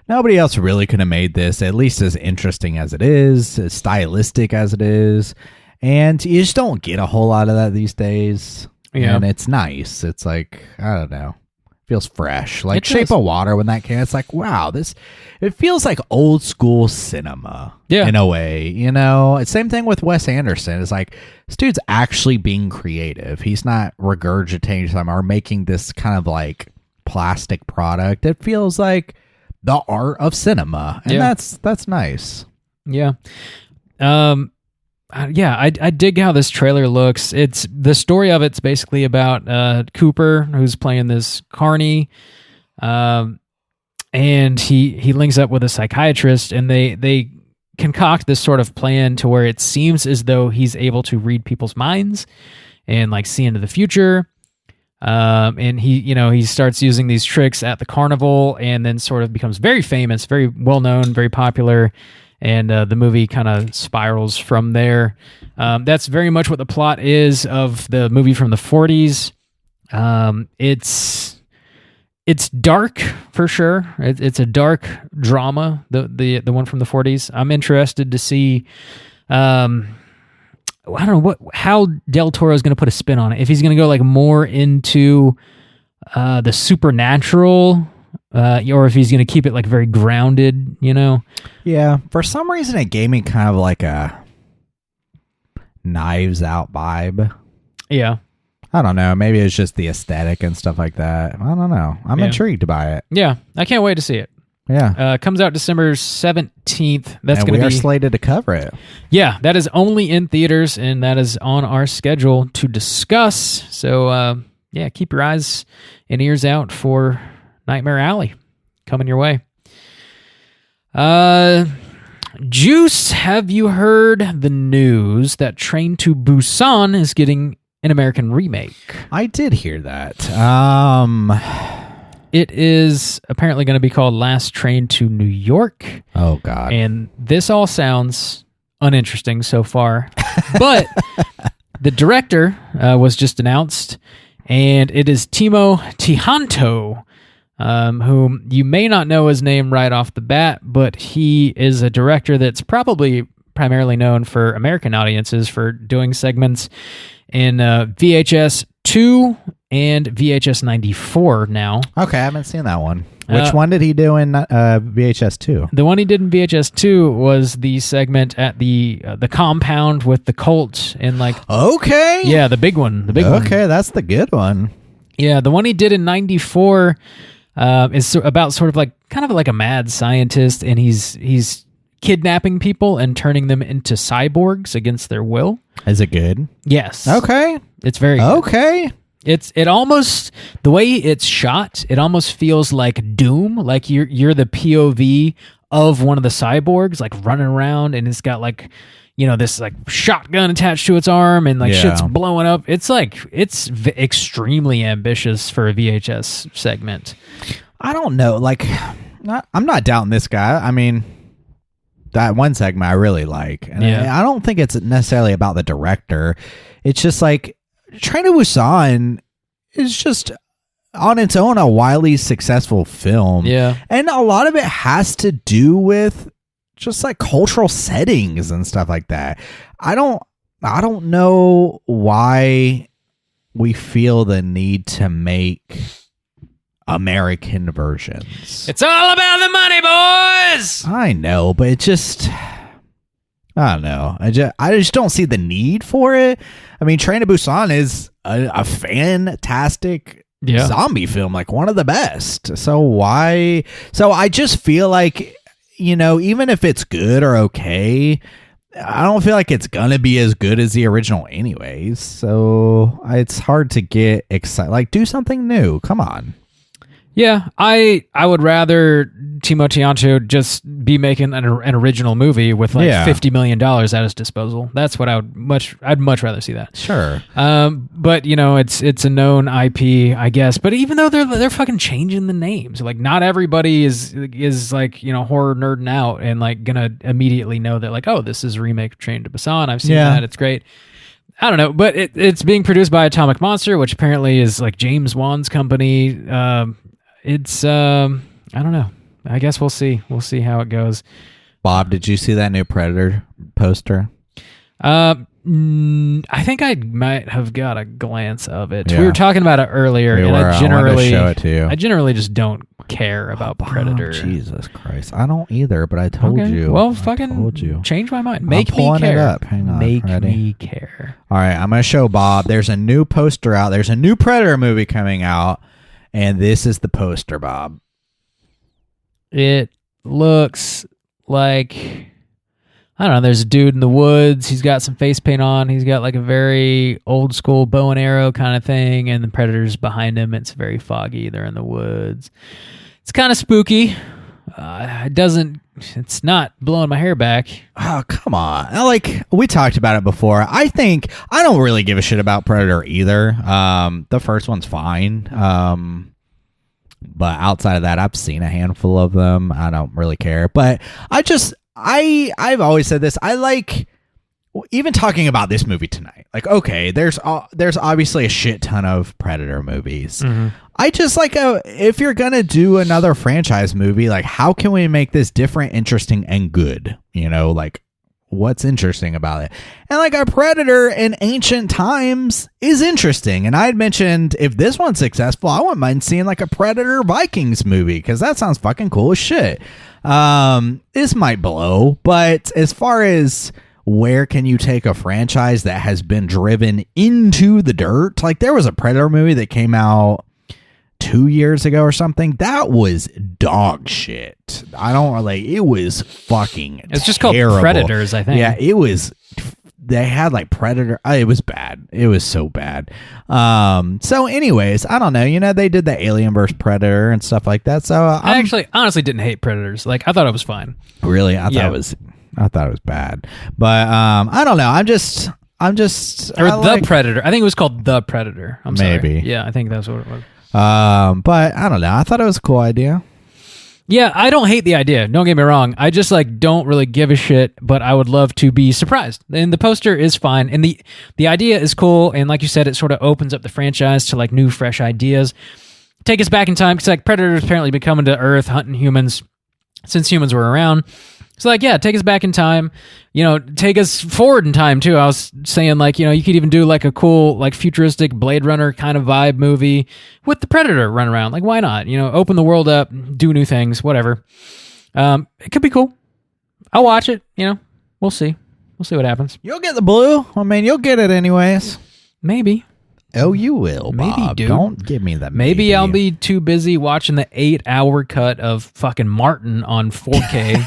nobody else really could have made this at least as interesting as it is, as stylistic as it is. And you just don't get a whole lot of that these days. Yeah. And it's nice. It's like, I don't know. Feels fresh. Like Shape of Water, when that came, it's like, wow, it feels like old school cinema in a way, you know? Same thing with Wes Anderson. It's like, this dude's actually being creative. He's not regurgitating something or making this kind of like plastic product. It feels like the art of cinema. And that's nice. Yeah. I dig how this trailer looks. It's the story of it's basically about Cooper, who's playing this carny, and he links up with a psychiatrist, and they concoct this sort of plan to where it seems as though he's able to read people's minds and like see into the future. And he starts using these tricks at the carnival, and then sort of becomes very famous, very well known, very popular. And the movie kind of spirals from there. That's very much what the plot is of the movie from the 40s. It's dark for sure. It's a dark drama. The one from the 40s. I'm interested to see. I don't know how Del Toro is going to put a spin on it. If he's going to go like more into the supernatural, or if he's going to keep it like very grounded, Yeah, for some reason it gave me kind of like a Knives Out vibe. Yeah. I don't know. Maybe it's just the aesthetic and stuff like that. I don't know. I'm intrigued by it. Yeah, I can't wait to see it. Yeah. Comes out December 17th. That's going to be slated to cover it. Yeah, that is only in theaters, and that is on our schedule to discuss. So, keep your eyes and ears out for Nightmare Alley coming your way. Juice, have you heard the news that Train to Busan is getting an American remake? I did hear that. It is apparently going to be called Last Train to New York. Oh, God. And this all sounds uninteresting so far. But the director was just announced, and it is Timo Tjahjanto, whom you may not know his name right off the bat, but he is a director that's probably primarily known for American audiences for doing segments in VHS 2 and VHS 94 now. Okay, I haven't seen that one. Which one did he do in VHS 2? The one he did in VHS 2 was the segment at the compound with the cult and like... Okay. Yeah, the big one. Okay, that's the good one. Yeah, the one he did in 94 is about sort of like kind of like a mad scientist, and he's kidnapping people and turning them into cyborgs against their will. Is it good? Yes. Okay. It's very good. Okay. It almost, the way it's shot, it almost feels like Doom, like you're the POV of one of the cyborgs, like running around, and it's got like, this like shotgun attached to its arm, and like shit's blowing up. It's like it's extremely ambitious for a VHS segment. I don't know, like, I'm not doubting this guy. I mean, that one segment I really like, and I don't think it's necessarily about the director. It's just like Train to Busan is just on its own a wildly successful film. Yeah. And a lot of it has to do with just like cultural settings and stuff like that. I don't know why we feel the need to make American versions. It's all about the money, boys. I know, but it just, I don't know. I just don't see the need for it. I mean, Train to Busan is a fantastic zombie film, like one of the best. So why? So I just feel like, even if it's good or okay, I don't feel like it's gonna be as good as the original anyways. So it's hard to get excited. Like, do something new. Come on. Yeah, I would rather Timo Tjahjanto just be making an original movie with like $50 million at his disposal. That's what I'd much rather see that. Sure. But it's a known IP, I guess. But even though they're fucking changing the names, like not everybody is like horror nerding out and like gonna immediately know that like, oh, this is a remake of Train to Busan. I've seen that. It's great. I don't know, but it's being produced by Atomic Monster, which apparently is like James Wan's company. It's I don't know. I guess we'll see. We'll see how it goes. Bob, did you see that new Predator poster? I think I might have got a glance of it. Yeah. We were talking about it earlier, and I generally show it to you. I generally just don't care about Predator. Jesus Christ, I don't either. But I told you. Well, fucking change my mind. Make me care. It up. Hang on. Make Ready? me care. All right, I'm gonna show Bob. There's a new poster out. There's a new Predator movie coming out. And this is the poster, Bob. It looks like, I don't know, there's a dude in the woods. He's got some face paint on. He's got like a very old school bow and arrow kind of thing. And the Predator's behind him. It's very foggy. They're in the woods. It's kind of spooky. It doesn't it's not blowing my hair back. Oh, come on. Like, we talked about it before. I think I don't really give a shit about Predator either. The first one's fine. But outside of that, I've seen a handful of them. I don't really care. But I've always said this. I like, even talking about this movie tonight, like, okay, there's obviously a shit ton of Predator movies. Mm-hmm. I just like, if you're going to do another franchise movie, like, how can we make this different, interesting, and good? You know, like, what's interesting about it? And like, a Predator in ancient times is interesting. And I had mentioned, if this one's successful, I wouldn't mind seeing like a Predator Vikings movie, because that sounds fucking cool as shit. This might blow, but as far as where can you take a franchise that has been driven into the dirt, like, there was a Predator movie that came out 2 years ago or something. That was dog shit. I don't like, it was fucking It's just terrible. called Predators, I think. Yeah, it was. They had like Predator. It was bad. It was so bad. So anyways, I don't know. You know, they did the Alien vs. Predator and stuff like that. So I actually honestly didn't hate Predators. Like, I thought it was fine. Really, I thought it was bad. But I don't know. I'm just The Predator. I think it was called The Predator. I'm sorry. Maybe. Yeah, I think that's what it was. But I don't know. I thought it was a cool idea. Yeah, I don't hate the idea. Don't get me wrong. I just like don't really give a shit, but I would love to be surprised. And the poster is fine, and the idea is cool. And like you said, it sort of opens up the franchise to like new, fresh ideas. Take us back in time, because like Predators apparently been coming to Earth hunting humans since humans were around. So like, yeah, take us back in time. You know, take us forward in time too. I was saying, like, you know, you could even do like a cool, like, futuristic Blade Runner kind of vibe movie with the Predator run around. Like, why not? You know, open the world up, do new things, whatever. It could be cool. I'll watch it. You know, we'll see. We'll see what happens. You'll get the blue. I mean, you'll get it anyways. Maybe. Oh, you will, Bob. Maybe, dude. Don't give me that. Maybe I'll be too busy watching the 8-hour cut of fucking Martin on 4K.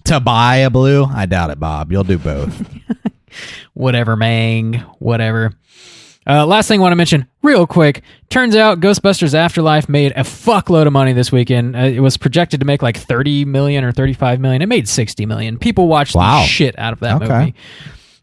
To buy a blue? I doubt it, Bob. You'll do both. Whatever, Mang. Whatever. Last thing I want to mention real quick. Turns out Ghostbusters Afterlife made a fuckload of money this weekend. It was projected to make like 30 million or 35 million. It made 60 million. People watched the shit out of that movie.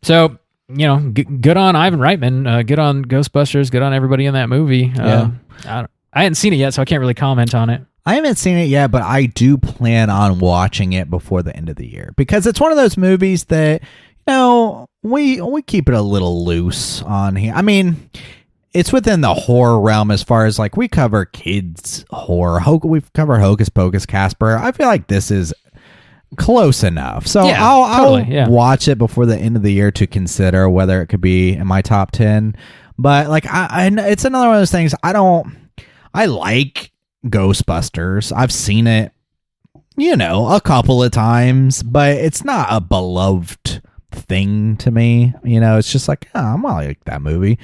So, you know, good on Ivan Reitman. Good on Ghostbusters. Good on everybody in that movie. Yeah. I hadn't seen it yet, so I can't really comment on it. I haven't seen it yet, but I do plan on watching it before the end of the year, because it's one of those movies that, you know, we keep it a little loose on here. I mean, it's within the horror realm as far as like we cover kids horror. We've covered Hocus Pocus, Casper. I feel like this is close enough. So yeah, I'll watch it before the end of the year to consider whether it could be in my top 10. But like, I it's another one of those things. I like Ghostbusters. I've seen it, you know, a couple of times, but it's not a beloved thing to me. You know, it's just like, oh, I'm gonna like that movie.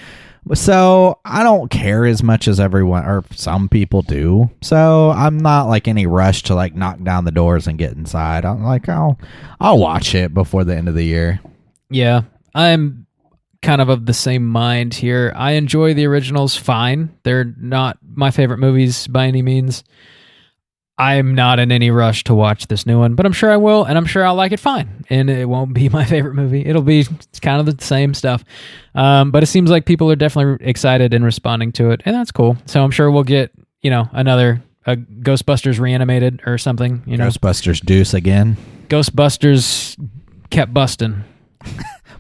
So I don't care as much as everyone or some people do. So I'm not like any rush to like knock down the doors and get inside. I'm like, I'll watch it before the end of the year. Yeah, I'm kind of the same mind here. I enjoy the originals fine. They're not my favorite movies by any means. I'm not in any rush to watch this new one, but I'm sure I will, and I'm sure I'll like it fine. And it won't be my favorite movie. It'll be kind of the same stuff. But it seems like people are definitely excited and responding to it, and that's cool. So I'm sure we'll get, you know, another Ghostbusters Reanimated or something. You know, Ghostbusters Deuce again. Ghostbusters kept busting.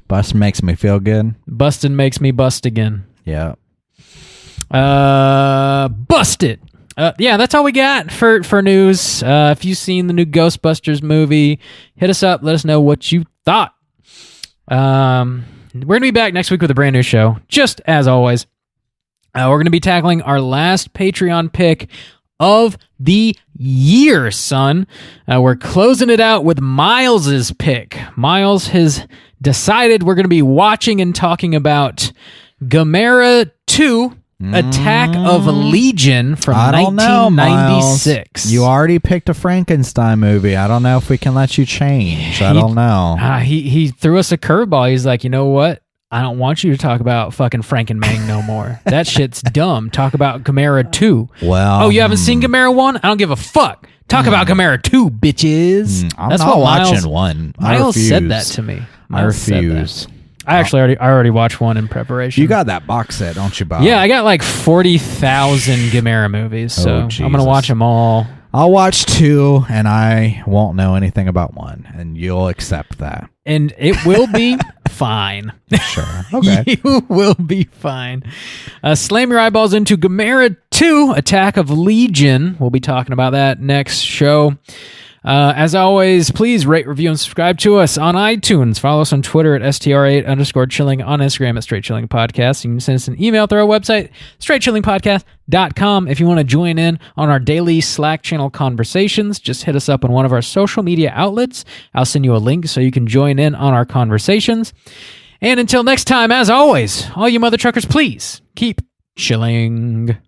Bust makes me feel good. Bustin' makes me bust again. Yeah. Bust it. Yeah, that's all we got for news. If you've seen the new Ghostbusters movie, hit us up. Let us know what you thought. We're going to be back next week with a brand new show, just as always. We're going to be tackling our last Patreon pick of the year, son. We're closing it out with Miles's pick. Miles has decided we're going to be watching and talking about Gamera 2, Attack of Legion from 1996. You already picked a Frankenstein movie. I don't know if we can let you change. I don't know. He threw us a curveball. He's like, you know what? I don't want you to talk about fucking Frankenmang no more. That shit's dumb. Talk about Gamera 2. Well, oh, you haven't seen Gamera 1? I don't give a fuck. Talk about Gamera 2, bitches. I'm That's not what watching one. Miles said that to me. I refuse. I already watched one in preparation. You got that box set, don't you, Bob? Yeah, I got like 40,000 Gamera movies, so I'm going to watch them all. I'll watch 2, and I won't know anything about 1, and you'll accept that. And it will be fine. Sure. Okay. You will be fine. Slam your eyeballs into Gamera 2, Attack of Legion. We'll be talking about that next show. As always, please rate, review, and subscribe to us on iTunes. Follow us on Twitter at STR8_chilling, on Instagram at Straight Chilling Podcast. You can send us an email through our website, straightchillingpodcast.com. If you want to join in on our daily Slack channel conversations, just hit us up on one of our social media outlets. I'll send you a link so you can join in on our conversations. And until next time, as always, all you mother truckers, please keep chilling.